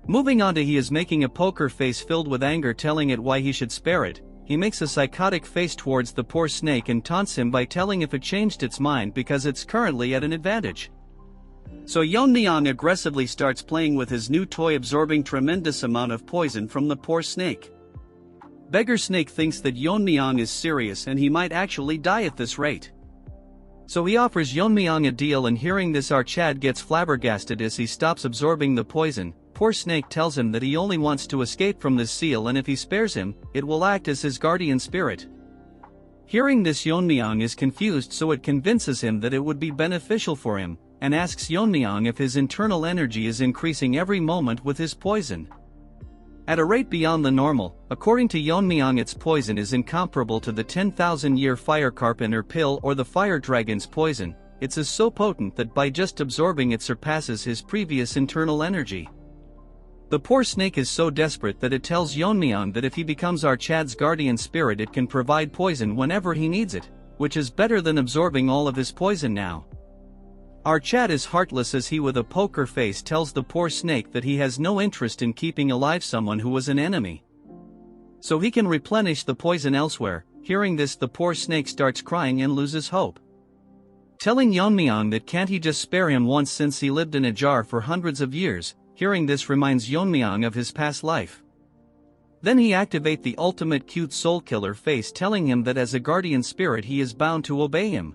Moving on to, he is making a poker face filled with anger, telling it why he should spare it. He makes a psychotic face towards the poor snake and taunts him by telling if it changed its mind because it's currently at an advantage. So Yeon-myeong aggressively starts playing with his new toy, absorbing tremendous amount of poison from the poor snake. Beggar Snake thinks that Yeon-myeong is serious and he might actually die at this rate. So he offers Yeon-myeong a deal, and hearing this, our Chad gets flabbergasted as he stops absorbing the poison. Poor Snake tells him that he only wants to escape from this seal, and if he spares him, it will act as his guardian spirit. Hearing this, Yeon-myeong is confused, so it convinces him that it would be beneficial for him, and asks Yeon-myeong if his internal energy is increasing every moment with his poison. At a rate beyond the normal. According to Yeon-myeong, its poison is incomparable to the 10,000-year fire carpenter pill or the fire dragon's poison. It's so potent that by just absorbing it surpasses his previous internal energy. The poor snake is so desperate that it tells Yeon-myeong that if he becomes our Chad's guardian spirit, it can provide poison whenever he needs it, which is better than absorbing all of his poison now. Our Chad is heartless as he, with a poker face, tells the poor snake that he has no interest in keeping alive someone who was an enemy, so he can replenish the poison elsewhere. Hearing this, the poor snake starts crying and loses hope, telling Yeon-myeong that can't he just spare him once, since he lived in a jar for hundreds of years. Hearing this reminds Yeon-myeong of his past life. Then he activates the ultimate cute soul killer face, telling him that as a guardian spirit he is bound to obey him.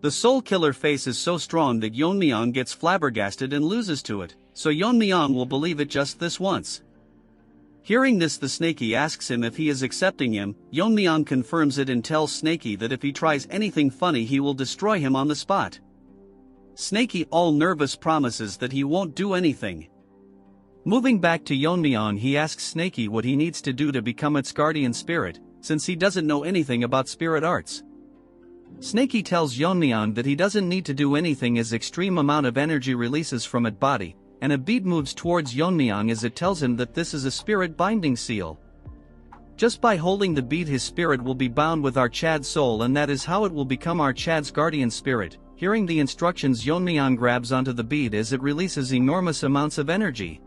The soul killer face is so strong that Yeon-myeong gets flabbergasted and loses to it, so Yeon-myeong will believe it just this once. Hearing this, the Snakey asks him if he is accepting him. Yeon-myeong confirms it and tells Snakey that if he tries anything funny he will destroy him on the spot. Snakey, all nervous, promises that he won't do anything. Moving back to Yeon-myeong, he asks Snakey what he needs to do to become its guardian spirit, since he doesn't know anything about spirit arts. Snakey tells Yeon-myeong that he doesn't need to do anything as extreme amount of energy releases from its body, and a bead moves towards Yeon-myeong as it tells him that this is a spirit binding seal. Just by holding the bead, his spirit will be bound with our Chad's soul, and that is how it will become our Chad's guardian spirit. Hearing the instructions, Yeon-myeong grabs onto the bead as it releases enormous amounts of energy.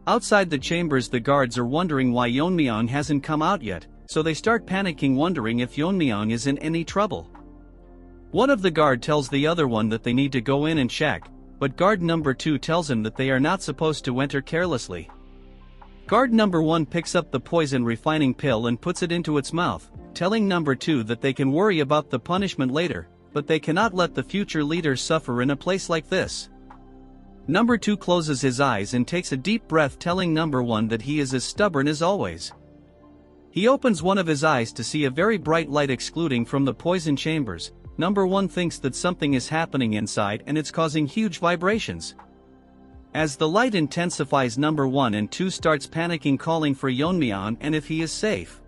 Outside the chambers, the guards are wondering why Yeon-myeong hasn't come out yet, so they start panicking, wondering if Yeon-myeong is in any trouble. One of the guard tells the other one that they need to go in and check, but guard number 2 tells him that they are not supposed to enter carelessly. Guard number 1 picks up the poison refining pill and puts it into its mouth, telling number 2 that they can worry about the punishment later, but they cannot let the future leader suffer in a place like this. Number 2 closes his eyes and takes a deep breath, telling number 1 that he is as stubborn as always. He opens one of his eyes to see a very bright light exuding from the poison chambers. Number 1 thinks that something is happening inside and it's causing huge vibrations. As the light intensifies, number 1 and 2 starts panicking, calling for Yeon-myeong and if he is safe.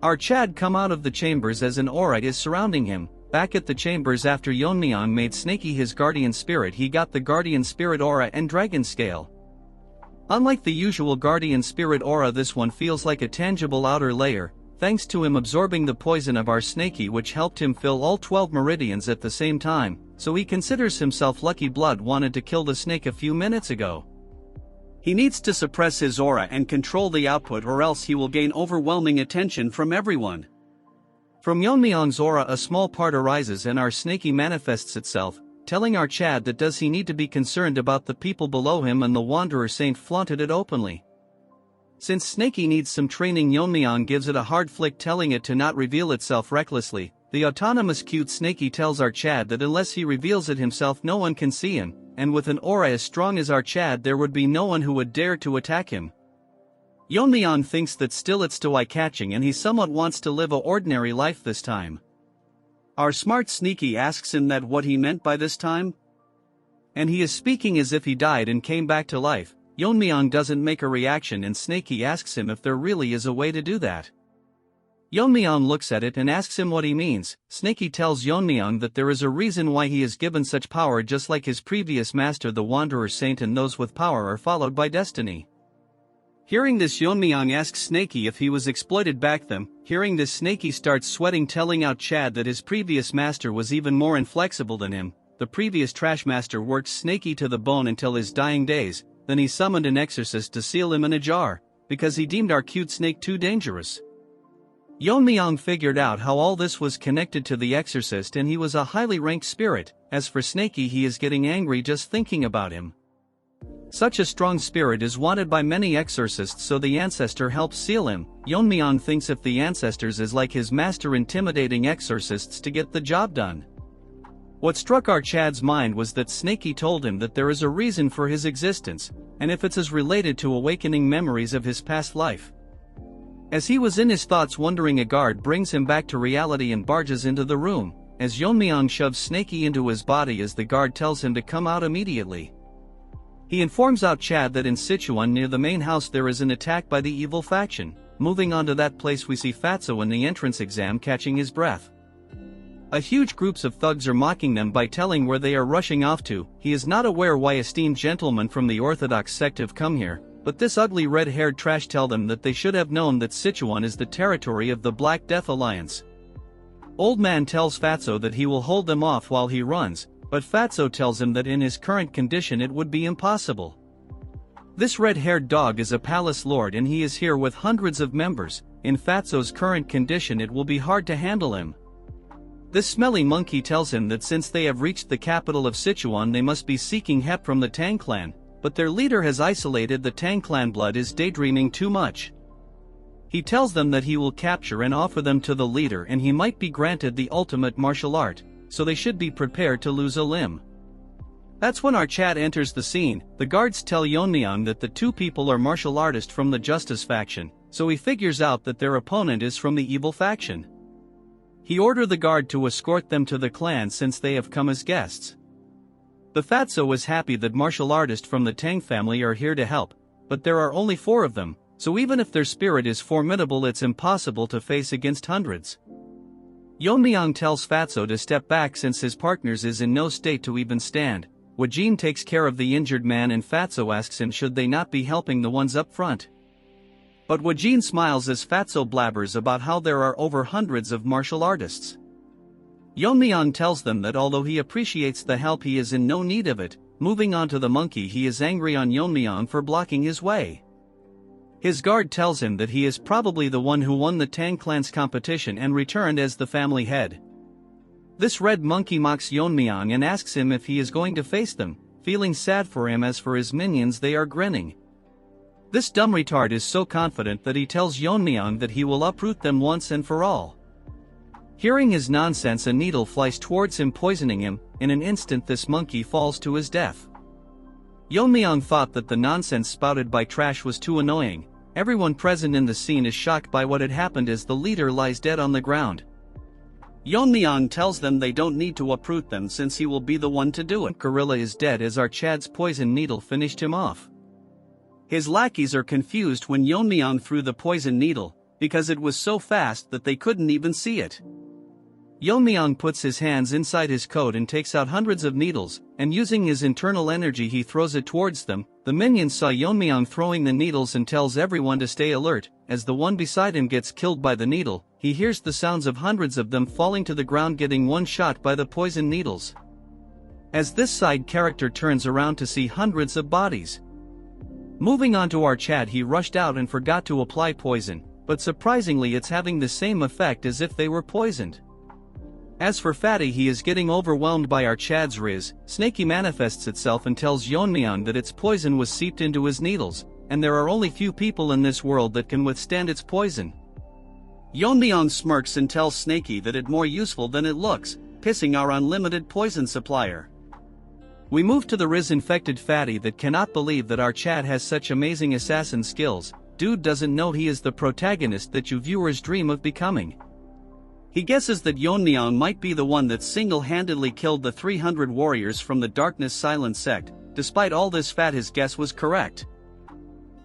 Our Chad come out of the chambers as an aura is surrounding him. Back at the chambers, after Yeon-myeong made Snakey his guardian spirit, he got the guardian spirit aura and dragon scale. Unlike the usual guardian spirit aura, this one feels like a tangible outer layer, thanks to him absorbing the poison of our Snakey, which helped him fill all 12 meridians at the same time, so he considers himself lucky. Blood wanted to kill the snake a few minutes ago. He needs to suppress his aura and control the output, or else he will gain overwhelming attention from everyone. From Yeon-myeong's aura a small part arises and our snaky manifests itself, telling our Chad that does he need to be concerned about the people below him, and the Wanderer Saint flaunted it openly. Since Snaky needs some training, Yeon-myeong gives it a hard flick, telling it to not reveal itself recklessly. The autonomous cute Snaky tells our Chad that unless he reveals it himself no one can see him, and with an aura as strong as our Chad there would be no one who would dare to attack him. Yeon-myeong thinks that still it's too eye-catching and he somewhat wants to live a ordinary life this time. Our smart Sneaky asks him that what he meant by this time? And he is speaking as if he died and came back to life. Yeon-myeong doesn't make a reaction and Snaky asks him if there really is a way to do that. Yeon-myeong looks at it and asks him what he means. Snaky tells Yeon-myeong that there is a reason why he is given such power, just like his previous master the Wanderer Saint, and those with power are followed by destiny. Hearing this, Yeon-myeong asks Snaky if he was exploited back then. Hearing this, Snaky starts sweating, telling out Chad that his previous master was even more inflexible than him. The previous trash master worked Snaky to the bone until his dying days, then he summoned an exorcist to seal him in a jar, because he deemed our cute snake too dangerous. Yeon-myeong figured out how all this was connected to the exorcist, and he was a highly ranked spirit. As for Snaky, he is getting angry just thinking about him. Such a strong spirit is wanted by many exorcists, so the ancestor helps seal him. Yeon-myeong thinks if the ancestors is like his master, intimidating exorcists to get the job done. What struck our Chad's mind was that Snaky told him that there is a reason for his existence, and if it's as related to awakening memories of his past life. As he was in his thoughts wondering, a guard brings him back to reality and barges into the room, as Yeon-myeong shoves Snaky into his body as the guard tells him to come out immediately. He informs out Chad that in Sichuan near the main house there is an attack by the evil faction. Moving on to that place, we see Fatso in the entrance exam catching his breath. A huge groups of thugs are mocking them by telling where they are rushing off to. He is not aware why esteemed gentlemen from the Orthodox sect have come here, but this ugly red-haired trash tell them that they should have known that Sichuan is the territory of the Black Death Alliance. Old man tells Fatso that he will hold them off while he runs, but Fatso tells him that in his current condition it would be impossible. This red-haired dog is a palace lord and he is here with hundreds of members. In Fatso's current condition it will be hard to handle him. This smelly monkey tells him that since they have reached the capital of Sichuan they must be seeking help from the Tang clan, but their leader has isolated the Tang clan. Blood is daydreaming too much. He tells them that he will capture and offer them to the leader and he might be granted the ultimate martial art, so they should be prepared to lose a limb. That's when our Chad enters the scene. The guards tell Yeon-myeong that the two people are martial artists from the Justice faction, so he figures out that their opponent is from the evil faction. He orders the guard to escort them to the clan since they have come as guests. The Fatso is happy that martial artists from the Tang family are here to help, but there are only 4 of them, so even if their spirit is formidable it's impossible to face against hundreds. Yeon-myeong tells Fatso to step back since his partners is in no state to even stand. Wajin takes care of the injured man and Fatso asks him should they not be helping the ones up front. But Wajin smiles as Fatso blabbers about how there are over hundreds of martial artists. Yeon-myeong tells them that although he appreciates the help he is in no need of it. Moving on to the monkey, he is angry on Yeon-myeong for blocking his way. His guard tells him that he is probably the one who won the Tang clan's competition and returned as the family head. This red monkey mocks Yeon-myeong and asks him if he is going to face them, feeling sad for him. As for his minions, they are grinning. This dumb retard is so confident that he tells Yeon-myeong that he will uproot them once and for all. Hearing his nonsense, a needle flies towards him, poisoning him. In an instant this monkey falls to his death. Yeon-myeong thought that the nonsense spouted by Trash was too annoying. Everyone present in the scene is shocked by what had happened as the leader lies dead on the ground. Yeon-myeong tells them they don't need to uproot them since he will be the one to do it. Gorilla is dead as our Chad's poison needle finished him off. His lackeys are confused when Yeon-myeong threw the poison needle, because it was so fast that they couldn't even see it. Yeon-myeong puts his hands inside his coat and takes out hundreds of needles, and using his internal energy he throws it towards them. The minions saw Yeon-myeong throwing the needles and tells everyone to stay alert. As the one beside him gets killed by the needle, he hears the sounds of hundreds of them falling to the ground, getting one shot by the poison needles. As this side character turns around to see hundreds of bodies. Moving on to our chat, he rushed out and forgot to apply poison, but surprisingly it's having the same effect as if they were poisoned. As for Fatty, he is getting overwhelmed by our Chad's riz. Snaky manifests itself and tells Yeon-myeong that its poison was seeped into his needles, and there are only few people in this world that can withstand its poison. Yeon-myeong smirks and tells Snaky that it's more useful than it looks, pissing our unlimited poison supplier. We move to the Riz-infected Fatty that cannot believe that our Chad has such amazing assassin skills. Dude doesn't know he is the protagonist that you viewers dream of becoming. He guesses that Yeon-myeong might be the one that single-handedly killed the 300 warriors from the Darkness Silent sect. Despite all this, his guess was correct.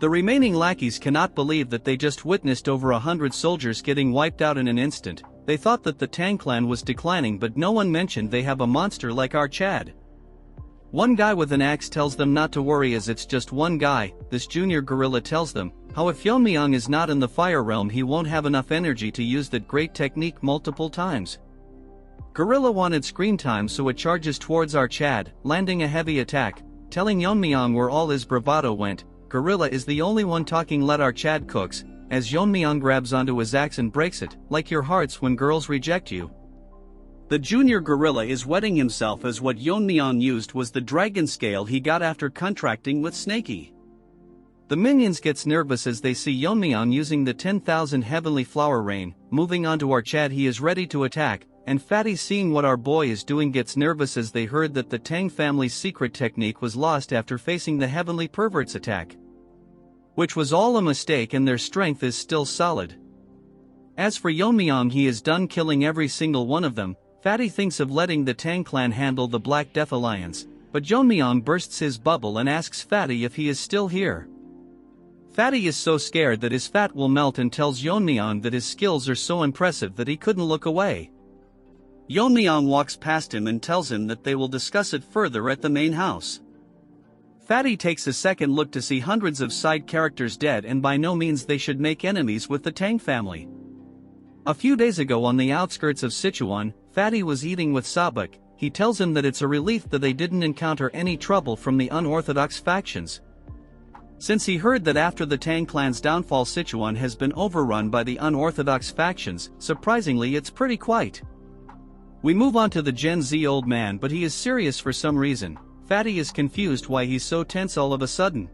The remaining lackeys cannot believe that they just witnessed over 100 soldiers getting wiped out in an instant. They thought that the Tang clan was declining, but no one mentioned they have a monster like our Chad. One guy with an axe tells them not to worry as it's just one guy. This junior gorilla tells them how if Yeon-myeong is not in the fire realm he won't have enough energy to use that great technique multiple times. Gorilla wanted screen time, so it charges towards our Chad, landing a heavy attack, telling Yeon-myeong where all his bravado went. Gorilla is the only one talking. Let our Chad cooks, as Yeon-myeong grabs onto his axe and breaks it, like your hearts when girls reject you. The junior gorilla is wetting himself as what Yeon-myeong used was the dragon scale he got after contracting with Snaky. The minions gets nervous as they see Yeon-myeong using the 10,000 heavenly flower rain. Moving on to our Chad, he is ready to attack, and Fatty, seeing what our boy is doing, gets nervous as they heard that the Tang family's secret technique was lost after facing the heavenly pervert's attack, which was all a mistake, and their strength is still solid. As for Yeon-myeong, he is done killing every single one of them. Fatty thinks of letting the Tang clan handle the Black Death Alliance, but Yeon-myeong bursts his bubble and asks Fatty if he is still here. Fatty is so scared that his fat will melt and tells Yeon-myeong that his skills are so impressive that he couldn't look away. Yeon-myeong walks past him and tells him that they will discuss it further at the main house. Fatty takes a second look to see hundreds of side characters dead, and by no means they should make enemies with the Tang family. A few days ago on the outskirts of Sichuan, Fatty was eating with Sabak. He tells him that it's a relief that they didn't encounter any trouble from the unorthodox factions, since he heard that after the Tang clan's downfall Sichuan has been overrun by the unorthodox factions. Surprisingly, it's pretty quiet. We move on to the Gen Z old man, but he is serious for some reason. Fatty is confused why he's so tense all of a sudden.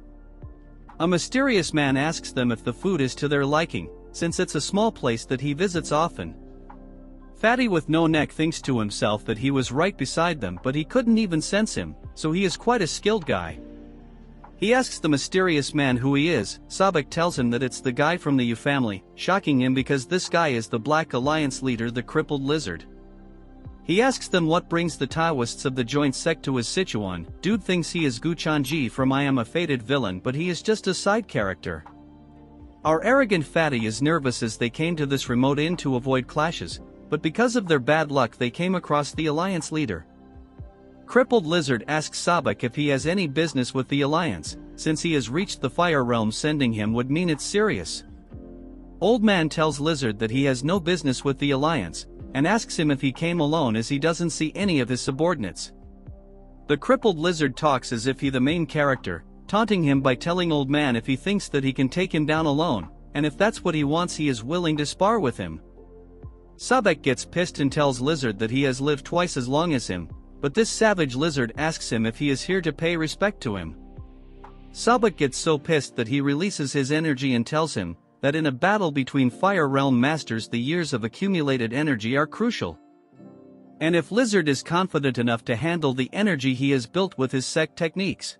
A mysterious man asks them if the food is to their liking, since it's a small place that he visits often. Fatty with no neck thinks to himself that he was right beside them, but he couldn't even sense him, so he is quite a skilled guy. He asks the mysterious man who he is. Sabak tells him that it's the guy from the Yu family, shocking him because this guy is the Black Alliance leader, the crippled lizard. He asks them what brings the Taoists of the joint sect to his Sichuan. Dude thinks he is Gu Chanji from I Am a Fated Villain, but he is just a side character. Our arrogant Fatty is nervous as they came to this remote inn to avoid clashes, but because of their bad luck they came across the Alliance leader. Crippled Lizard asks Sabak if he has any business with the Alliance, since he has reached the Fire Realm. Sending him would mean it's serious. Old man tells Lizard that he has no business with the Alliance, and asks him if he came alone as he doesn't see any of his subordinates. The crippled Lizard talks as if he the main character, taunting him by telling old man if he thinks that he can take him down alone, and if that's what he wants he is willing to spar with him. Sabak gets pissed and tells Lizard that he has lived twice as long as him, but this savage lizard asks him if he is here to pay respect to him. Sabak gets so pissed that he releases his energy and tells him that in a battle between Fire Realm masters the years of accumulated energy are crucial. And if Lizard is confident enough to handle the energy he has built with his sect techniques.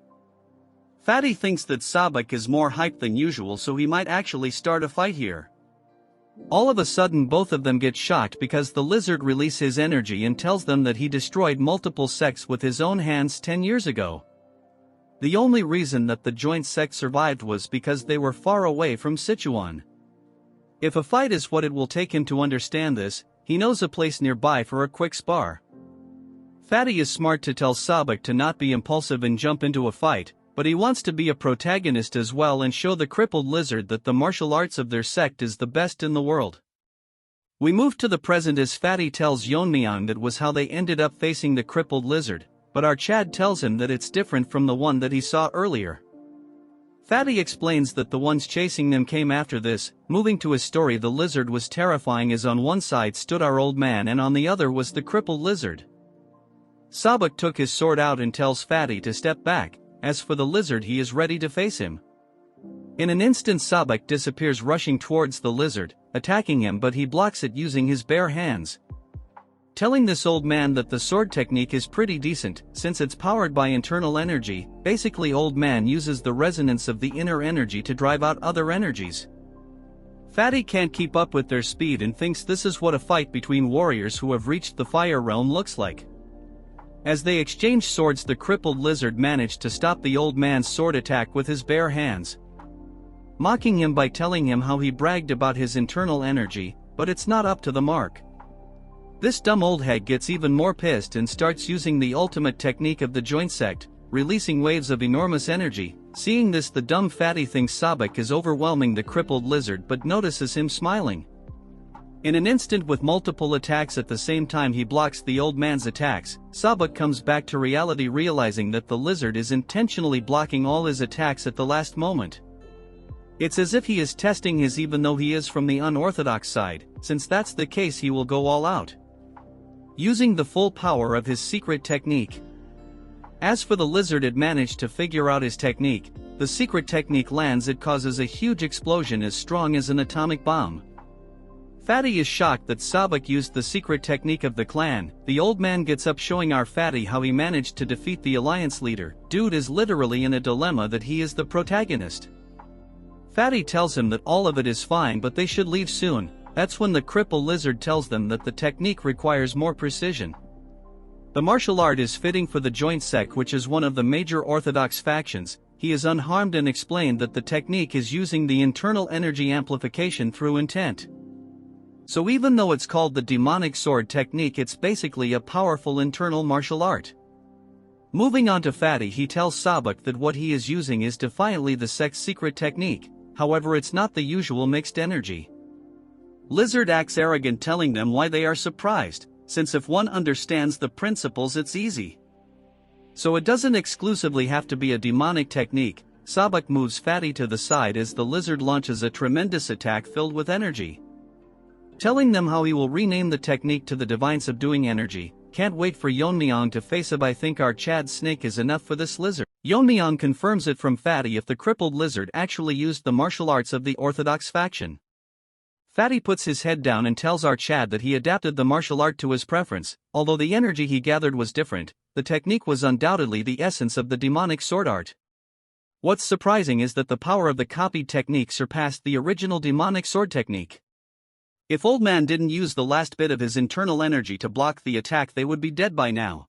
Fatty thinks that Sabak is more hyped than usual, so he might actually start a fight here. All of a sudden both of them get shocked because the lizard releases his energy and tells them that he destroyed multiple sects with his own hands 10 years ago. The only reason that the joint sect survived was because they were far away from Sichuan. If a fight is what it will take him to understand this, he knows a place nearby for a quick spar. Fatty is smart to tell Sabak to not be impulsive and jump into a fight, but he wants to be a protagonist as well and show the crippled lizard that the martial arts of their sect is the best in the world. We move to the present as Fatty tells Yeon-myeong that was how they ended up facing the crippled lizard, but our Chad tells him that it's different from the one that he saw earlier. Fatty explains that the ones chasing them came after this. Moving to his story, the lizard was terrifying as on one side stood our old man and on the other was the crippled lizard. Sabak took his sword out and tells Fatty to step back. As for the lizard, he is ready to face him. In an instant Sabak disappears, rushing towards the lizard, attacking him, but he blocks it using his bare hands. Telling this old man that the sword technique is pretty decent, since it's powered by internal energy. Basically, old man uses the resonance of the inner energy to drive out other energies. Fatty can't keep up with their speed and thinks this is what a fight between warriors who have reached the fire realm looks like. As they exchange swords, the crippled lizard managed to stop the old man's sword attack with his bare hands, mocking him by telling him how he bragged about his internal energy, but it's not up to the mark. This dumb old hag gets even more pissed and starts using the ultimate technique of the joint sect, releasing waves of enormous energy. Seeing this, the dumb Fatty thinks Sabak is overwhelming the crippled lizard but notices him smiling. In an instant, with multiple attacks at the same time, he blocks the old man's attacks. Sabak comes back to reality, realizing that the lizard is intentionally blocking all his attacks at the last moment. It's as if he is testing his, even though he is from the unorthodox side. Since that's the case, he will go all out, using the full power of his secret technique. As for the lizard, it managed to figure out his technique. The secret technique lands, it causes a huge explosion as strong as an atomic bomb. Fatty is shocked that Sabak used the secret technique of the clan. The old man gets up, showing our Fatty how he managed to defeat the alliance leader. Dude is literally in a dilemma that he is the protagonist. Fatty tells him that all of it is fine but they should leave soon. That's when the crippled lizard tells them that the technique requires more precision. The martial art is fitting for the joint sect, which is one of the major orthodox factions. He is unharmed and explained that the technique is using the internal energy amplification through intent. So even though it's called the demonic sword technique, it's basically a powerful internal martial art. Moving on to Fatty, he tells Sabak that what he is using is defiantly the sect's secret technique. However, it's not the usual mixed energy. Lizard acts arrogant, telling them why they are surprised, since if one understands the principles it's easy. So it doesn't exclusively have to be a demonic technique. Sabak moves Fatty to the side as the lizard launches a tremendous attack filled with energy, telling them how he will rename the technique to the divine subduing energy. Can't wait for Yeon-myeong to face up. I think our Chad snake is enough for this lizard. Yeon-myeong confirms it from Fatty if the crippled lizard actually used the martial arts of the orthodox faction. Fatty puts his head down and tells our Chad that he adapted the martial art to his preference. Although the energy he gathered was different, the technique was undoubtedly the essence of the demonic sword art. What's surprising is that the power of the copied technique surpassed the original demonic sword technique. If old man didn't use the last bit of his internal energy to block the attack, they would be dead by now.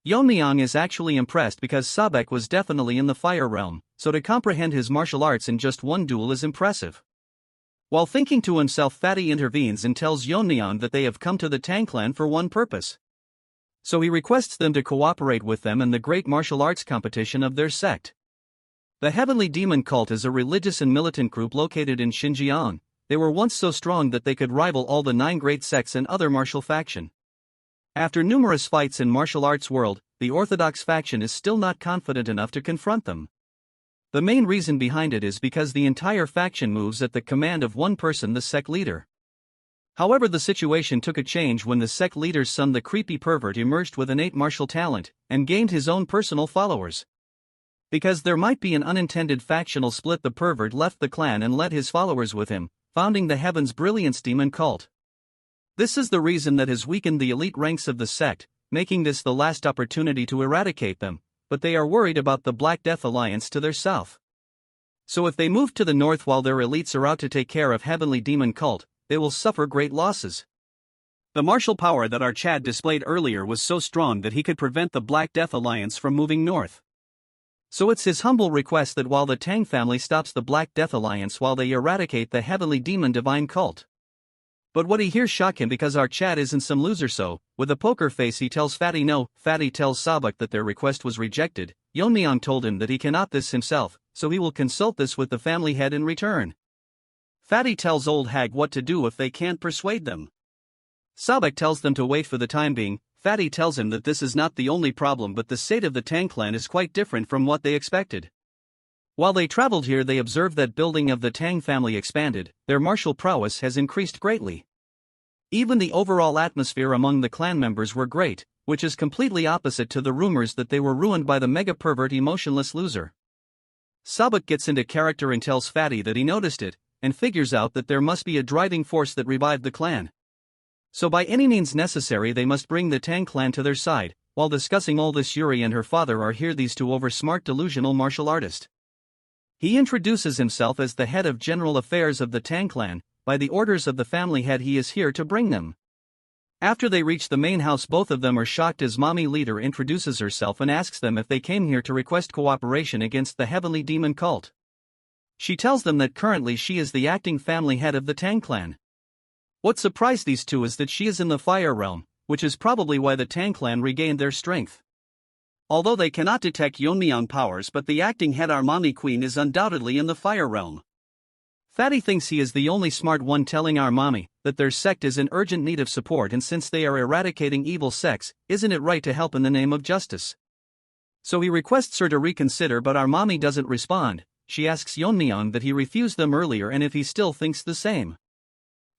Yeon-myeong is actually impressed because Sabak was definitely in the fire realm, so to comprehend his martial arts in just one duel is impressive. While thinking to himself, Fatty intervenes and tells Yeon-myeong that they have come to the Tang clan for one purpose. So he requests them to cooperate with them in the great martial arts competition of their sect. The Heavenly Demon Cult is a religious and militant group located in Xinjiang. They were once so strong that they could rival all the 9 great sects and other martial faction. After numerous fights in martial arts world, the orthodox faction is still not confident enough to confront them. The main reason behind it is because the entire faction moves at the command of one person, the sect leader. However, the situation took a change when the sect leader's son, the creepy pervert, emerged with innate martial talent and gained his own personal followers. Because there might be an unintended factional split, the pervert left the clan and led his followers with him, founding the Heaven's Brilliance Demon Cult. This is the reason that has weakened the elite ranks of the sect, making this the last opportunity to eradicate them, but they are worried about the Black Death Alliance to their south. So if they move to the north while their elites are out to take care of Heavenly Demon Cult, they will suffer great losses. The martial power that our Chad displayed earlier was so strong that he could prevent the Black Death Alliance from moving north. So it's his humble request that while the Tang family stops the Black Death Alliance while they eradicate the Heavenly Demon Divine Cult. But what he hears shock him because our Chad isn't some loser, so, with a poker face, he tells Fatty no. Fatty tells Sabak that their request was rejected. Yeon-myeong told him that he cannot this himself, so he will consult this with the family head in return. Fatty tells old hag what to do if they can't persuade them. Sabak tells them to wait for the time being. Fatty tells him that this is not the only problem, but the state of the Tang clan is quite different from what they expected. While they traveled here, they observed that building of the Tang family expanded, their martial prowess has increased greatly. Even the overall atmosphere among the clan members were great, which is completely opposite to the rumors that they were ruined by the mega pervert emotionless loser. Sabuk gets into character and tells Fatty that he noticed it, and figures out that there must be a driving force that revived the clan. So by any means necessary they must bring the Tang clan to their side. While discussing all this, Yuri and her father are here, these two over-smart delusional martial artist. He introduces himself as the head of general affairs of the Tang clan. By the orders of the family head he is here to bring them. After they reach the main house, both of them are shocked as mommy leader introduces herself and asks them if they came here to request cooperation against the heavenly demon cult. She tells them that currently she is the acting family head of the Tang clan. What surprised these two is that she is in the fire realm, which is probably why the Tang clan regained their strength. Although they cannot detect Yeon-myeong powers, but the acting head, our mommy queen, is undoubtedly in the fire realm. Fatty thinks he is the only smart one, telling our mommy that their sect is in urgent need of support, and since they are eradicating evil sects, isn't it right to help in the name of justice? So he requests her to reconsider, but our mommy doesn't respond. She asks Yeon-myeong that he refused them earlier and if he still thinks the same.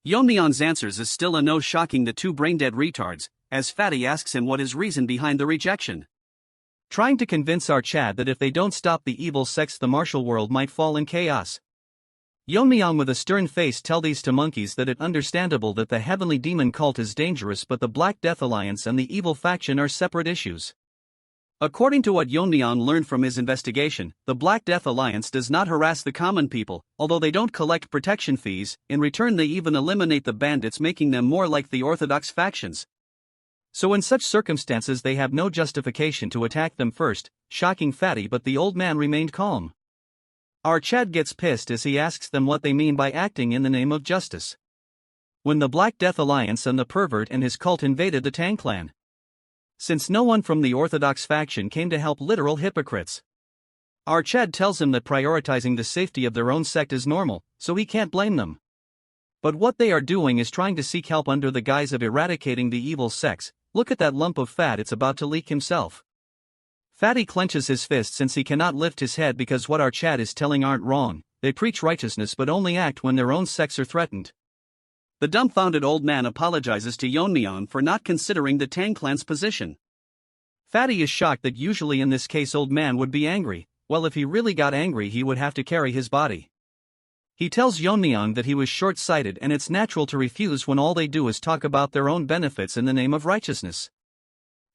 Yeon-myeong's answers is still a no, shocking the two brain-dead retards, as Fatty asks him what his reason behind the rejection. Trying to convince our Chad that if they don't stop the evil sects the martial world might fall in chaos. Yeon-myeong with a stern face tell these two monkeys that it's understandable that the heavenly demon cult is dangerous, but the Black Death Alliance and the evil faction are separate issues. According to what Yeon-myeong learned from his investigation, the Black Death Alliance does not harass the common people, although they don't collect protection fees. In return they even eliminate the bandits, making them more like the orthodox factions. So in such circumstances they have no justification to attack them first, shocking Fatty, but the old man remained calm. Our Chad gets pissed as he asks them what they mean by acting in the name of justice. When the Black Death Alliance and the pervert and his cult invaded the Tang clan. Since no one from the orthodox faction came to help, literal hypocrites. Our Chad tells him that prioritizing the safety of their own sect is normal, so he can't blame them. But what they are doing is trying to seek help under the guise of eradicating the evil sects. Look at that lump of fat, it's about to leak himself. Fatty clenches his fist since he cannot lift his head because what our Chad is telling aren't wrong. They preach righteousness but only act when their own sects are threatened. The dumbfounded old man apologizes to Yeon-myeong for not considering the Tang clan's position. Fatty is shocked that usually in this case old man would be angry. Well, if he really got angry he would have to carry his body. He tells Yeon-myeong that he was short-sighted and it's natural to refuse when all they do is talk about their own benefits in the name of righteousness.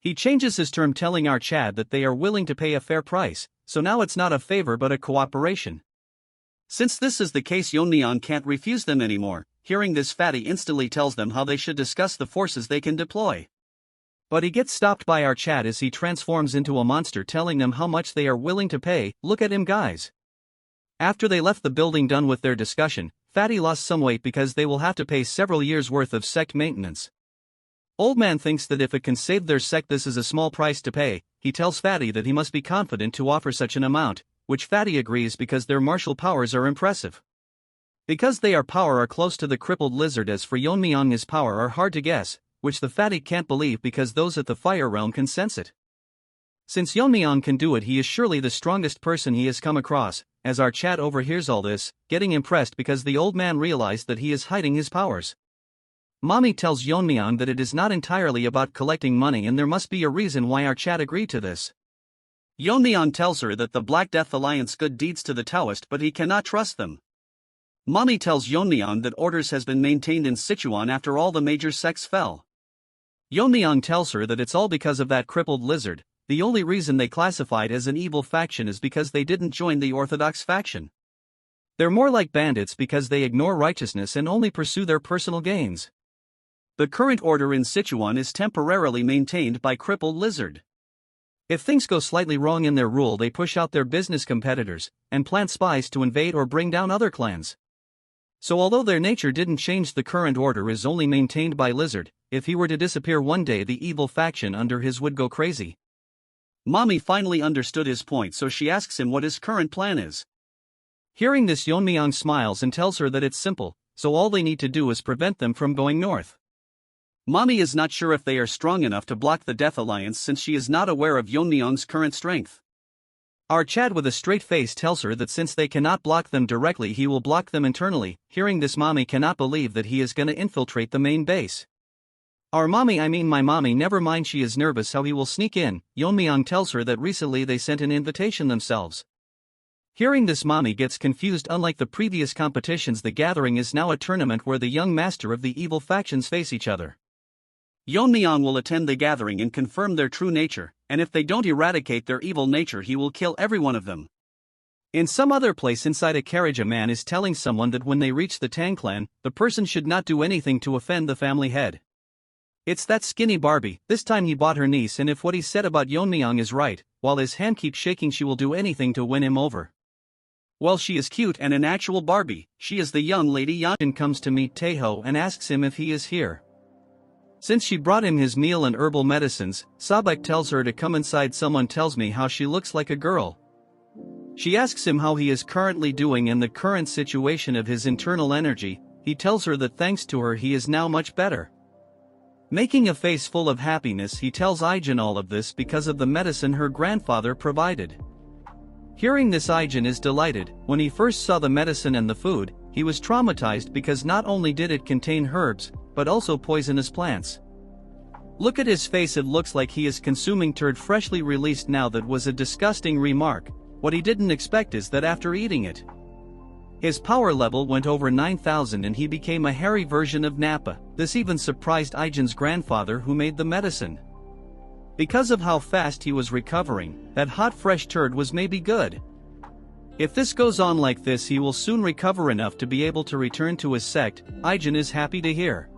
He changes his term, telling our Chad that they are willing to pay a fair price, so now it's not a favor but a cooperation. Since this is the case, Yeon-myeong can't refuse them anymore. Hearing this, Fatty instantly tells them how they should discuss the forces they can deploy. But he gets stopped by our Chad as he transforms into a monster, telling them how much they are willing to pay. Look at him, guys. After they left the building done with their discussion, Fatty lost some weight because they will have to pay several years' worth of sect maintenance. Old man thinks that if it can save their sect this is a small price to pay. He tells Fatty that he must be confident to offer such an amount, which Fatty agrees because their martial powers are impressive. Because they are close to the crippled lizard. As for Yeon-myeong, his power are hard to guess, which the Fatty can't believe because those at the fire realm can sense it. Since Yeon-myeong can do it, he is surely the strongest person he has come across. As our Chad overhears all this, getting impressed because the old man realized that he is hiding his powers. Mommy tells Yeon-myeong that it is not entirely about collecting money and there must be a reason why our Chad agreed to this. Yeon-myeong tells her that the Black Death Alliance good deeds to the Taoist, but he cannot trust them. Mommy tells Yeon-myeong that orders has been maintained in Sichuan after all the major sects fell. Yeon-myeong tells her that it's all because of that crippled lizard. The only reason they classified as an evil faction is because they didn't join the orthodox faction. They're more like bandits because they ignore righteousness and only pursue their personal gains. The current order in Sichuan is temporarily maintained by crippled lizard. If things go slightly wrong in their rule, they push out their business competitors and plant spies to invade or bring down other clans. So although their nature didn't change, the current order is only maintained by lizard. If he were to disappear one day, the evil faction under his would go crazy. Mommy finally understood his point, so she asks him what his current plan is. Hearing this, Yeon-myeong smiles and tells her that it's simple, so all they need to do is prevent them from going north. Mommy is not sure if they are strong enough to block the Death Alliance since she is not aware of Yeon-myeong's current strength. Our Chad with a straight face tells her that since they cannot block them directly, he will block them internally. Hearing this, mommy cannot believe that he is gonna infiltrate the main base. Our mommy, I mean my mommy, never mind, she is nervous how he will sneak in. Yeon-myeong tells her that recently they sent an invitation themselves. Hearing this, mommy gets confused. Unlike the previous competitions, the gathering is now a tournament where the young master of the evil factions face each other. Yeon-myeong will attend the gathering and confirm their true nature, and if they don't eradicate their evil nature, he will kill every one of them. In some other place inside a carriage, a man is telling someone that when they reach the Tang clan, the person should not do anything to offend the family head. It's that skinny Barbie. This time he bought her niece, and if what he said about Yeon-myeong is right, while his hand keeps shaking, she will do anything to win him over. Well, she is cute and an actual Barbie. She is the young lady. Yeonjin comes to meet Taeho and asks him if he is here. Since she brought him his meal and herbal medicines, Sabek tells her to come inside. Someone tells me how she looks like a girl. She asks him how he is currently doing and the current situation of his internal energy. He tells her that thanks to her he is now much better. Making a face full of happiness, he tells Aijin all of this because of the medicine her grandfather provided. Hearing this, Aijin is delighted. When he first saw the medicine and the food, he was traumatized because not only did it contain herbs, but also poisonous plants. Look at his face, it looks like he is consuming turd freshly released. Now that was a disgusting remark. What he didn't expect is that after eating it, his power level went over 9,000 and he became a hairy version of Nappa. This even surprised Aijin's grandfather who made the medicine. Because of how fast he was recovering, that hot fresh turd was maybe good. If this goes on like this, he will soon recover enough to be able to return to his sect. Aijin is happy to hear.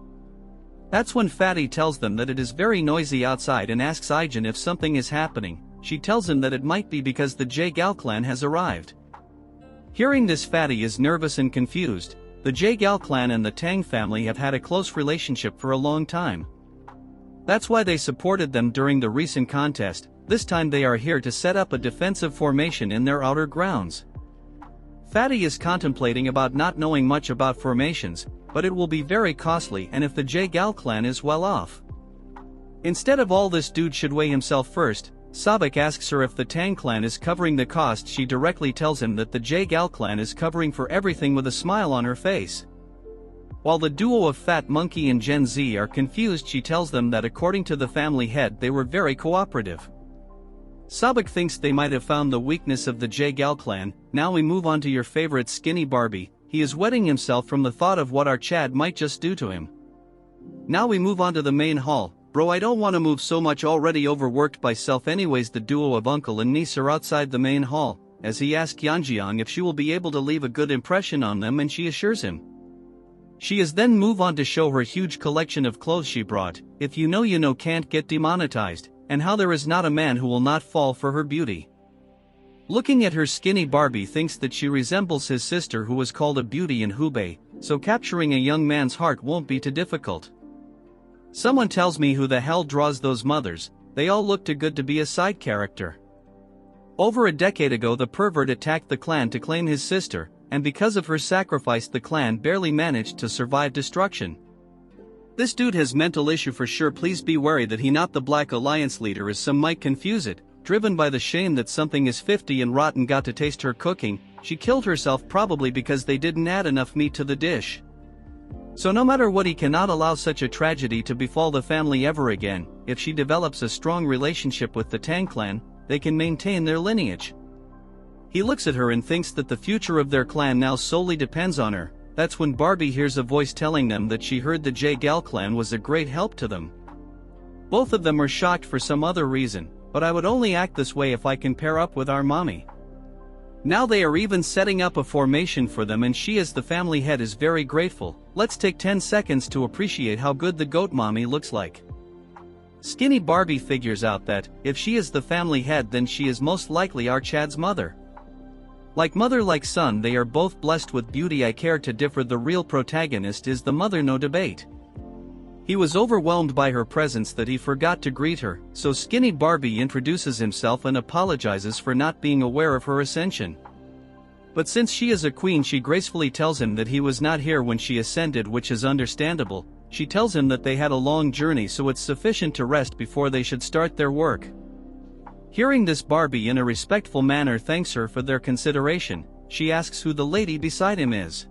That's when Fatty tells them that it is very noisy outside and asks Aijin if something is happening. She tells him that it might be because the Jae-gal clan has arrived. Hearing this, Fatty is nervous and confused. The Jae-gal clan and the Tang family have had a close relationship for a long time. That's why they supported them during the recent contest. This time they are here to set up a defensive formation in their outer grounds. Fatty is contemplating about not knowing much about formations, but it will be very costly, and if the Jae-gal clan is well off. Instead of all this, dude should weigh himself first. Sabek asks her if the Tang clan is covering the cost. She directly tells him that the Jae-gal clan is covering for everything with a smile on her face. While the duo of Fat Monkey and Gen Z are confused, she tells them that according to the family head they were very cooperative. Sabek thinks they might have found the weakness of the Jae-gal clan. Now we move on to your favorite skinny Barbie. He is wetting himself from the thought of what our Chad might just do to him. Now we move on to the main hall. Bro, I don't want to move so much, already overworked by self. Anyways, the duo of uncle and niece are outside the main hall, as he asks Yeonjin if she will be able to leave a good impression on them, and she assures him. She is then move on to show her huge collection of clothes she brought. If you know, can't get demonetized, and how there is not a man who will not fall for her beauty. Looking at her, skinny Barbie thinks that she resembles his sister, who was called a beauty in Hubei, so capturing a young man's heart won't be too difficult. Someone tells me who the hell draws those mothers. They all look too good to be a side character. Over a decade ago, the pervert attacked the clan to claim his sister, and because of her sacrifice the clan barely managed to survive destruction. This dude has mental issue for sure. Please be wary that he not the Black Alliance leader, as some might confuse it. Driven by the shame that something is 50 and rotten got to taste her cooking, she killed herself, probably because they didn't add enough meat to the dish. So no matter what, he cannot allow such a tragedy to befall the family ever again. If she develops a strong relationship with the Tang clan, they can maintain their lineage. He looks at her and thinks that the future of their clan now solely depends on her. That's when Barbie hears a voice telling them that she heard the Jae-gal clan was a great help to them. Both of them are shocked for some other reason, but I would only act this way if I can pair up with our mommy. Now they are even setting up a formation for them, and she as the family head is very grateful. Let's take 10 seconds to appreciate how good the goat mommy looks like. Skinny Barbie figures out that, if she is the family head, then she is most likely our Chad's mother. Like mother like son, they are both blessed with beauty. I care to differ, the real protagonist is the mother, no debate. He was overwhelmed by her presence that he forgot to greet her, so Skinny Barbie introduces himself and apologizes for not being aware of her ascension. But since she is a queen, she gracefully tells him that he was not here when she ascended, which is understandable. She tells him that they had a long journey, so it's sufficient to rest before they should start their work. Hearing this, Barbie in a respectful manner thanks her for their consideration. She asks who the lady beside him is.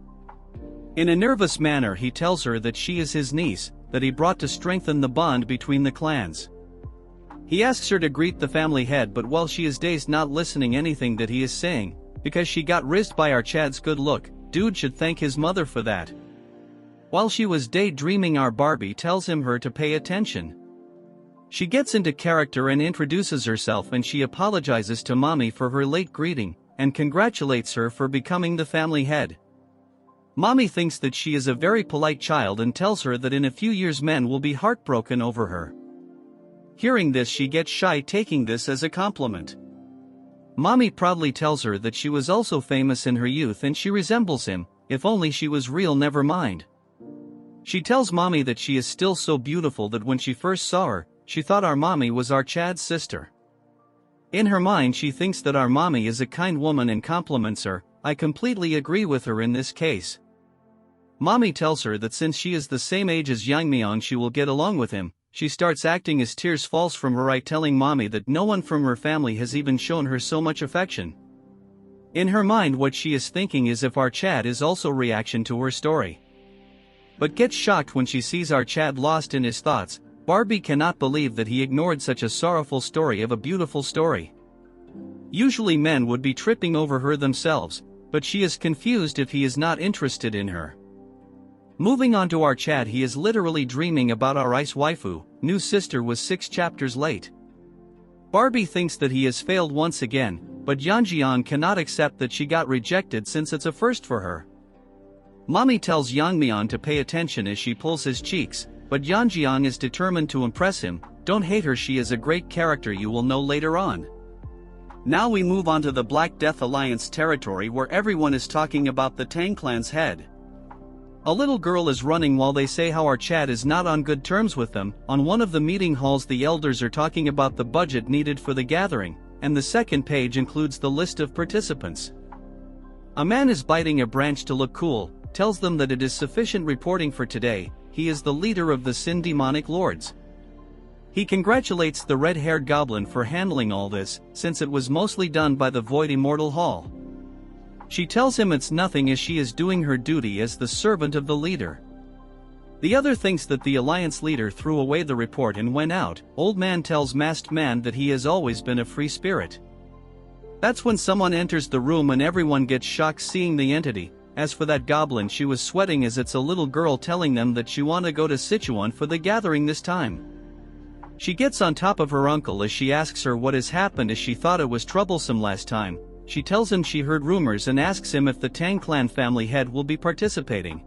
In a nervous manner he tells her that she is his niece, that he brought to strengthen the bond between the clans. He asks her to greet the family head, but while she is dazed not listening anything that he is saying, because she got rizzed by our Chad's good look, dude should thank his mother for that. While she was daydreaming, our Barbie tells him her to pay attention. She gets into character and introduces herself, and she apologizes to Mommy for her late greeting, and congratulates her for becoming the family head. Mommy thinks that she is a very polite child and tells her that in a few years men will be heartbroken over her. Hearing this, she gets shy, taking this as a compliment. Mommy proudly tells her that she was also famous in her youth and she resembles him, if only she was real, never mind. She tells Mommy that she is still so beautiful that when she first saw her, she thought our Mommy was our Chad's sister. In her mind she thinks that our Mommy is a kind woman and compliments her. I completely agree with her in this case. Mommy tells her that since she is the same age as Yeon-myeong she will get along with him. She starts acting as tears falls from her eye, telling Mommy that no one from her family has even shown her so much affection. In her mind what she is thinking is if our Chad is also reaction to her story. But gets shocked when she sees our Chad lost in his thoughts. Barbie cannot believe that he ignored such a sorrowful story of a beautiful story. Usually men would be tripping over her themselves, but she is confused if he is not interested in her. Moving on to our Chad, he is literally dreaming about our ice waifu. New sister was 6 chapters late. Barbie thinks that he has failed once again, but Yeon-myeong cannot accept that she got rejected since it's a first for her. Mommy tells Yeon-myeong to pay attention as she pulls his cheeks, but Yeon-myeong is determined to impress him. Don't hate her, she is a great character, you will know later on. Now we move on to the Black Death Alliance territory where everyone is talking about the Tang clan's head. A little girl is running while they say how our Chad is not on good terms with them. On one of the meeting halls the elders are talking about the budget needed for the gathering, and the second page includes the list of participants. A man is biting a branch to look cool, tells them that it is sufficient reporting for today. He is the leader of the Sin Demonic Lords. He congratulates the red-haired goblin for handling all this, since it was mostly done by the Void Immortal Hall. She tells him it's nothing as she is doing her duty as the servant of the leader. The other thinks that the alliance leader threw away the report and went out. Old man tells masked man that he has always been a free spirit. That's when someone enters the room and everyone gets shocked seeing the entity. As for that goblin, she was sweating as it's a little girl telling them that she wanna go to Sichuan for the gathering this time. She gets on top of her uncle as she asks her what has happened as she thought it was troublesome last time. She tells him she heard rumors and asks him if the Tang clan family head will be participating.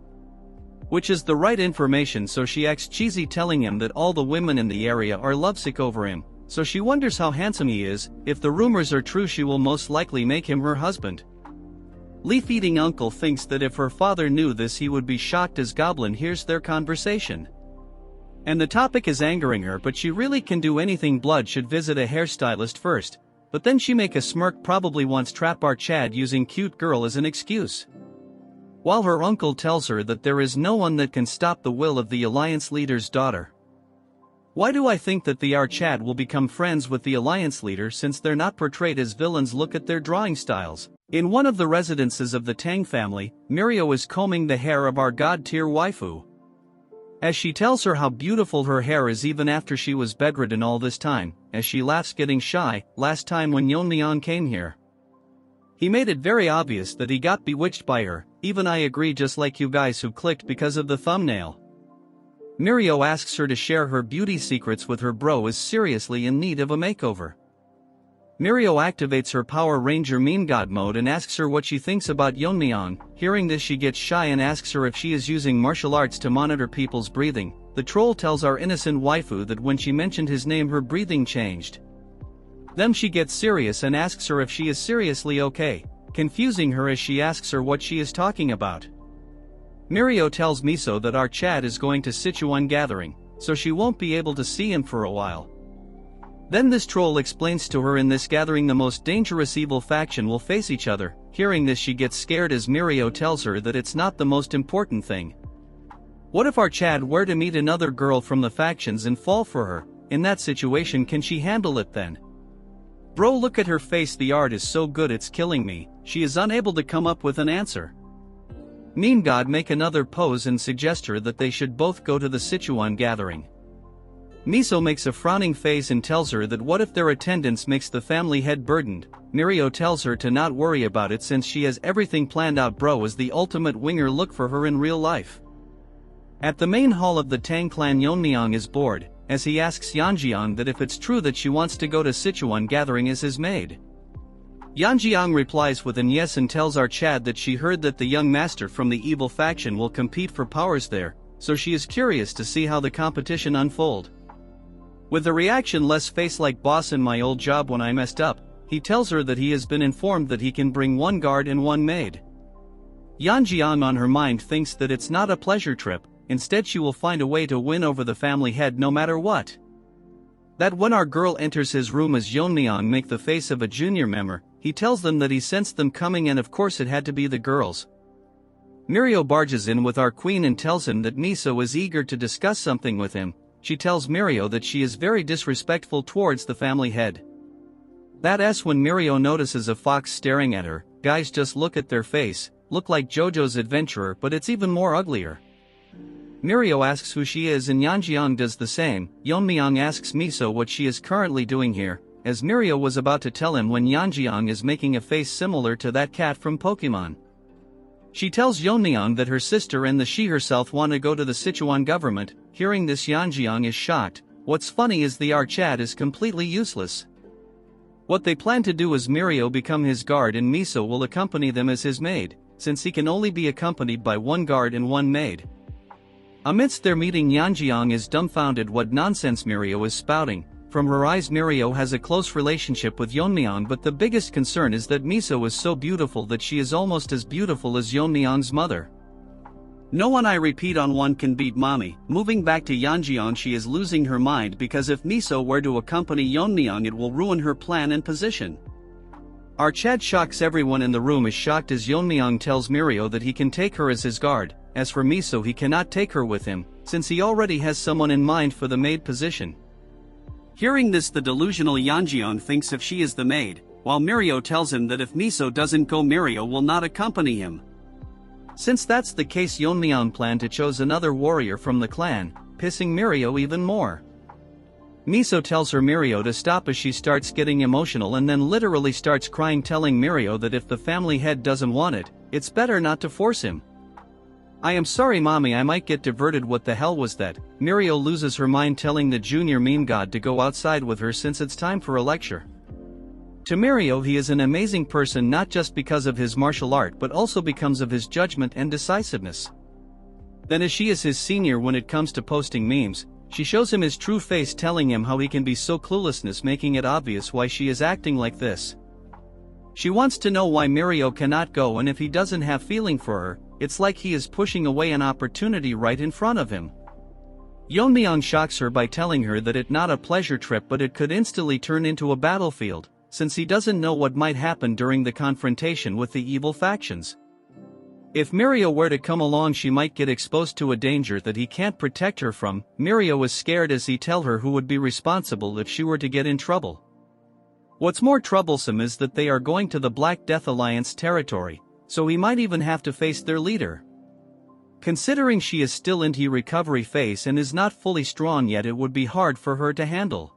Which is the right information, so she acts cheesy telling him that all the women in the area are lovesick over him, so she wonders how handsome he is. If the rumors are true she will most likely make him her husband. Leaf-eating uncle thinks that if her father knew this he would be shocked as Goblin hears their conversation. And the topic is angering her, but she really can do anything. Blood should visit a hairstylist first, but then she make a smirk, probably wants trap our Chad using cute girl as an excuse. While her uncle tells her that there is no one that can stop the will of the alliance leader's daughter. Why do I think that the our Chad will become friends with the alliance leader since they're not portrayed as villains? Look at their drawing styles. In one of the residences of the Tang family, Mirio is combing the hair of our god-tier waifu. As she tells her how beautiful her hair is even after she was bedridden all this time, as she laughs getting shy. Last time when Yeon-myeong came here, he made it very obvious that he got bewitched by her. Even I agree, just like you guys who clicked because of the thumbnail. Mirio asks her to share her beauty secrets with her bro is seriously in need of a makeover. Mirio activates her Power Ranger Mean God mode and asks her what she thinks about Yeon-myeong. Hearing this she gets shy and asks her if she is using martial arts to monitor people's breathing. The troll tells our innocent waifu that when she mentioned his name her breathing changed. Then she gets serious and asks her if she is seriously okay, confusing her as she asks her what she is talking about. Mirio tells Miso that our Chad is going to Sichuan gathering, so she won't be able to see him for a while. Then this troll explains to her in this gathering the most dangerous evil faction will face each other. Hearing this she gets scared as Mirio tells her that it's not the most important thing. What if our Chad were to meet another girl from the factions and fall for her? In that situation, can she handle it then? Bro, look at her face, the art is so good it's killing me. She is unable to come up with an answer. Meme God make another pose and suggest her that they should both go to the Sichuan gathering. Miso makes a frowning face and tells her that what if their attendance makes the family head burdened. Mirio tells her to not worry about it since she has everything planned out. Bro is the ultimate winger, look for her in real life. At the main hall of the Tang clan, Yeon-myeong is bored, as he asks Yeonjiang that if it's true that she wants to go to Sichuan gathering as his maid. Yeonjiang replies with an yes and tells our Chad that she heard that the young master from the evil faction will compete for powers there, so she is curious to see how the competition unfold. With the reaction less face like boss in my old job when I messed up, he tells her that he has been informed that he can bring one guard and one maid. Yeonjiang on her mind thinks that it's not a pleasure trip, instead she will find a way to win over the family head no matter what. That when our girl enters his room as Yeon-myeong make the face of a junior member, he tells them that he sensed them coming and of course it had to be the girls. Mirio barges in with our queen and tells him that Miso is eager to discuss something with him. She tells Mirio that she is very disrespectful towards the family head. That's when Mirio notices a fox staring at her. Guys, just look at their face, look like JoJo's adventurer, but it's even more uglier. Mirio asks who she is and Yeonjiang does the same. Yeon-myeong asks Miso what she is currently doing here, as Mirio was about to tell him when Yeonjiang is making a face similar to that cat from Pokemon. She tells Yeon-myeong that her sister and she herself want to go to the Sichuan government. Hearing this, Yeonjiang is shocked. What's funny is the Archad is completely useless. What they plan to do is Mirio become his guard and Miso will accompany them as his maid, since he can only be accompanied by one guard and one maid. Amidst their meeting, Yeonjiang is dumbfounded what nonsense Mirio is spouting. From her eyes, Mirio has a close relationship with Yeon-myeong, but the biggest concern is that Miso is so beautiful that she is almost as beautiful as Yeon-myeong's mother. No one, I repeat, on one can beat mommy. Moving back to Yeonjiang, she is losing her mind because if Miso were to accompany Yeon-myeong it will ruin her plan and position. Our Chad shocks everyone in the room, is shocked as Yeon-myeong tells Mirio that he can take her as his guard. As for Miso, he cannot take her with him, since he already has someone in mind for the maid position. Hearing this, the delusional Yeonjiang thinks if she is the maid, while Mirio tells him that if Miso doesn't go, Mirio will not accompany him. Since that's the case, Yeon-myeong planned to choose another warrior from the clan, pissing Mirio even more. Miso tells her Mirio to stop as she starts getting emotional and then literally starts crying, telling Mirio that if the family head doesn't want it, it's better not to force him. I am sorry mommy, I might get diverted, what the hell was that? Mirio loses her mind, telling the junior meme god to go outside with her since it's time for a lecture. To Mirio, he is an amazing person not just because of his martial art but also because of his judgment and decisiveness. Then as she is his senior when it comes to posting memes, she shows him his true face, telling him how he can be so cluelessness, making it obvious why she is acting like this. She wants to know why Mirio cannot go, and if he doesn't have feeling for her, it's like he is pushing away an opportunity right in front of him. Yeon-myeong shocks her by telling her that it's not a pleasure trip but it could instantly turn into a battlefield, since he doesn't know what might happen during the confrontation with the evil factions. If Mirio were to come along, she might get exposed to a danger that he can't protect her from. Mirio is scared as he tells her who would be responsible if she were to get in trouble. What's more troublesome is that they are going to the Black Death Alliance territory, so he might even have to face their leader. Considering she is still in her recovery phase and is not fully strong yet, it would be hard for her to handle.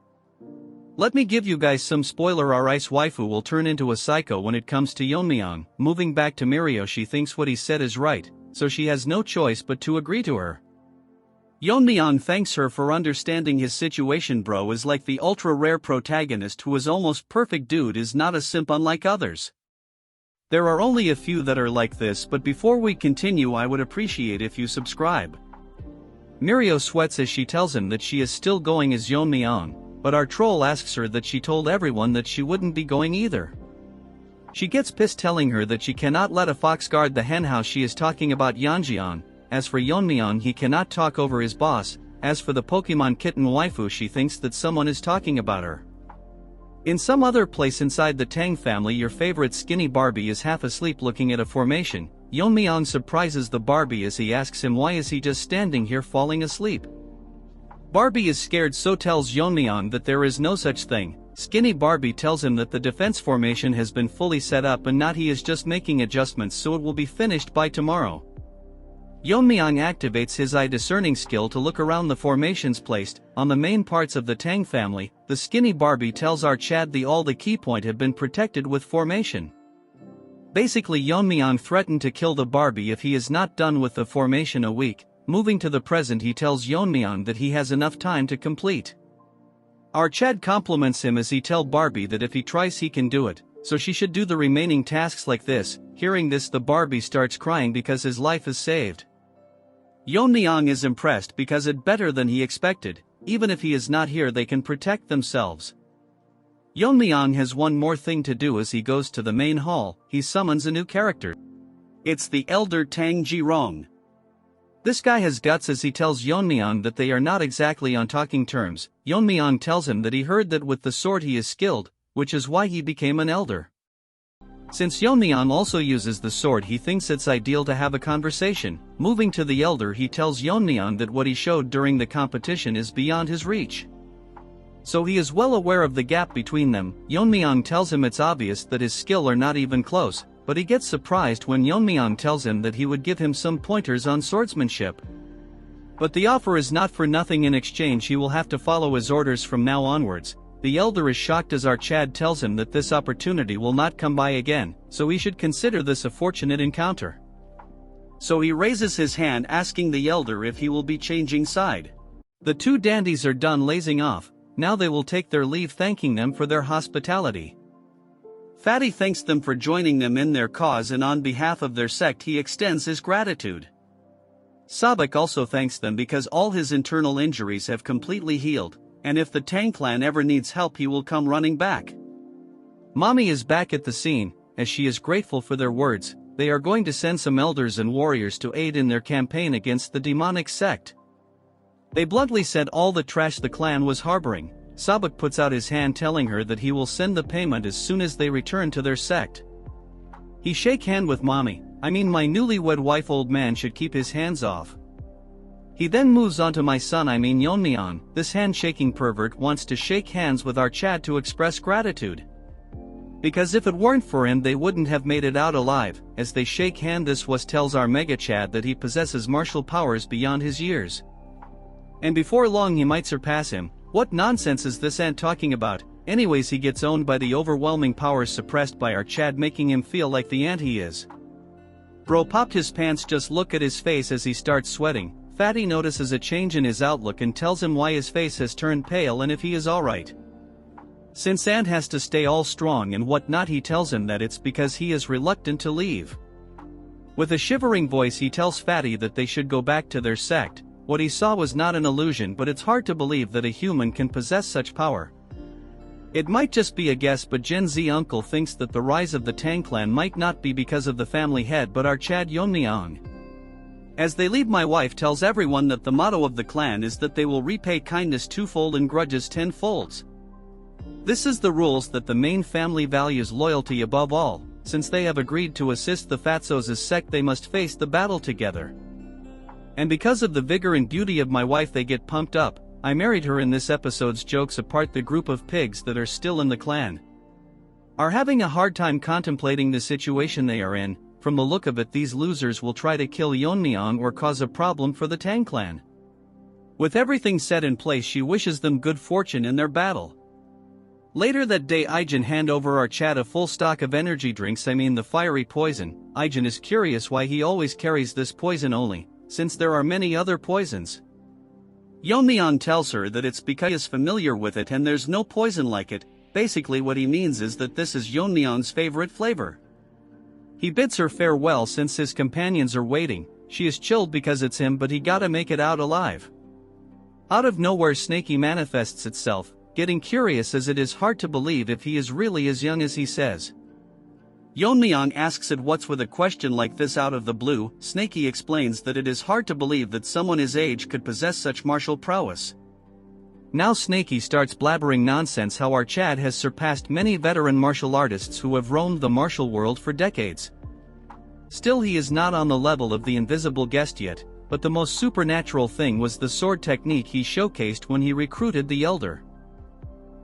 Let me give you guys some spoiler: our ice waifu will turn into a psycho when it comes to Yeon-myeong. Moving back to Mirio, she thinks what he said is right, so she has no choice but to agree to her. Yeon-myeong thanks her for understanding his situation. Bro is like the ultra-rare protagonist who is almost perfect. Dude is not a simp unlike others. There are only a few that are like this, but before we continue I would appreciate if you subscribe. Mirio sweats as she tells him that she is still going as Yeon-myeong, but our troll asks her that she told everyone that she wouldn't be going either. She gets pissed, telling her that she cannot let a fox guard the henhouse. She is talking about Yeonjiang. As for Yeon-myeong, he cannot talk over his boss. As for the Pokemon kitten waifu, she thinks that someone is talking about her. In some other place inside the Tang family, your favorite skinny Barbie is half asleep looking at a formation. Yeon-myeong surprises the Barbie as he asks him why is he just standing here falling asleep. Barbie is scared, so tells Yeon-myeong that there is no such thing, Skinny Barbie tells him that the defense formation has been fully set up and not he is just making adjustments so it will be finished by tomorrow. Yeon-myeong activates his eye discerning skill to look around the formations placed on the main parts of the Tang family. The Skinny Barbie tells our Chad all the key point have been protected with formation. Basically Yeon-myeong threatened to kill the Barbie if he is not done with the formation a week. Moving to the present, he tells Yeon-myeong that he has enough time to complete. Our Chad compliments him as he tells Barbie that if he tries he can do it, so she should do the remaining tasks like this. Hearing this, the Barbie starts crying because his life is saved. Yeon-myeong is impressed because it's better than he expected. Even if he is not here they can protect themselves. Yeon-myeong has one more thing to do as he goes to the main hall. He summons a new character. It's the elder Tang Yeon-myeong. This guy has guts as he tells Yeon-myeong that they are not exactly on talking terms. Yeon-myeong tells him that he heard that with the sword he is skilled, which is why he became an elder. Since Yeon-myeong also uses the sword, he thinks it's ideal to have a conversation. Moving to the elder, he tells Yeon-myeong that what he showed during the competition is beyond his reach. So he is well aware of the gap between them. Yeon-myeong tells him it's obvious that his skill are not even close, but he gets surprised when Yeon-myeong tells him that he would give him some pointers on swordsmanship. But the offer is not for nothing. In exchange he will have to follow his orders from now onwards. The elder is shocked as our Chad tells him that this opportunity will not come by again, so he should consider this a fortunate encounter. So he raises his hand asking the elder if he will be changing side. The two dandies are done lazing off. Now they will take their leave, thanking them for their hospitality. Fatty thanks them for joining them in their cause, and on behalf of their sect he extends his gratitude. Sabak also thanks them because all his internal injuries have completely healed, and if the Tang clan ever needs help he will come running back. Mommy is back at the scene, as she is grateful for their words. They are going to send some elders and warriors to aid in their campaign against the demonic sect. They bluntly said all the trash the clan was harboring. Sabak puts out his hand telling her that he will send the payment as soon as they return to their sect. He shake hand with mommy. I mean my newlywed wife. Old man should keep his hands off. He then moves on to my son, I mean Yeon-myeong. This handshaking pervert wants to shake hands with our Chad to express gratitude. Because if it weren't for him they wouldn't have made it out alive. As they shake hand, this was tells our Mega Chad that he possesses martial powers beyond his years. And before long he might surpass him. What nonsense is this ant talking about? Anyways, he gets owned by the overwhelming powers suppressed by our Chad, making him feel like the ant he is. Bro popped his pants. Just look at his face as he starts sweating. Fatty notices a change in his outlook and tells him why his face has turned pale and if he is alright. Since Ant has to stay all strong and whatnot, he tells him that it's because he is reluctant to leave. With a shivering voice he tells Fatty that they should go back to their sect. What he saw was not an illusion, but it's hard to believe that a human can possess such power. It might just be a guess, but Gen Z uncle thinks that the rise of the Tang clan might not be because of the family head but our Chad Yeon-myeong. As they leave, my wife tells everyone that the motto of the clan is that they will repay kindness twofold and grudges tenfolds. This is the rules that the main family values loyalty above all. Since they have agreed to assist the Fatsos' sect, they must face the battle together. And because of the vigor and beauty of my wife they get pumped up. I married her. In this episode's jokes apart, the group of pigs that are still in the clan are having a hard time contemplating the situation they are in. From the look of it, these losers will try to kill Yeon-myeong or cause a problem for the Tang clan. With everything set in place, she wishes them good fortune in their battle. Later that day, Ijin hand over our Chad a full stock of energy drinks, I mean the fiery poison. Ijin is curious why he always carries this poison only, since there are many other poisons. Yeon-myeong tells her that it's because he is familiar with it and there's no poison like it. Basically what he means is that this is Yeon-myeong's favorite flavor. He bids her farewell since his companions are waiting. She is chilled because it's him, but he gotta make it out alive. Out of nowhere, Snakey manifests itself, getting curious as it is hard to believe if he is really as young as he says. Yeon-myeong asks it what's with a question like this out of the blue. Snakey explains that it is hard to believe that someone his age could possess such martial prowess. Now Snakey starts blabbering nonsense how our Chad has surpassed many veteran martial artists who have roamed the martial world for decades. Still, he is not on the level of the invisible guest yet, but the most supernatural thing was the sword technique he showcased when he recruited the elder.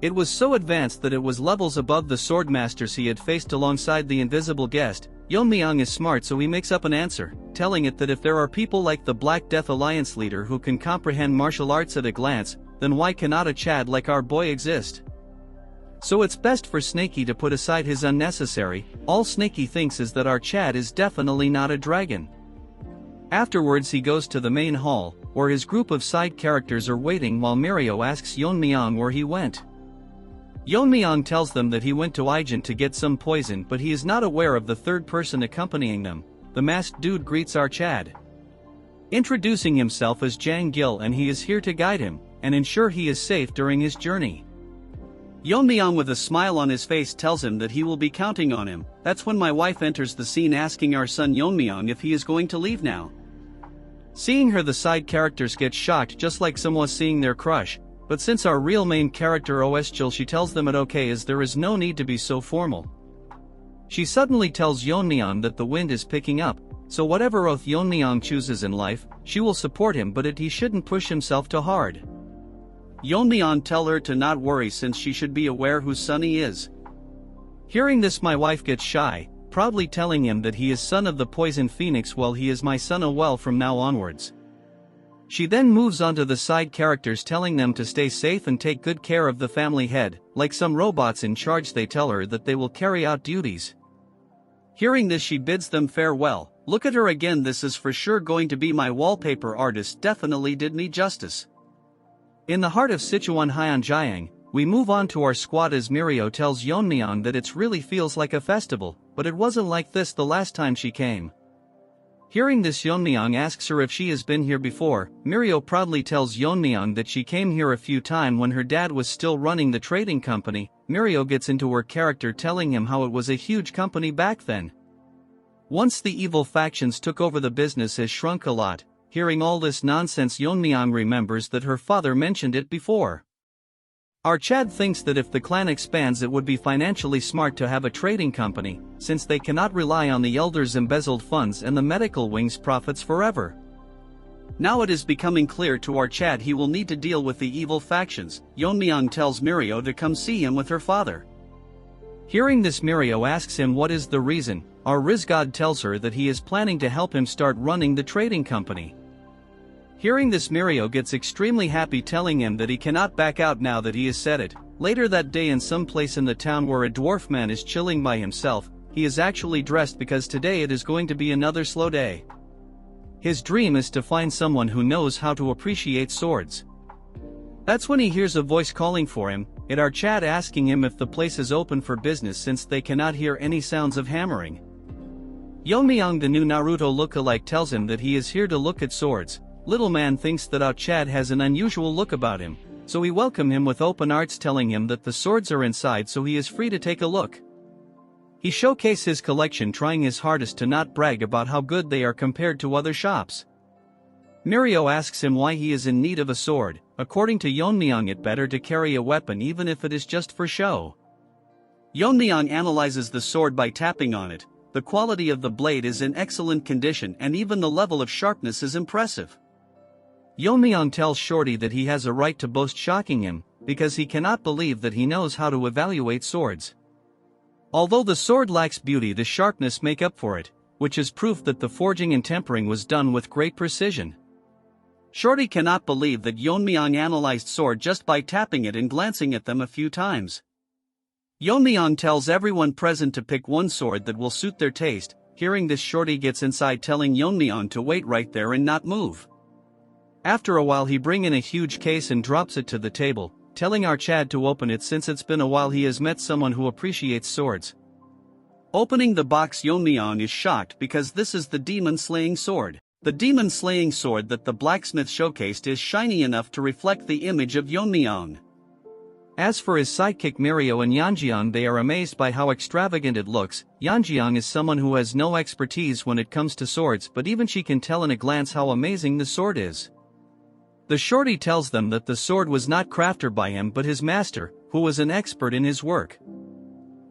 It was so advanced that it was levels above the swordmasters he had faced alongside the invisible guest. Yeon-myeong is smart, so he makes up an answer, telling it that if there are people like the Black Death Alliance leader who can comprehend martial arts at a glance, then why cannot a Chad like our boy exist? So it's best for Snakey to put aside his unnecessary. All Snakey thinks is that our Chad is definitely not a dragon. Afterwards he goes to the main hall, where his group of side characters are waiting while Mirio asks Yeon-myeong where he went. Yeon-myeong tells them that he went to Aijin to get some poison, but he is not aware of the third person accompanying them. The masked dude greets our Chad, introducing himself as Jang Gil, and he is here to guide him and ensure he is safe during his journey. Yeon-myeong with a smile on his face tells him that he will be counting on him. That's when my wife enters the scene asking our son Yeon-myeong if he is going to leave now. Seeing her, the side characters get shocked, just like someone seeing their crush. But since our real main character Chill, she tells them it okay, as there is no need to be so formal. She suddenly tells Yeon-myeong that the wind is picking up, so whatever oath Yeon-myeong chooses in life, she will support him, but he shouldn't push himself too hard. Yeon-myeong tell her to not worry since she should be aware whose son he is. Hearing this, my wife gets shy, proudly telling him that he is son of the Poison Phoenix. Well, he is my son well from now onwards. She then moves on to the side characters, telling them to stay safe and take good care of the family head. Like some robots in charge, they tell her that they will carry out duties. Hearing this, she bids them farewell. Look at her again, this is for sure going to be my wallpaper artist, definitely did me justice. In the heart of Sichuan Tang, we move on to our squad as Mirio tells Yeon-myeong that it really feels like a festival, but it wasn't like this the last time she came. Hearing this, Yeon-myeong asks her if she has been here before. Mirio proudly tells Yeon-myeong that she came here a few times when her dad was still running the trading company. Mirio gets into her character, telling him how it was a huge company back then. Once the evil factions took over, the business has shrunk a lot. Hearing all this nonsense, Yeon-myeong remembers that her father mentioned it before. Our Chad thinks that if the clan expands, it would be financially smart to have a trading company, since they cannot rely on the elders' embezzled funds and the medical wing's profits forever. Now it is becoming clear to our Chad he will need to deal with the evil factions. Yeon-myeong tells Mirio to come see him with her father. Hearing this, Mirio asks him what is the reason. Our Rizgod tells her that he is planning to help him start running the trading company. Hearing this, Mirio gets extremely happy, telling him that he cannot back out now that he has said it. Later that day, in some place in the town where a dwarf man is chilling by himself, he is actually dressed because today it is going to be another slow day. His dream is to find someone who knows how to appreciate swords. That's when he hears a voice calling for him, it our Chad asking him if the place is open for business since they cannot hear any sounds of hammering. Yeon-myeong, the new Naruto lookalike, tells him that he is here to look at swords. Little man thinks that our Chad has an unusual look about him, so he welcomes him with open arms, telling him that the swords are inside, so he is free to take a look. He showcases his collection, trying his hardest to not brag about how good they are compared to other shops. Mirio asks him why he is in need of a sword. According to Yeon-myeong, it better to carry a weapon even if it is just for show. Yeon-myeong analyzes the sword by tapping on it. The quality of the blade is in excellent condition and even the level of sharpness is impressive. Yeon-myeong tells Shorty that he has a right to boast, shocking him, because he cannot believe that he knows how to evaluate swords. Although the sword lacks beauty, the sharpness make up for it, which is proof that the forging and tempering was done with great precision. Shorty cannot believe that Yeon-myeong analyzed sword just by tapping it and glancing at them a few times. Yeon-myeong tells everyone present to pick one sword that will suit their taste. Hearing this, Shorty gets inside, telling Yeon-myeong to wait right there and not move. After a while, he brings in a huge case and drops it to the table, telling our Chad to open it since it's been a while he has met someone who appreciates swords. Opening the box, Yeon-myeong is shocked because this is the demon-slaying sword. The demon-slaying sword that the blacksmith showcased is shiny enough to reflect the image of Yeon-myeong. As for his sidekick Mirio and Yeonjeong, they are amazed by how extravagant it looks. Yeonjeong is someone who has no expertise when it comes to swords, but even she can tell in a glance how amazing the sword is. The Shorty tells them that the sword was not crafted by him but his master, who was an expert in his work.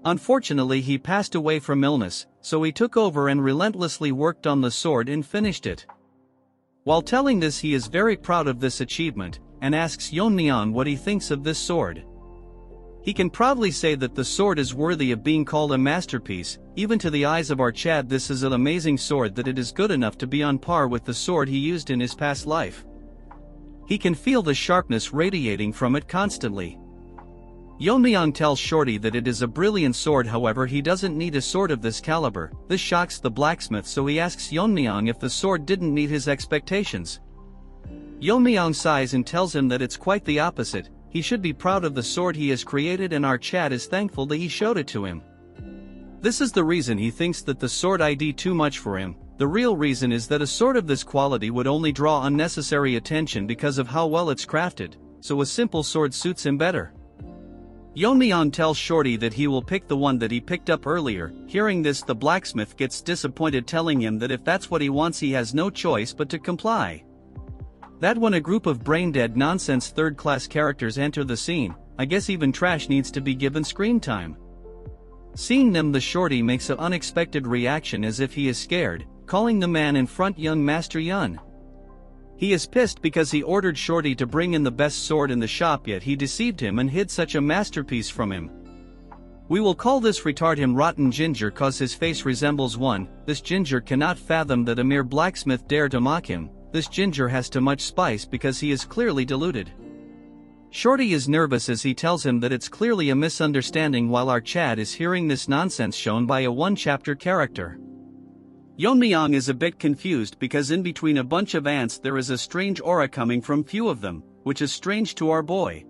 Unfortunately, he passed away from illness, so he took over and relentlessly worked on the sword and finished it. While telling this, he is very proud of this achievement, and asks Yeon-myeong what he thinks of this sword. He can proudly say that the sword is worthy of being called a masterpiece. Even to the eyes of our Chad, this is an amazing sword, that it is good enough to be on par with the sword he used in his past life. He can feel the sharpness radiating from it constantly. Yeon-myeong tells Shorty that it is a brilliant sword, however he doesn't need a sword of this caliber. This shocks the blacksmith, so he asks Yeon-myeong if the sword didn't meet his expectations. Yeon-myeong sighs and tells him that it's quite the opposite. He should be proud of the sword he has created, and our Chad is thankful that he showed it to him. This is the reason he thinks that the sword ID too much for him. The real reason is that a sword of this quality would only draw unnecessary attention because of how well it's crafted, so a simple sword suits him better. Yeon-myeong tells Shorty that he will pick the one that he picked up earlier. Hearing this, the blacksmith gets disappointed, telling him that if that's what he wants, he has no choice but to comply. That when a group of brain-dead nonsense third-class characters enter the scene, I guess even trash needs to be given screen time. Seeing them, the Shorty makes an unexpected reaction as if he is scared, calling the man in front young Master Yun. He is pissed because he ordered Shorty to bring in the best sword in the shop, yet he deceived him and hid such a masterpiece from him. We will call this retard him Rotten Ginger, cause his face resembles one. This ginger cannot fathom that a mere blacksmith dare to mock him. This ginger has too much spice because he is clearly deluded. Shorty is nervous as he tells him that it's clearly a misunderstanding, while our Chad is hearing this nonsense shown by a one-chapter character. Yeon-myeong is a bit confused because in between a bunch of ants there is a strange aura coming from few of them, which is strange to our boy.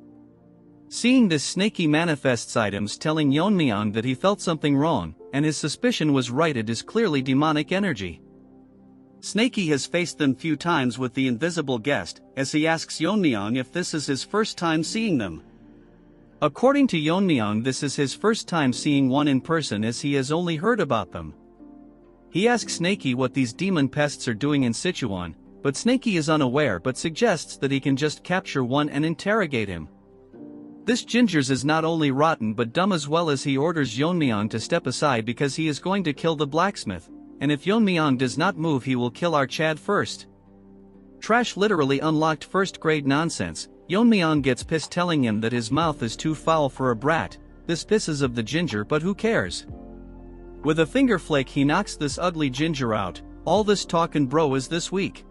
Seeing this, Snaky manifests items, telling Yeon-myeong that he felt something wrong, and his suspicion was right, it is clearly demonic energy. Snaky has faced them few times with the invisible guest, as he asks Yeon-myeong if this is his first time seeing them. According to Yeon-myeong, this is his first time seeing one in person, as he has only heard about them. He asks Snaky what these demon pests are doing in Sichuan, but Snaky is unaware but suggests that he can just capture one and interrogate him. This Gingers is not only rotten but dumb as well, as he orders Yeon-myeong to step aside because he is going to kill the blacksmith, and if Yeon-myeong does not move he will kill our Chad first. Trash literally unlocked first-grade nonsense. Yeon-myeong gets pissed, telling him that his mouth is too foul for a brat. This pisses of the ginger, but who cares? With a finger flake he knocks this ugly ginger out. All this talk and bro is this week.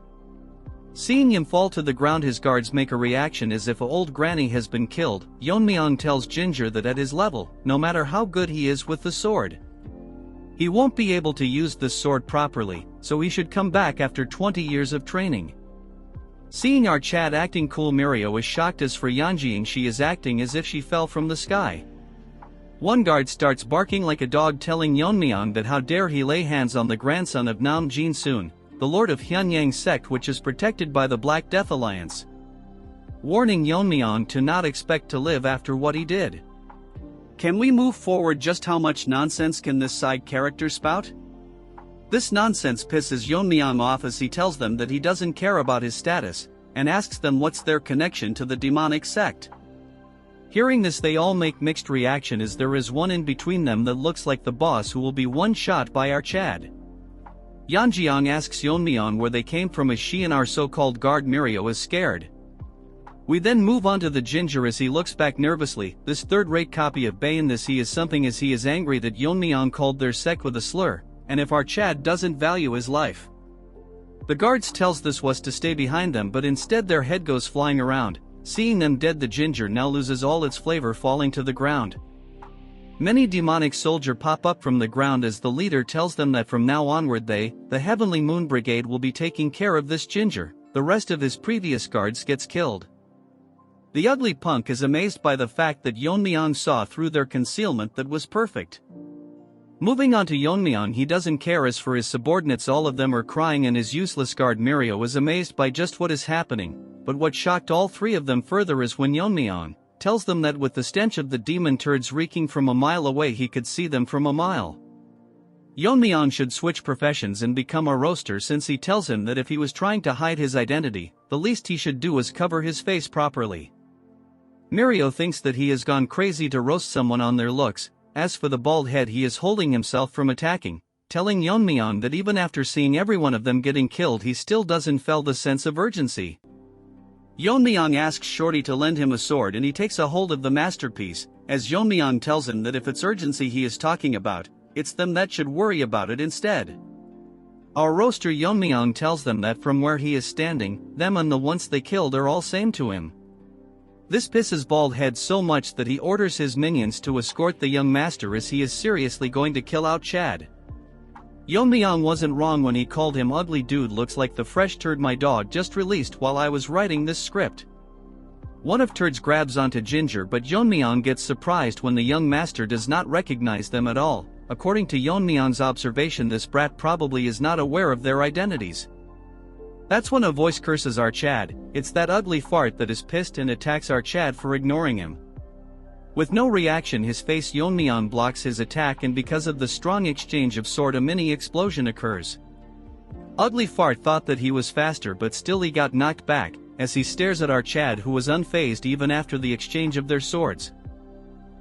Seeing him fall to the ground, his guards make a reaction as if a old granny has been killed. Yeon-myeong tells Ginger that at his level, no matter how good he is with the sword, he won't be able to use this sword properly, so he should come back after 20 years of training. Seeing our Chad acting cool, Mirio is shocked, as for Yeonjing she is acting as if she fell from the sky. One guard starts barking like a dog, telling Yeon-myeong that how dare he lay hands on the grandson of Nam Jin-soon, the lord of Hyunyang sect, which is protected by the Black Death Alliance, warning Yeon-myeong to not expect to live after what he did. Can we move forward? Just how much nonsense can this side character spout? This nonsense pisses Yeon-myeong off as he tells them that he doesn't care about his status, and asks them what's their connection to the demonic sect. Hearing this, they all make mixed reaction, as there is one in between them that looks like the boss who will be one shot by our Chad. Yeonjing asks Yeon-myeong where they came from, as she and our so-called guard Mirio is scared. We then move on to the ginger as he looks back nervously. This third-rate copy of Bae in this he is something, as he is angry that Yeon-myeong called their sect with a slur, and if our Chad doesn't value his life. The guards tells this was to stay behind them, but instead their head goes flying around. Seeing them dead, the ginger now loses all its flavor, falling to the ground. Many demonic soldiers pop up from the ground as the leader tells them that from now onward they, the Heavenly Moon Brigade, will be taking care of this ginger. The rest of his previous guards gets killed. The ugly punk is amazed by the fact that Yeon-myeong saw through their concealment that was perfect. Moving on to Yeon-myeong, he doesn't care. As for his subordinates, all of them are crying, and his useless guard Mirio is amazed by just what is happening. But what shocked all three of them further is when Yeon-myeong tells them that with the stench of the demon turds reeking from a mile away, he could see them from a mile. Yeon-myeong should switch professions and become a roaster, since he tells him that if he was trying to hide his identity, the least he should do is cover his face properly. Mirio thinks that he has gone crazy to roast someone on their looks. As for the bald head, he is holding himself from attacking, telling Yeon-myeong that even after seeing every one of them getting killed, he still doesn't feel the sense of urgency. Yeon-myeong asks Shorty to lend him a sword, and he takes a hold of the masterpiece, as Yeon-myeong tells him that if it's urgency he is talking about, it's them that should worry about it instead. Our roaster Yeon-myeong tells them that from where he is standing, them and the ones they killed are all same to him. This pisses Bald Head so much that he orders his minions to escort the young master as he is seriously going to kill out Chad. Yeon-myeong wasn't wrong when he called him ugly dude looks like the fresh turd my dog just released while I was writing this script. One of turds grabs onto Ginger but Yeon-myeong gets surprised when the young master does not recognize them at all. According to Yeon-myeong's observation, this brat probably is not aware of their identities. That's when a voice curses our Chad. It's that ugly fart that is pissed and attacks our Chad for ignoring him. With no reaction his face, Yeon-myeong blocks his attack, and because of the strong exchange of sword a mini explosion occurs. Ugly Fart thought that he was faster but still he got knocked back, as he stares at our Chad who was unfazed even after the exchange of their swords.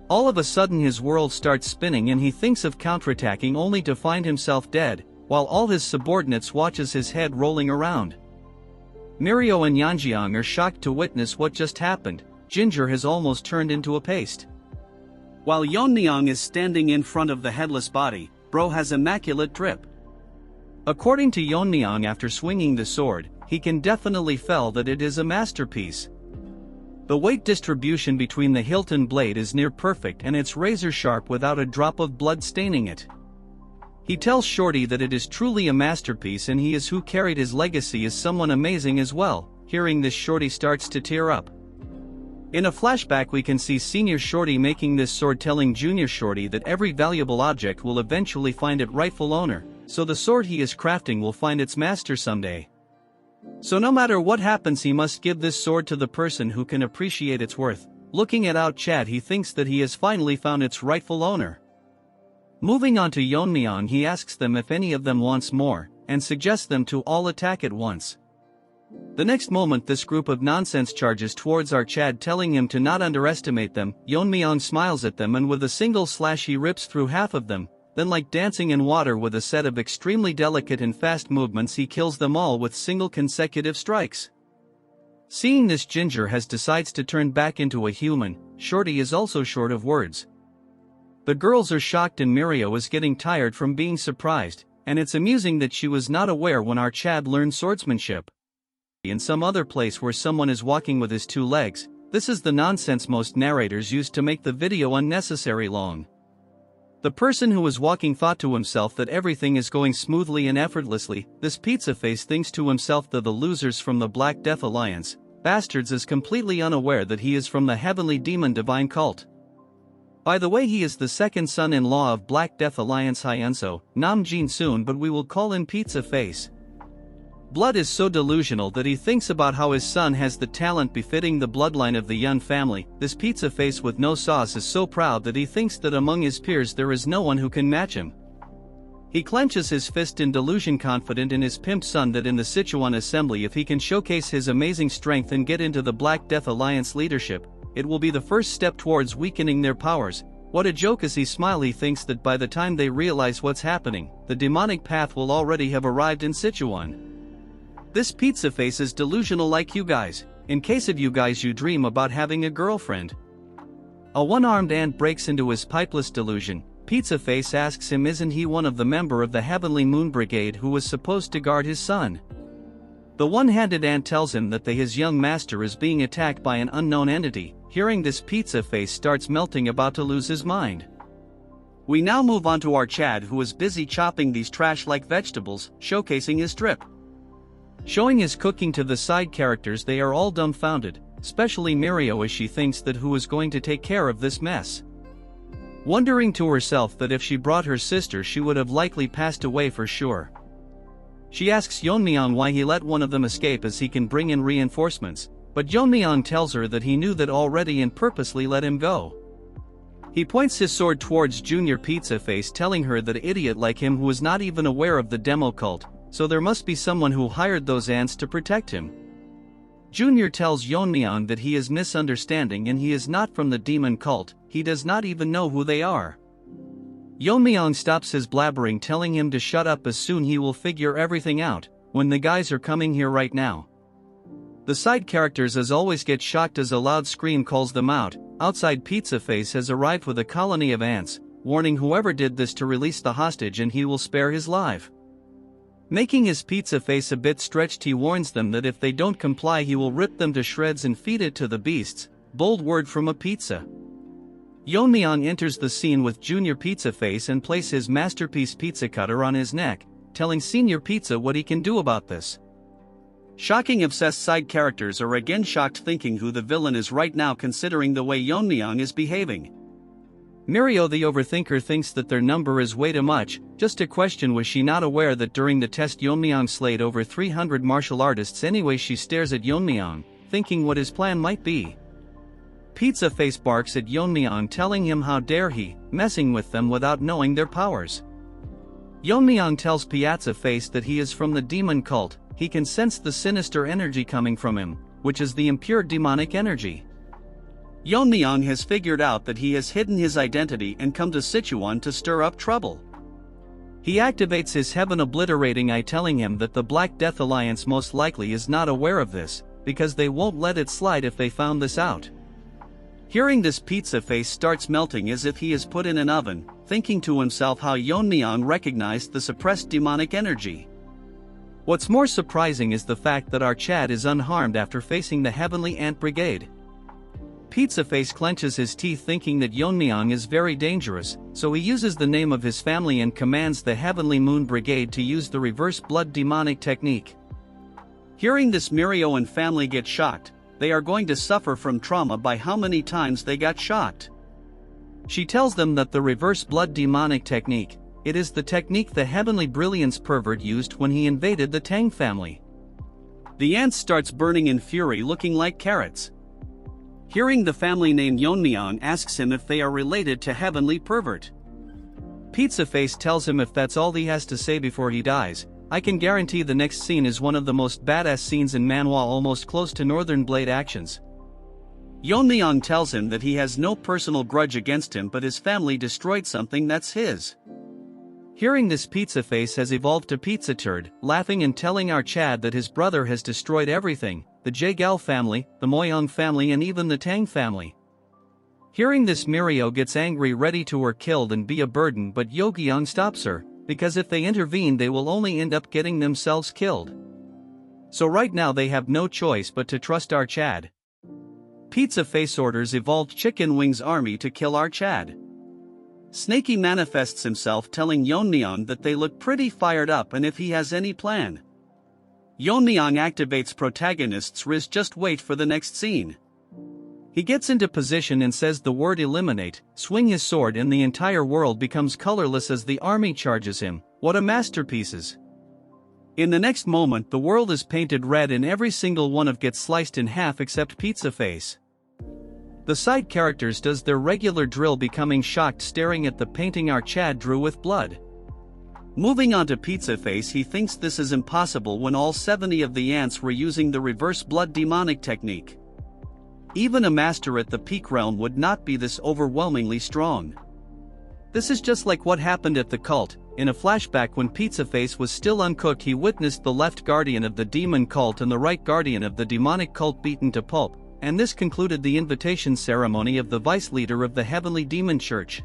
All of a sudden his world starts spinning and he thinks of counterattacking only to find himself dead, while all his subordinates watches his head rolling around. Mirio and Yeonjeong are shocked to witness what just happened. Ginger has almost turned into a paste. While Yeon-myeong is standing in front of the headless body, bro has immaculate drip. According to Yeon-myeong, after swinging the sword, he can definitely feel that it is a masterpiece. The weight distribution between the hilt and blade is near perfect and it's razor sharp without a drop of blood staining it. He tells Shorty that it is truly a masterpiece and he is who carried his legacy as someone amazing as well. Hearing this, Shorty starts to tear up. In a flashback we can see Senior Shorty making this sword, telling Junior Shorty that every valuable object will eventually find its rightful owner, so the sword he is crafting will find its master someday. So no matter what happens he must give this sword to the person who can appreciate its worth. Looking at out Chad, he thinks that he has finally found its rightful owner. Moving on to Yeon-myeong, he asks them if any of them wants more, and suggests them to all attack at once. The next moment this group of nonsense charges towards our Chad, telling him to not underestimate them. Yeon-myeong smiles at them and with a single slash he rips through half of them, then like dancing in water with a set of extremely delicate and fast movements he kills them all with single consecutive strikes. Seeing this, Ginger has decides to turn back into a human. Shorty is also short of words. The girls are shocked and Mirio is getting tired from being surprised, and it's amusing that she was not aware when our Chad learned swordsmanship. In some other place where someone is walking with his two legs, this is the nonsense most narrators use to make the video unnecessary long. The person who is walking thought to himself that everything is going smoothly and effortlessly. This pizza face thinks to himself that the losers from the Black Death Alliance, bastards, is completely unaware that he is from the heavenly demon divine cult. By the way, he is the second son-in-law of Black Death Alliance Hyenso, Nam Jin Soon, but we will call him Pizza Face. Blood is so delusional that he thinks about how his son has the talent befitting the bloodline of the Yun family. This Pizza Face with no sauce is so proud that he thinks that among his peers there is no one who can match him. He clenches his fist in delusion, confident in his pimp son that in the Sichuan assembly, if he can showcase his amazing strength and get into the Black Death Alliance leadership, it will be the first step towards weakening their powers. What a joke! As he smiles, he thinks that by the time they realize what's happening, the demonic path will already have arrived in Sichuan. This Pizza Face is delusional like you guys. In case of you guys you dream about having a girlfriend. A one-armed ant breaks into his pipeless delusion. Pizza Face asks him isn't he one of the member of the Heavenly Moon Brigade who was supposed to guard his son. The one-handed ant tells him that his young master is being attacked by an unknown entity. Hearing this, Pizza Face starts melting, about to lose his mind. We now move on to our Chad, who is busy chopping these trash-like vegetables, showcasing his drip. Showing his cooking to the side characters, they are all dumbfounded, especially Mirio, as she thinks that who is going to take care of this mess. Wondering to herself that if she brought her sister she would have likely passed away for sure. She asks Yeon-myeong why he let one of them escape as he can bring in reinforcements, but Yeon-myeong tells her that he knew that already and purposely let him go. He points his sword towards Junior Pizza Face, telling her that an idiot like him who was not even aware of the demo cult, so there must be someone who hired those ants to protect him. Junior tells Yeon-myeong that he is misunderstanding and he is not from the demon cult, he does not even know who they are. Yeon-myeong stops his blabbering, telling him to shut up as soon he will figure everything out, when the guys are coming here right now. The side characters as always get shocked as a loud scream calls them out, outside Pizza Face has arrived with a colony of ants, warning whoever did this to release the hostage and he will spare his life. Making his Pizza Face a bit stretched, he warns them that if they don't comply he will rip them to shreds and feed it to the beasts. Bold word from a pizza. Yeon-myeong enters the scene with Junior Pizza Face and places his masterpiece pizza cutter on his neck, telling Senior Pizza what he can do about this. Shocking obsessed side characters are again shocked, thinking who the villain is right now, considering the way Yeon-myeong is behaving. Mirio the overthinker thinks that their number is way too much. Just a question, was she not aware that during the test Yeon-myeong slayed over 300 martial artists anyway? She stares at Yeon-myeong, thinking what his plan might be. Pizza Face barks at Yeon-myeong, telling him how dare he, messing with them without knowing their powers. Yeon-myeong tells Pizza Face that he is from the demon cult. He can sense the sinister energy coming from him, which is the impure demonic energy. Yeon-myeong has figured out that he has hidden his identity and come to Sichuan to stir up trouble. He activates his heaven obliterating eye, telling him that the Black Death Alliance most likely is not aware of this, because they won't let it slide if they found this out. Hearing this, Pizza Face starts melting as if he is put in an oven, thinking to himself how Yeon-myeong recognized the suppressed demonic energy. What's more surprising is the fact that our Chad is unharmed after facing the Heavenly Ant Brigade. Pizza Face clenches his teeth, thinking that Yeon-myeong is very dangerous, so he uses the name of his family and commands the Heavenly Moon Brigade to use the reverse blood demonic technique. Hearing this, Mirio and family get shocked. They are going to suffer from trauma by how many times they got shocked. She tells them that the reverse blood demonic technique, it is the technique the Heavenly Brilliance pervert used when he invaded the Tang family. The ant starts burning in fury, looking like carrots. Hearing the family name, Yeon-myeong asks him if they are related to Heavenly Pervert. Pizza Face tells him if that's all he has to say before he dies, I can guarantee the next scene is one of the most badass scenes in Manhwa, almost close to Northern Blade actions. Yeon-myeong tells him that he has no personal grudge against him, but his family destroyed something that's his. Hearing this, Pizza Face has evolved to Pizza Turd, laughing and telling our Chad that his brother has destroyed everything, the Jaegal family, the Myeong family and even the Tang family. Hearing this, Mirio gets angry, ready to her killed and be a burden, but Yeon-myeong stops her, because if they intervene they will only end up getting themselves killed. So right now they have no choice but to trust our Chad. Pizza Face orders Evolved Chicken Wings Army to kill our Chad. Snakey manifests himself, telling Yeon-myeong that they look pretty fired up and if he has any plan. Yeon-myeong activates protagonist's Riz. Just wait for the next scene. He gets into position and says the word eliminate, swing his sword and the entire world becomes colorless as the army charges him. What a masterpieces! In the next moment the world is painted red and every single one of gets sliced in half except Pizza Face. The side characters does their regular drill, becoming shocked, staring at the painting our Chad drew with blood. Moving on to Pizza Face, he thinks this is impossible when all 70 of the ants were using the reverse blood demonic technique. Even a master at the peak realm would not be this overwhelmingly strong. This is just like what happened at the cult. In a flashback, when Pizza Face was still uncooked, he witnessed the left guardian of the demon cult and the right guardian of the demonic cult beaten to pulp, and this concluded the invitation ceremony of the vice leader of the Heavenly Demon Church.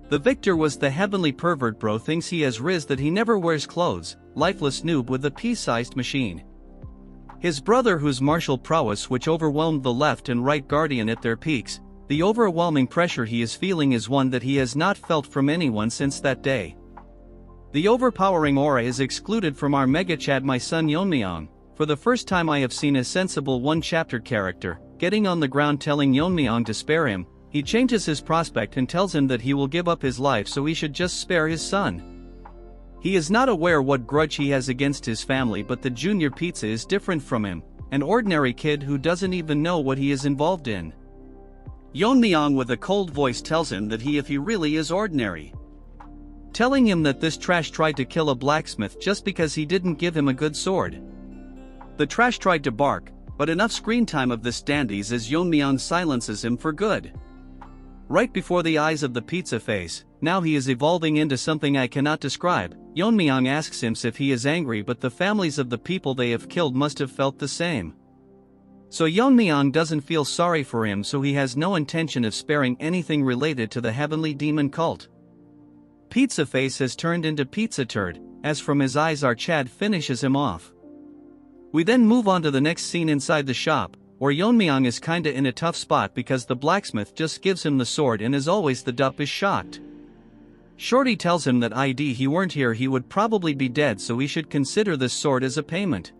The victor was the Heavenly Pervert. Bro thinks he has Riz that he never wears clothes, lifeless noob with a pea-sized machine. His brother, whose martial prowess which overwhelmed the left and right guardian at their peaks, the overwhelming pressure he is feeling is one that he has not felt from anyone since that day. The overpowering aura is excluded from our mangacap, my son Yeon-myeong. For the first time I have seen a sensible one-chapter character, getting on the ground telling Yeon-myeong to spare him. He changes his prospect and tells him that he will give up his life so he should just spare his son. He is not aware what grudge he has against his family, but the Junior Pizza is different from him, an ordinary kid who doesn't even know what he is involved in. Yeon-myeong with a cold voice tells him that if he really is ordinary. Telling him that this trash tried to kill a blacksmith just because he didn't give him a good sword. The trash tried to bark, but enough screen time of this dandies as Yeon-myeong silences him for good. Right before the eyes of the Pizza Face, now he is evolving into something I cannot describe. Yeon-myeong asks him if he is angry, but the families of the people they have killed must have felt the same. So Yeon-myeong doesn't feel sorry for him, so he has no intention of sparing anything related to the heavenly demon cult. Pizza Face has turned into Pizza Turd, as from his eyes our Chad finishes him off. We then move on to the next scene inside the shop, where Yeon-myeong is kinda in a tough spot because the blacksmith just gives him the sword, and as always the dup is shocked. Shorty tells him that he weren't here, he would probably be dead, so he should consider this sword as a payment.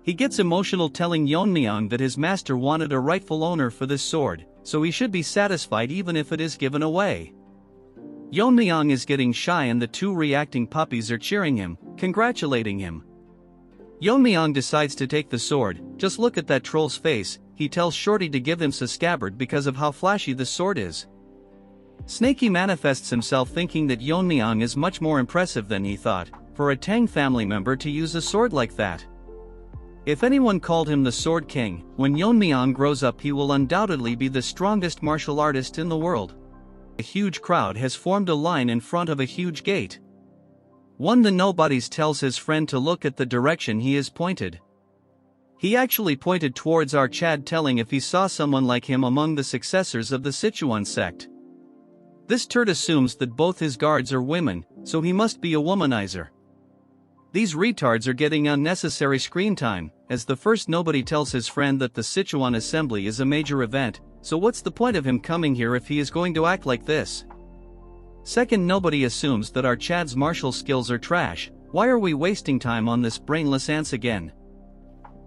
He gets emotional, telling Yeon-myeong that his master wanted a rightful owner for this sword, so he should be satisfied even if it is given away. Yeon-myeong is getting shy and the two reacting puppies are cheering him, congratulating him. Yeon-myeong decides to take the sword. Just look at that troll's face, he tells Shorty to give him a scabbard because of how flashy the sword is. Snakey manifests himself, thinking that Yeon-myeong is much more impressive than he thought, for a Tang family member to use a sword like that. If anyone called him the Sword King, when Yeon-myeong grows up he will undoubtedly be the strongest martial artist in the world. A huge crowd has formed a line in front of a huge gate. One the nobodies tells his friend to look at the direction he is pointed. He actually pointed towards our Chad, telling if he saw someone like him among the successors of the Sichuan sect. This turd assumes that both his guards are women, so he must be a womanizer. These retards are getting unnecessary screen time, as the first nobody tells his friend that the Sichuan assembly is a major event, so what's the point of him coming here if he is going to act like this? Second nobody assumes that our Chad's martial skills are trash. Why are we wasting time on this brainless ants again?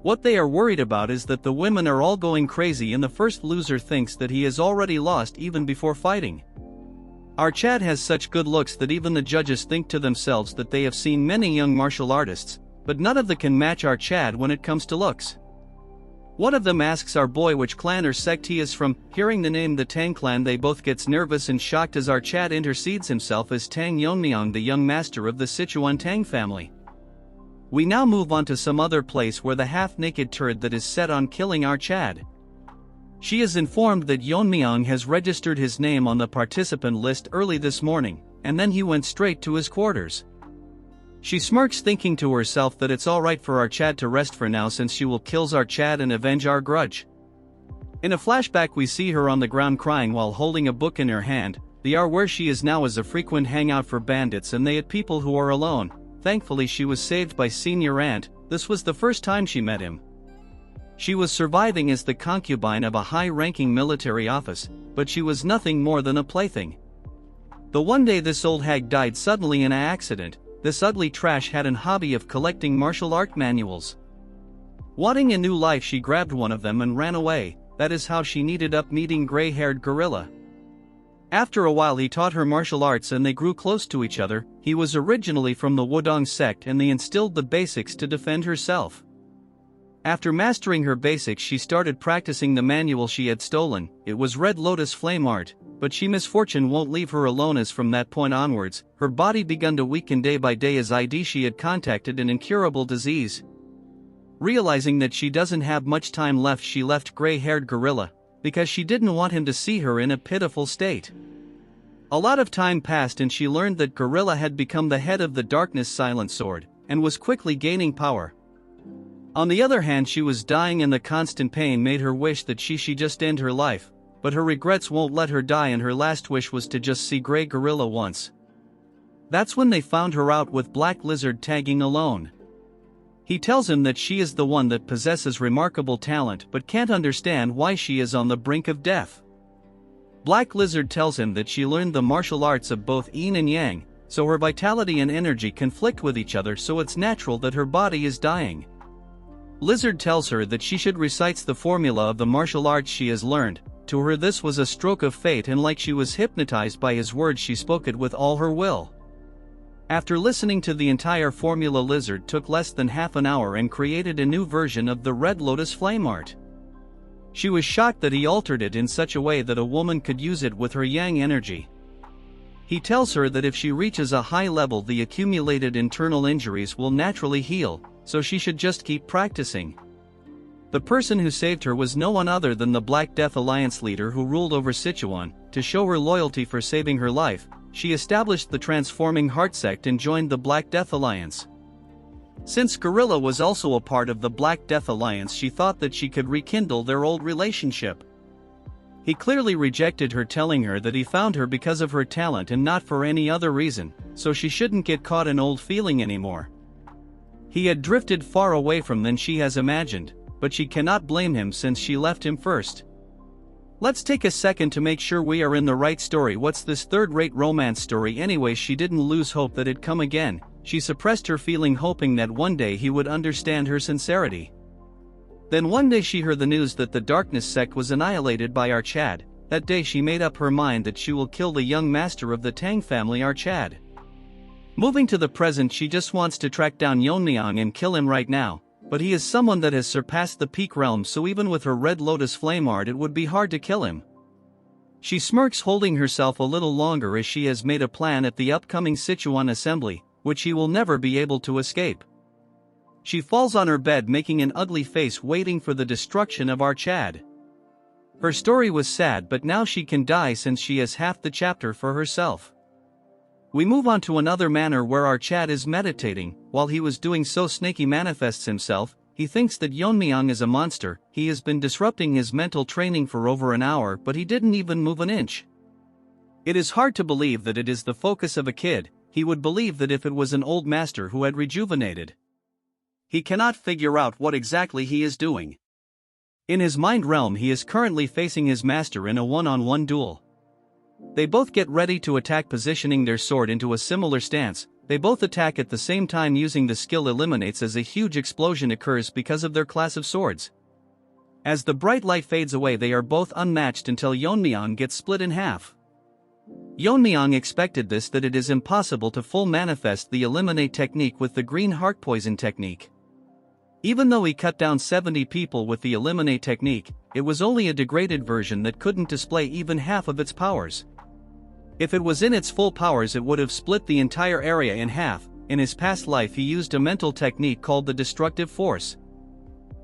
What they are worried about is that the women are all going crazy and the first loser thinks that he has already lost even before fighting. Our Chad has such good looks that even the judges think to themselves that they have seen many young martial artists, but none of them can match our Chad when it comes to looks. One of them asks our boy which clan or sect he is from. Hearing the name the Tang clan, they both gets nervous and shocked as our Chad intercedes himself as Tang Yeon-myeong, the young master of the Sichuan Tang family. We now move on to some other place where the half-naked turd that is set on killing our Chad. She is informed that Yeon-myeong has registered his name on the participant list early this morning, and then he went straight to his quarters. She smirks, thinking to herself that it's alright for our Chad to rest for now, since she will kills our Chad and avenge our grudge. In a flashback we see her on the ground crying while holding a book in her hand. The R where she is now is a frequent hangout for bandits and they at people who are alone. Thankfully she was saved by Senior Ant. This was the first time she met him. She was surviving as the concubine of a high-ranking military office, but she was nothing more than a plaything. The one day this old hag died suddenly in an accident. This ugly trash had an hobby of collecting martial art manuals. Wanting a new life, she grabbed one of them and ran away. That is how she ended up meeting gray-haired gorilla. After a while he taught her martial arts and they grew close to each other. He was originally from the Wudong sect and they instilled the basics to defend herself. After mastering her basics she started practicing the manual she had stolen. It was Red Lotus Flame Art, but misfortune won't leave her alone, as from that point onwards, her body began to weaken day by day as she had contacted an incurable disease. Realizing that she doesn't have much time left, she left gray-haired gorilla, because she didn't want him to see her in a pitiful state. A lot of time passed and she learned that gorilla had become the head of the Darkness Silent Sword, and was quickly gaining power. On the other hand, she was dying and the constant pain made her wish that she just end her life, but her regrets won't let her die and her last wish was to just see Grey Gorilla once. That's when they found her out with Black Lizard tagging alone. He tells him that she is the one that possesses remarkable talent but can't understand why she is on the brink of death. Black Lizard tells him that she learned the martial arts of both yin and yang, so her vitality and energy conflict with each other, so it's natural that her body is dying. Lizard tells her that she should recite the formula of the martial arts she has learned. To her this was a stroke of fate, and like she was hypnotized by his words she spoke it with all her will. After listening to the entire formula, Lizard took less than half an hour and created a new version of the Red Lotus Flame Art. She was shocked that he altered it in such a way that a woman could use it with her yang energy. He tells her that if she reaches a high level the accumulated internal injuries will naturally heal, so she should just keep practicing. The person who saved her was no one other than the Black Death Alliance leader who ruled over Sichuan. To show her loyalty for saving her life, she established the Transforming Heart sect and joined the Black Death Alliance. Since Gorilla was also a part of the Black Death Alliance, she thought that she could rekindle their old relationship. He clearly rejected her, telling her that he found her because of her talent and not for any other reason, so she shouldn't get caught in old feeling anymore. He had drifted far away from than she has imagined, but she cannot blame him since she left him first. Let's take a second to make sure we are in the right story. What's this third-rate romance story anyway? She didn't lose hope that it'd come again. She suppressed her feeling, hoping that one day he would understand her sincerity. Then one day she heard the news that the Darkness sect was annihilated by Archad. That day she made up her mind that she will kill the young master of the Tang family, Archad. Moving to the present, she just wants to track down Yeon-myeong and kill him right now, but he is someone that has surpassed the peak realm, so even with her Red Lotus flame art it would be hard to kill him. She smirks, holding herself a little longer as she has made a plan at the upcoming Sichuan assembly, which he will never be able to escape. She falls on her bed, making an ugly face, waiting for the destruction of Archad. Her story was sad, but now she can die since she has half the chapter for herself. We move on to another manor where Archad is meditating. While he was doing so, Snaky manifests himself. He thinks that Yeon-myeong is a monster. He has been disrupting his mental training for over an hour, but he didn't even move an inch. It is hard to believe that it is the focus of a kid. He would believe that if it was an old master who had rejuvenated. He cannot figure out what exactly he is doing. In his mind realm, he is currently facing his master in a one-on-one duel. They both get ready to attack, positioning their sword into a similar stance. They both attack at the same time using the skill Eliminates as a huge explosion occurs because of their class of swords. As the bright light fades away, they are both unmatched until Yeon-myeong gets split in half. Yeon-myeong expected this, that it is impossible to full manifest the Eliminate technique with the green heart poison technique. Even though he cut down 70 people with the Eliminate technique, it was only a degraded version that couldn't display even half of its powers. If it was in its full powers, it would have split the entire area in half. In his past life he used a mental technique called the Destructive Force.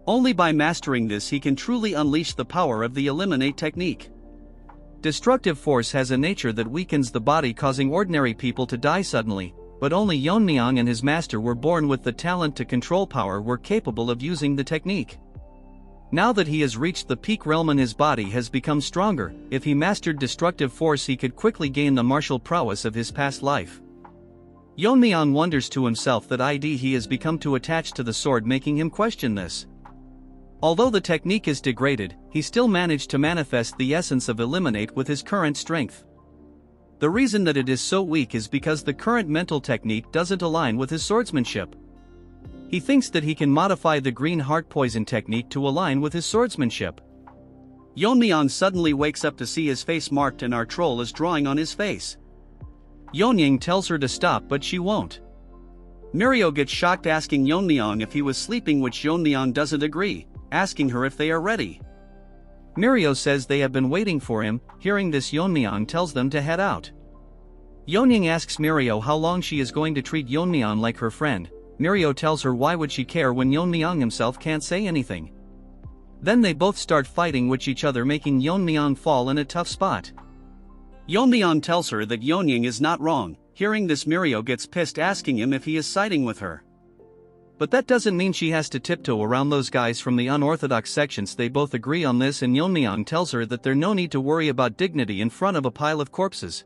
Only by mastering this he can truly unleash the power of the Eliminate technique. Destructive Force has a nature that weakens the body, causing ordinary people to die suddenly, but only Yeon-myeong and his master were born with the talent to control power, were capable of using the technique. Now that he has reached the peak realm and his body has become stronger, if he mastered Destructive Force he could quickly gain the martial prowess of his past life. Yeon-myeong wonders to himself that he has become too attached to the sword, making him question this. Although the technique is degraded, he still managed to manifest the essence of Eliminate with his current strength. The reason that it is so weak is because the current mental technique doesn't align with his swordsmanship. He thinks that he can modify the green heart poison technique to align with his swordsmanship. Yeon-myeong suddenly wakes up to see his face marked and our troll is drawing on his face. Yeon-myeong tells her to stop, but she won't. Mirio gets shocked, asking Yeon-myeong if he was sleeping, which Yeon-myeong doesn't agree, asking her if they are ready. Mirio says they have been waiting for him. Hearing this, Yeon-myeong tells them to head out. Yeon-myeong asks Mirio how long she is going to treat Yeon-myeong like her friend. Mirio tells her why would she care when Yeon-myeong himself can't say anything. Then they both start fighting with each other, making Yeon-myeong fall in a tough spot. Yeon-myeong tells her that Yeon-myeong is not wrong. Hearing this, Mirio gets pissed, asking him if he is siding with her. But that doesn't mean she has to tiptoe around those guys from the unorthodox sections. They both agree on this, and Yeon-myeong tells her that there's no need to worry about dignity in front of a pile of corpses.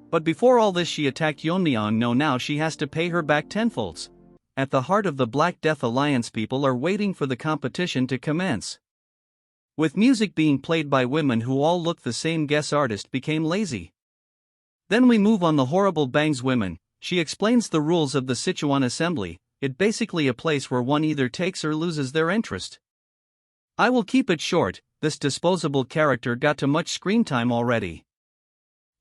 But before all this, she attacked Yeon-myeong. No, now she has to pay her back tenfolds. At the heart of the Black Death Alliance, people are waiting for the competition to commence. With music being played by women who all look the same, guest artist became lazy. Then we move on the horrible bangs women. She explains the rules of the Sichuan assembly. It's basically a place where one either takes or loses their interest. I will keep it short. This disposable character got too much screen time already.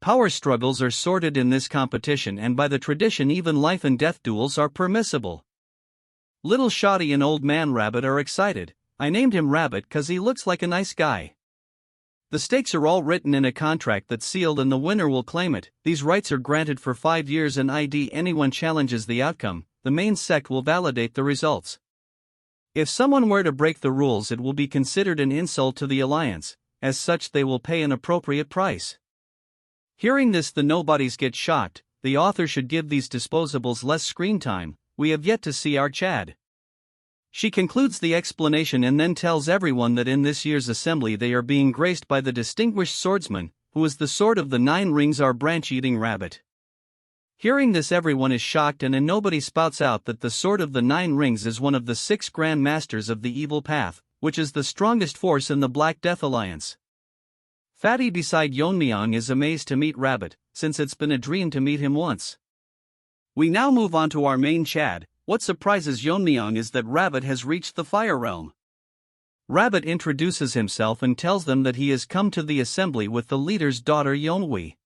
Power struggles are sorted in this competition, and by the tradition even life and death duels are permissible. Little Shoddy and Old Man Rabbit are excited. I named him Rabbit cause he looks like a nice guy. The stakes are all written in a contract that's sealed and the winner will claim it. These rights are granted for 5 years, and anyone challenges the outcome, the main sect will validate the results. If someone were to break the rules, it will be considered an insult to the alliance. As such, they will pay an appropriate price. Hearing this, the nobodies get shocked. The author should give these disposables less screen time. we have yet to see our Chad. She concludes the explanation and then tells everyone that in this year's assembly they are being graced by the distinguished swordsman, who is the sword of the 9 rings, our branch-eating rabbit. Hearing this, everyone is shocked, and nobody spouts out that the sword of the 9 rings is one of the 6 grand masters of the evil path, which is the strongest force in the Black Death Alliance. Fatty beside Yeon-myeong is amazed to meet Rabbit, since it's been a dream to meet him once. We now move on to our main Chad. What surprises Yeon-myeong is that Rabbit has reached the Fire Realm. Rabbit introduces himself and tells them that he has come to the assembly with the leader's daughter Yeon-hui.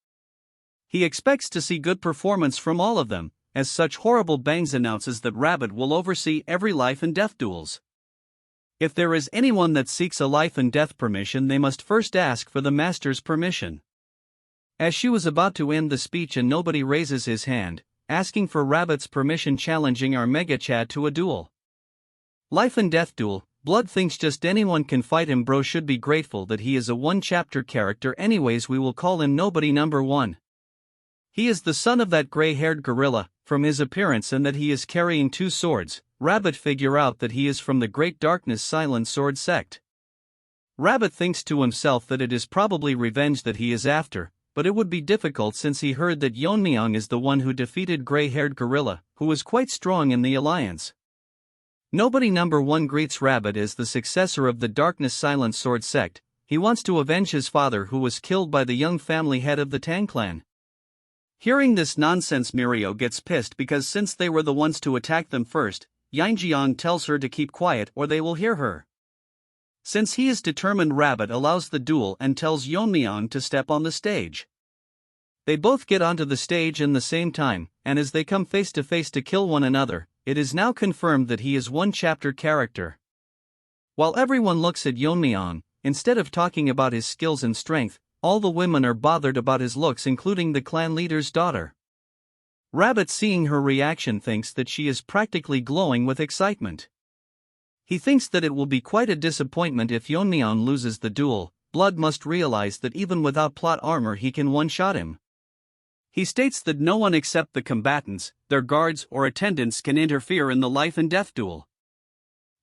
He expects to see good performance from all of them, as such horrible bangs announces that Rabbit will oversee every life and death duels. If there is anyone that seeks a life and death permission, they must first ask for the master's permission. As she was about to end the speech and nobody raises his hand, asking for Rabbit's permission, challenging our mangacap to a duel. Life and death duel. Blood thinks just anyone can fight him. Bro should be grateful that he is a 1-chapter character. Anyways, we will call him Nobody Number 1. He is the son of that gray-haired gorilla, from his appearance and that he is carrying 2 swords. Rabbit figure out that he is from the Great Darkness Silent Sword sect. Rabbit thinks to himself that it is probably revenge that he is after, but it would be difficult since he heard that Yeon-myeong is the one who defeated gray-haired gorilla, who was quite strong in the alliance. Nobody Number 1 greets Rabbit as the successor of the Darkness Silent Sword sect. He wants to avenge his father, who was killed by the young family head of the Tang clan. Hearing this nonsense, Mirio gets pissed because since they were the ones to attack them first, Yinjiang tells her to keep quiet or they will hear her. Since he is determined, Rabbit allows the duel and tells Yeon-myeong to step on the stage. They both get onto the stage in the same time, and as they come face to face to kill one another, it is now confirmed that he is 1-chapter character. While everyone looks at Yeon-myeong, instead of talking about his skills and strength, all the women are bothered about his looks, including the clan leader's daughter. Rabbit, seeing her reaction, thinks that she is practically glowing with excitement. He thinks that it will be quite a disappointment if Yeon-myeong loses the duel. Blood must realize that even without plot armor he can one-shot him. He states that no one except the combatants, their guards or attendants, can interfere in the life and death duel.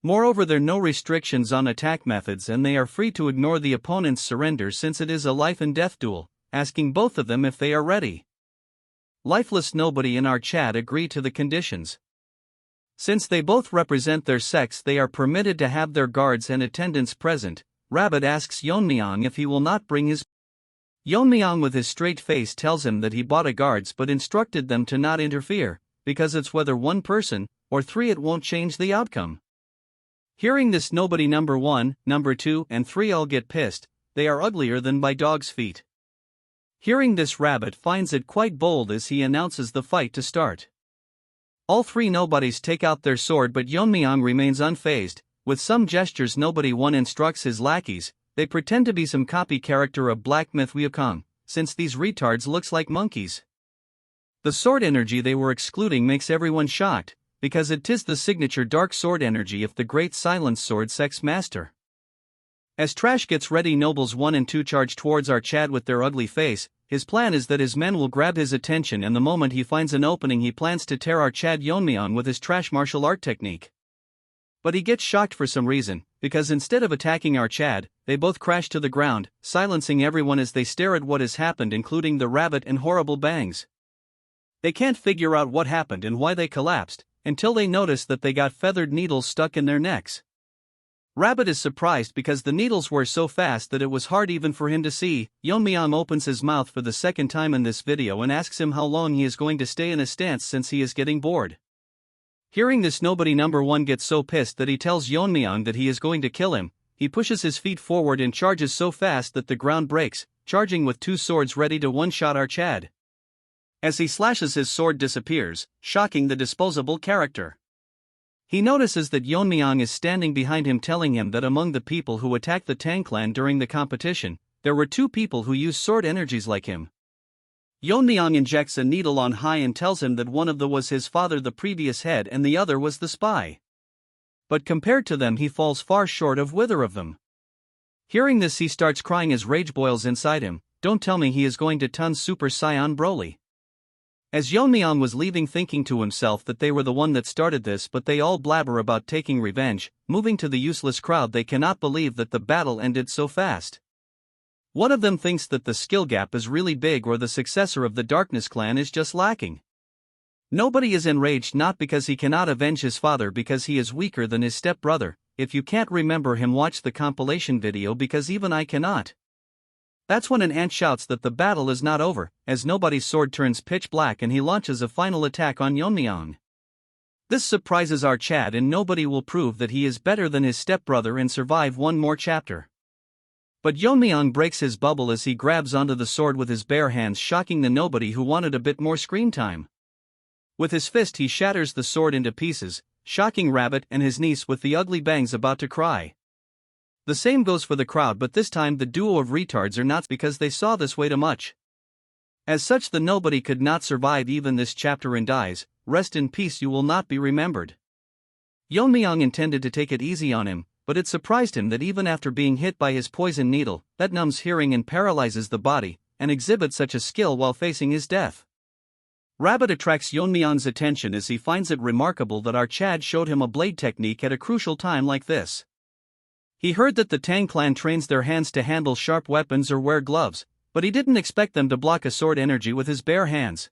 Moreover, there are no restrictions on attack methods and they are free to ignore the opponent's surrender since it is a life and death duel, asking both of them if they are ready. Lifeless Nobody and our Chad agree to the conditions. Since they both represent their sex, they are permitted to have their guards and attendants present. Rabbit asks Yeon-myeong if he will not bring his. Yeon-myeong with his straight face tells him that he bought a guards but instructed them to not interfere, because it's whether 1 person or 3 it won't change the outcome. Hearing this, Nobody Number 1, Number 2 and 3 all get pissed. They are uglier than by dog's feet. Hearing this, Rabbit finds it quite bold as he announces the fight to start. All 3 nobodies take out their sword but Yeon-myeong remains unfazed. With some gestures, Nobody 1 instructs his lackeys. They pretend to be some copy character of Black Myth Wukong, since these retards looks like monkeys. The sword energy they were excluding makes everyone shocked, because it is the signature dark sword energy of the Great Silent Sword Sex Master. As Trash gets ready, Nobles 1 and 2 charge towards our Chad with their ugly face. His plan is that his men will grab his attention, and the moment he finds an opening he plans to tear our Chad Yeon-myeong with his trash martial art technique. But he gets shocked for some reason, because instead of attacking our Chad, they both crash to the ground, silencing everyone as they stare at what has happened, including the Rabbit and horrible bangs. They can't figure out what happened and why they collapsed, until they notice that they got feathered needles stuck in their necks. Rabbit is surprised because the needles were so fast that it was hard even for him to see. Yeon-myeong opens his mouth for the 2nd time in this video and asks him how long he is going to stay in a stance since he is getting bored. Hearing this, Nobody Number 1 gets so pissed that he tells Yeon-myeong that he is going to kill him. He pushes his feet forward and charges so fast that the ground breaks, charging with 2 swords ready to one-shot our Chad. As he slashes, his sword disappears, shocking the disposable character. He notices that Yeon-myeong is standing behind him, telling him that among the people who attacked the Tang clan during the competition, there were 2 people who used sword energies like him. Yeon-myeong injects a needle on high and tells him that one of them was his father, the previous head, and the other was the spy. But compared to them, he falls far short of either of them. Hearing this, he starts crying as rage boils inside him. Don't tell me he is going to turn Super Saiyan Broly. As Yeon-myeong was leaving thinking to himself that they were the one that started this, but they all blabber about taking revenge, moving to the useless crowd, they cannot believe that the battle ended so fast. One of them thinks that the skill gap is really big, or the successor of the Darkness clan is just lacking. Nobody is enraged, not because he cannot avenge his father, because he is weaker than his stepbrother. If you can't remember him, watch the compilation video, because even I cannot. That's when an ant shouts that the battle is not over, as nobody's sword turns pitch black and he launches a final attack on Yeon-myeong. This surprises our Chad, and nobody will prove that he is better than his stepbrother and survive one more chapter. But Yeon-myeong breaks his bubble as he grabs onto the sword with his bare hands, shocking the nobody who wanted a bit more screen time. With his fist he shatters the sword into pieces, shocking Rabbit and his niece with the ugly bangs about to cry. The same goes for the crowd, but this time the duo of retards are not, because they saw this way too much. As such, the nobody could not survive even this chapter and dies. Rest in peace, you will not be remembered. Yeon-myeong intended to take it easy on him, but it surprised him that even after being hit by his poison needle, that numbs hearing and paralyzes the body, and exhibits such a skill while facing his death. Rabbit attracts Yeon-myeong's attention as he finds it remarkable that our Chad showed him a blade technique at a crucial time like this. He heard that the Tang clan trains their hands to handle sharp weapons or wear gloves, but he didn't expect them to block a sword energy with his bare hands.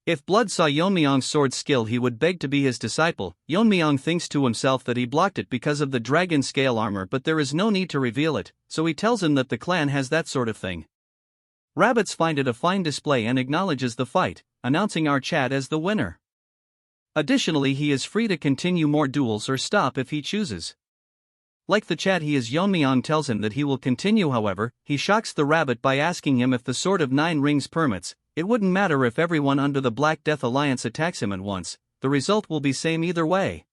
If Blood saw Yeon-myeong's sword skill, he would beg to be his disciple. Yeon-myeong thinks to himself that he blocked it because of the dragon scale armor, but there is no need to reveal it, so he tells him that the clan has that sort of thing. Rabbits find it a fine display and acknowledges the fight, announcing our Chad as the winner. Additionally, he is free to continue more duels or stop if he chooses. Like the Chad he is, Yeon-myeong tells him that he will continue. However, he shocks the Rabbit by asking him if the Sword of Nine Rings permits. It wouldn't matter if everyone under the Black Death Alliance attacks him at once, the result will be same either way.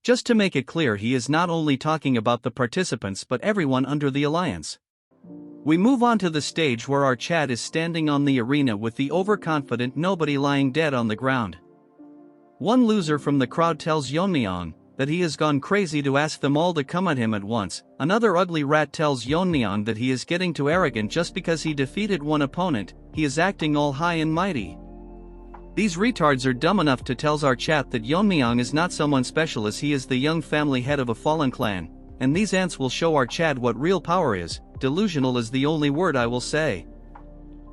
Just to make it clear, he is not only talking about the participants but everyone under the alliance. We move on to the stage where our Chad is standing on the arena with the overconfident nobody lying dead on the ground. One loser from the crowd tells Yeon-myeong that he has gone crazy to ask them all to come at him at once. Another ugly rat tells Yeon-myeong that he is getting too arrogant just because he defeated one opponent, he is acting all high and mighty. These retards are dumb enough to tell our Chad that Yeon-myeong is not someone special, as he is the young family head of a fallen clan, and these ants will show our Chad what real power is. Delusional is the only word I will say.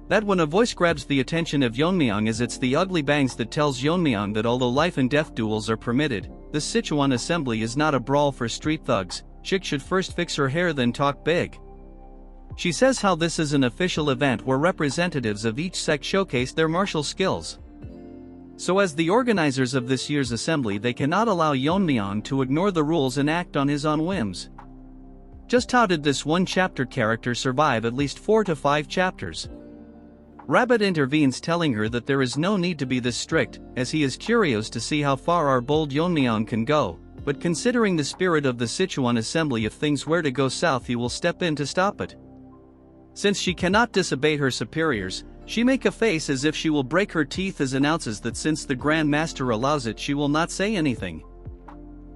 That when a voice grabs the attention of Yeon-myeong, as it's the ugly bangs that tells Yeon-myeong that although life and death duels are permitted, the Sichuan assembly is not a brawl for street thugs. Chick should first fix her hair then talk big. She says how this is an official event where representatives of each sect showcase their martial skills. So as the organizers of this year's assembly, they cannot allow Yeon-myeong to ignore the rules and act on his own whims. Just how did this one chapter character survive at least 4 to 5 chapters? Rabbit intervenes, telling her that there is no need to be this strict, as he is curious to see how far our bold Yeon-myeong can go, but considering the spirit of the Sichuan assembly, if things were to go south he will step in to stop it. Since she cannot disobey her superiors, she make a face as if she will break her teeth, as announces that since the Grand Master allows it she will not say anything.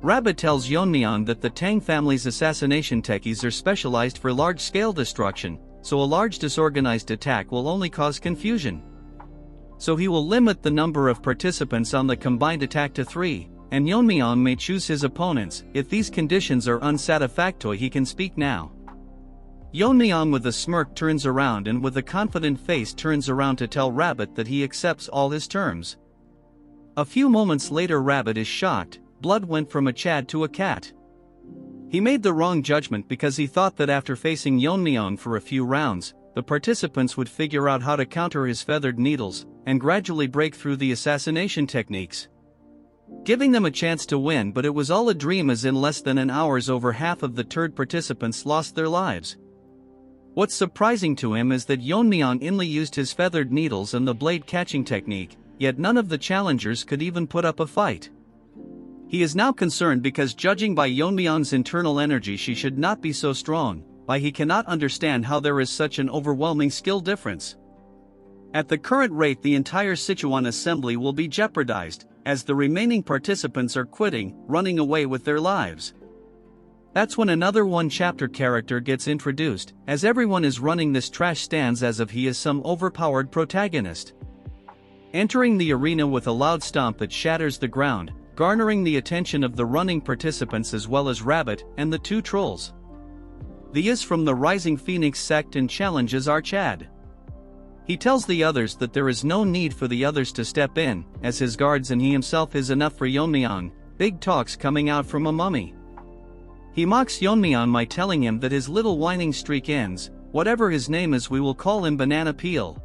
Rabbit tells Yeon-myeong that the Tang family's assassination techies are specialized for large-scale destruction, so a large disorganized attack will only cause confusion. So he will limit the number of participants on the combined attack to 3, and Yeon-myeong may choose his opponents. If these conditions are unsatisfactory, he can speak now. Yeon-myeong with a smirk turns around and with a confident face turns around to tell Rabbit that he accepts all his terms. A few moments later, Rabbit is shocked. Blood went from a Chad to a cat. He made the wrong judgment because he thought that after facing Yeon-myeong for a few rounds, the participants would figure out how to counter his feathered needles and gradually break through the assassination techniques, giving them a chance to win. But it was all a dream, as in less than an hour over half of the turd participants lost their lives. What's surprising to him is that Yeon-myeong only used his feathered needles and the blade catching technique, yet none of the challengers could even put up a fight. He is now concerned because, judging by Yeon-myeong's internal energy, she should not be so strong, but he cannot understand how there is such an overwhelming skill difference. At the current rate, the entire Sichuan assembly will be jeopardized, as the remaining participants are quitting, running away with their lives. That's when another one-chapter character gets introduced, as everyone is running this trash stands as if he is some overpowered protagonist. entering the arena with a loud stomp that shatters the ground, garnering the attention of the running participants as well as Rabbit and the two trolls. The is from the Rising Phoenix sect and challenges our Chad. He tells the others that there is no need for the others to step in, as his guards and he himself is enough for Yeon-myeong, big talks coming out from a mummy. He mocks Yeon-myeong by telling him that his little whining streak ends, whatever his name is we will call him Banana Peel.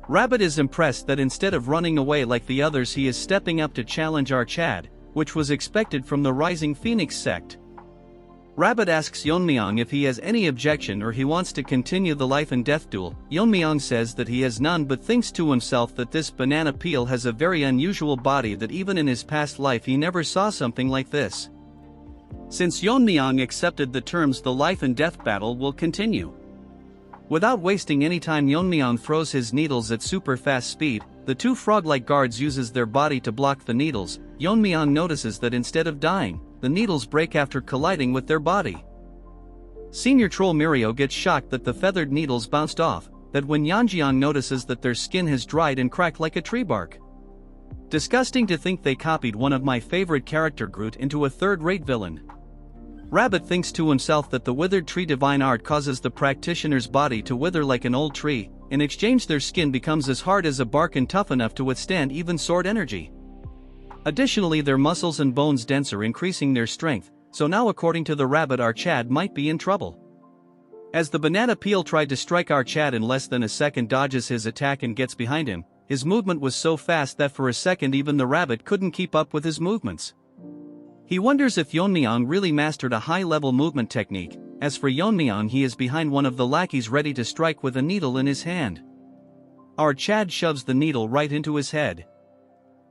Rabbit is impressed that instead of running away like the others he is stepping up to challenge our Chad, which was expected from the Rising Phoenix sect. Rabbit asks Yeon-myeong if he has any objection or he wants to continue the life and death duel. Yeon-myeong says that he has none but thinks to himself that this Banana Peel has a very unusual body that even in his past life he never saw something like this. Since Yeon-myeong accepted the terms the life and death battle will continue. Without wasting any time Yeon-myeong throws his needles at super fast speed, the two frog-like guards uses their body to block the needles. Yeon-myeong notices that instead of dying, the needles break after colliding with their body. Senior troll Mirio gets shocked that the feathered needles bounced off, that when Yeonjeong notices that their skin has dried and cracked like a tree bark. Disgusting to think they copied one of my favorite character Groot into a third-rate villain. Rabbit thinks to himself that the withered tree divine art causes the practitioner's body to wither like an old tree, in exchange their skin becomes as hard as a bark and tough enough to withstand even sword energy. Additionally their muscles and bones denser increasing their strength, so now according to the Rabbit our Chad might be in trouble. As the Banana Peel tried to strike our Chad in less than a second dodges his attack and gets behind him, his movement was so fast that for a second even the Rabbit couldn't keep up with his movements. He wonders if Yeon-myeong really mastered a high-level movement technique. As for Yeon-myeong he is behind one of the lackeys ready to strike with a needle in his hand. Our Chad shoves the needle right into his head,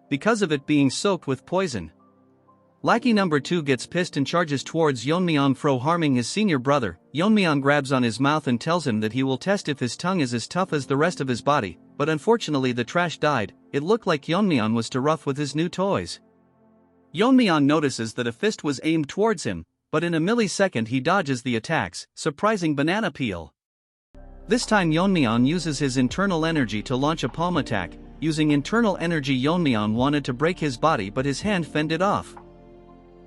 because of it being soaked with poison. Lackey number 2 gets pissed and charges towards Yeon-myeong fro harming his senior brother. Yeon-myeong grabs on his mouth and tells him that he will test if his tongue is as tough as the rest of his body, but unfortunately the trash died. It looked like Yeon-myeong was too rough with his new toys. Yeon-myeong notices that a fist was aimed towards him, but in a millisecond he dodges the attacks, surprising Banana Peel. This time Yeon-myeong uses his internal energy to launch a palm attack. Using internal energy Yeon-myeong wanted to break his body but his hand fended off.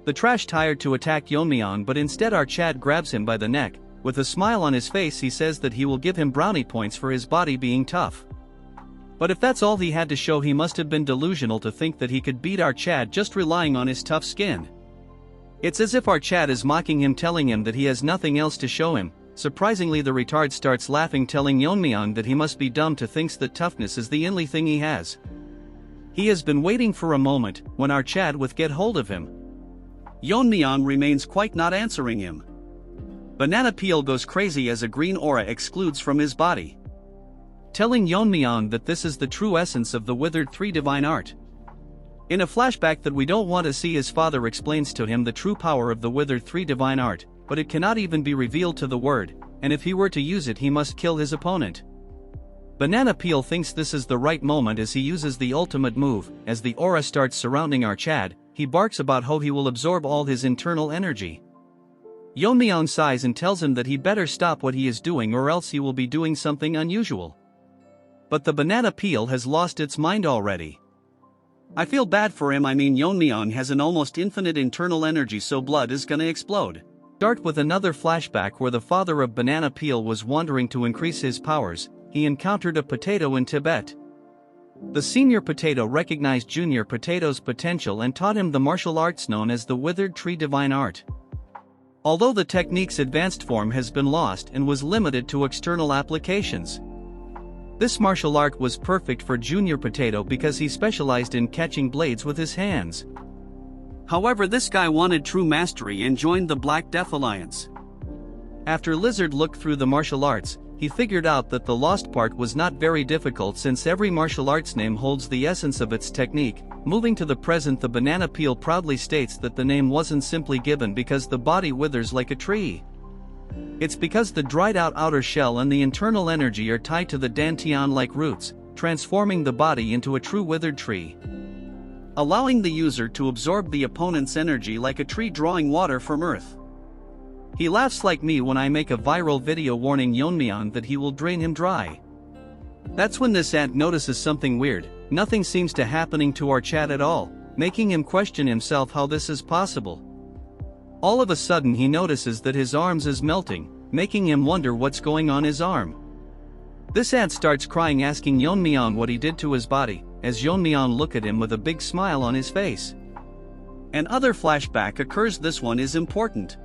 The trash tired to attack Yeon-myeong but instead our Chad grabs him by the neck. With a smile on his face he says that he will give him brownie points for his body being tough. But if that's all he had to show he must have been delusional to think that he could beat our Chad just relying on his tough skin. It's as if our Chad is mocking him telling him that he has nothing else to show him. Surprisingly the retard starts laughing telling Yeon-myeong that he must be dumb to think that toughness is the only thing he has. He has been waiting for a moment when our Chad would get hold of him. Yeon-myeong remains quite not answering him. Banana Peel goes crazy as a green aura excludes from his body, telling Yeon-myeong that this is the true essence of the withered three divine art. In a flashback that we don't want to see his father explains to him the true power of the withered three divine art, but it cannot even be revealed to the word, and if he were to use it he must kill his opponent. Banana Peel thinks this is the right moment as he uses the ultimate move. As the aura starts surrounding our Chad, he barks about how he will absorb all his internal energy. Yeon-myeong sighs and tells him that he better stop what he is doing or else he will be doing something unusual. But the Banana Peel has lost its mind already. I feel bad for him. I mean Yeon-myeong has an almost infinite internal energy so blood is gonna explode. Start with another flashback where the father of Banana Peel was wandering to increase his powers. He encountered a potato in Tibet. The senior potato recognized junior potato's potential and taught him the martial arts known as the withered tree divine art. Although the technique's advanced form has been lost and was limited to external applications. This martial art was perfect for Junior Potato because he specialized in catching blades with his hands. However, this guy wanted true mastery and joined the Black Death Alliance. After Lizard looked through the martial arts, he figured out that the lost part was not very difficult since every martial arts name holds the essence of its technique. Moving to the present, the Banana Peel proudly states that the name wasn't simply given because the body withers like a tree. It's because the dried-out outer shell and the internal energy are tied to the dantian-like roots, transforming the body into a true withered tree, allowing the user to absorb the opponent's energy like a tree drawing water from earth. He laughs like me when I make a viral video warning Yeon-myeong that he will drain him dry. That's when this ant notices something weird. nothing seems to happening to our chat at all, making him question himself how this is possible. All of a sudden he notices that his arms is melting, making him wonder what's going on his arm. This ant starts crying, asking Yeon-myeong what he did to his body, as Yeon-myeong look at him with a big smile on his face. Another flashback occurs. This one is important.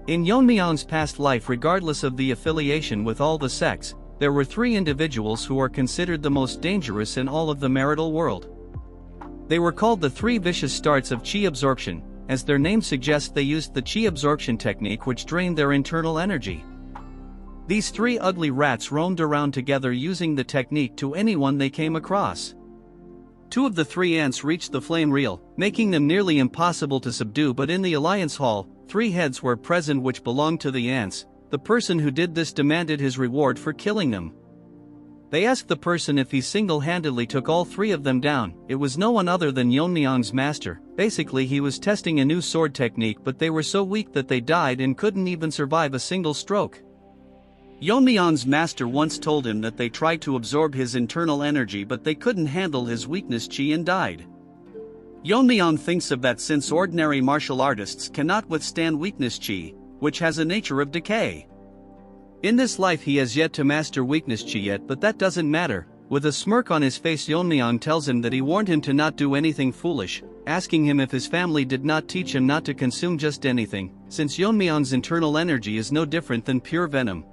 In Yeon-myeong's past life, regardless of the affiliation with all the sects, there were 3 individuals who are considered the most dangerous in all of the marital world. They were called the 3 vicious starts of chi absorption. As their name suggests, they used the chi absorption technique, which drained their internal energy. These 3 ugly rats roamed around together using the technique to anyone they came across. 2 of the 3 ants reached the flame reel, making them nearly impossible to subdue, but in the Alliance Hall, 3 heads were present which belonged to the ants. The person who did this demanded his reward for killing them. They asked the person if he single-handedly took all 3 of them down. It was no one other than Yeon-myeong's master. Basically, he was testing a new sword technique, but they were so weak that they died and couldn't even survive a single stroke. Yeon-myeong's master once told him that they tried to absorb his internal energy, but they couldn't handle his weakness chi and died. Yeon-myeong thinks of that since ordinary martial artists cannot withstand weakness chi, which has a nature of decay. In this life he has yet to master weakness chi yet, but that doesn't matter. With a smirk on his face, Yeon-myeong tells him that he warned him to not do anything foolish, asking him if his family did not teach him not to consume just anything, since Yeon-myeong's internal energy is no different than pure venom.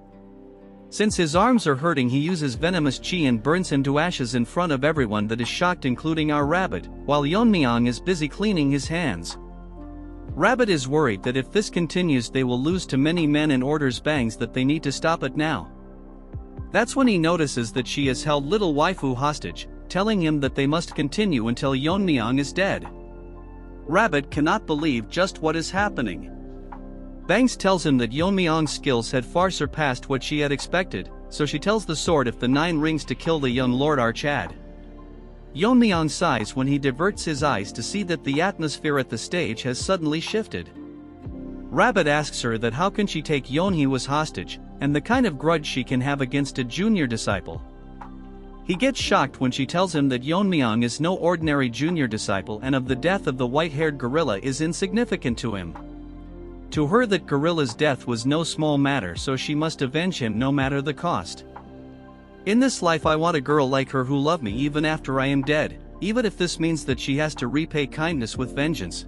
Since his arms are hurting, he uses venomous chi and burns him to ashes in front of everyone that is shocked, including our rabbit, while Yeon-myeong is busy cleaning his hands. Rabbit is worried that if this continues they will lose to many men and orders Bangs that they need to stop it now. That's when he notices that she has held little waifu hostage, telling him that they must continue until Yeon-myeong is dead. Rabbit cannot believe just what is happening. Bangs tells him that Yeon-myeong's skills had far surpassed what she had expected, so she tells the sword if the 9 rings to kill the young Lord Archad. Yeon-myeong sighs when he diverts his eyes to see that the atmosphere at the stage has suddenly shifted. Rabbit asks her that how can she take Yeon-hee as hostage, and the kind of grudge she can have against a junior disciple. He gets shocked when she tells him that Yeon-myeong is no ordinary junior disciple and of the death of the white-haired gorilla is insignificant to him. To her, that gorilla's death was no small matter, so she must avenge him no matter the cost. In this life I want a girl like her who love me even after I am dead, even if this means that she has to repay kindness with vengeance.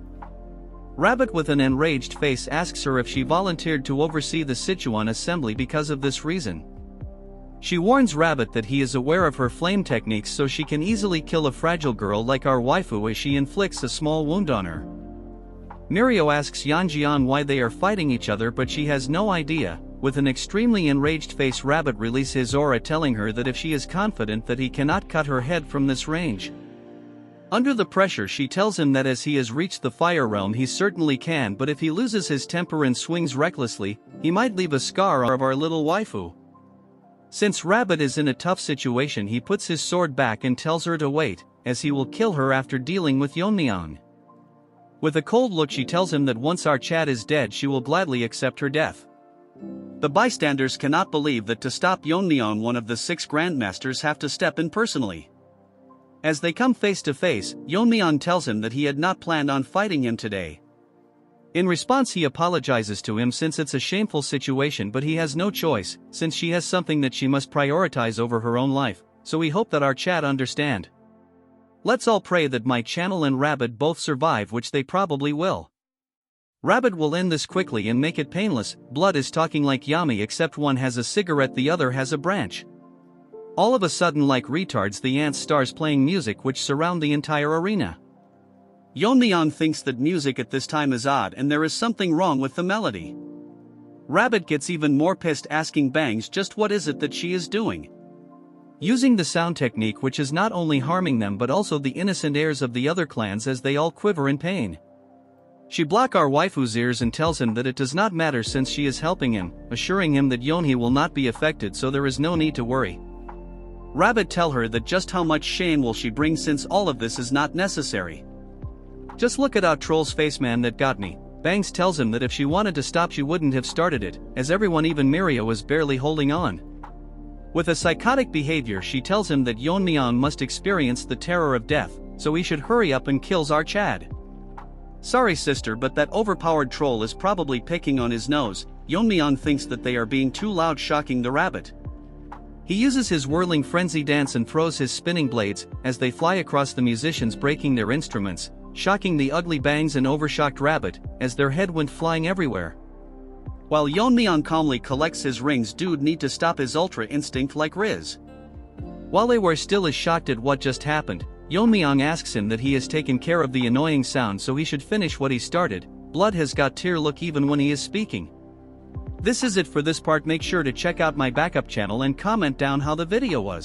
Rabbit with an enraged face asks her if she volunteered to oversee the Sichuan assembly because of this reason. She warns Rabbit that he is aware of her flame techniques, so she can easily kill a fragile girl like our waifu as she inflicts a small wound on her. Mirio asks Yeonjian why they are fighting each other, but she has no idea. With an extremely enraged face, Rabbit releases his aura, telling her that if she is confident that he cannot cut her head from this range. Under the pressure, she tells him that as he has reached the fire realm he certainly can, but if he loses his temper and swings recklessly, he might leave a scar of our little waifu. Since Rabbit is in a tough situation, he puts his sword back and tells her to wait, as he will kill her after dealing with Yeon-myeong. With a cold look she tells him that once our Chad is dead she will gladly accept her death. The bystanders cannot believe that to stop Yeon-myeong one of the 6 grandmasters have to step in personally. As they come face to face, Yeon-myeong tells him that he had not planned on fighting him today. In response he apologizes to him since it's a shameful situation, but he has no choice, since she has something that she must prioritize over her own life, so we hope that our Chad understand. Let's all pray that my channel and Rabbit both survive, which they probably will. Rabbit will end this quickly and make it painless. Blood is talking like Yami, except one has a cigarette, the other has a branch. All of a sudden, like retards, the ants starts playing music which surround the entire arena. Yeon-myeong thinks that music at this time is odd and there is something wrong with the melody. Rabbit gets even more pissed, asking Bangs just what is it that she is doing. Using the sound technique, which is not only harming them but also the innocent heirs of the other clans as they all quiver in pain. She blocks our waifu's ears and tells him that it does not matter since she is helping him, assuring him that Yeon-hee will not be affected, so there is no need to worry. Rabbit tell her that just how much shame will she bring since all of this is not necessary. Just look at our troll's face, man, that got me. Bangs tells him that if she wanted to stop she wouldn't have started it, as everyone, even Mirio, was barely holding on. With a psychotic behavior, she tells him that Yeon-myeong must experience the terror of death, so he should hurry up and kills our Chad. Sorry sister, but that overpowered troll is probably picking on his nose. Yeon-myeong thinks that they are being too loud, shocking the rabbit. He uses his whirling frenzy dance and throws his spinning blades as they fly across the musicians, breaking their instruments, shocking the ugly bangs and overshocked rabbit as their head went flying everywhere. While Yeon-myeong calmly collects his rings, dude need to stop his ultra instinct like Riz. While they were still as shocked at what just happened, Yeon-myeong asks him that he has taken care of the annoying sound, so he should finish what he started. Blood has got tear look even when he is speaking. This is it for this part. Make sure to check out my backup channel and comment down how the video was.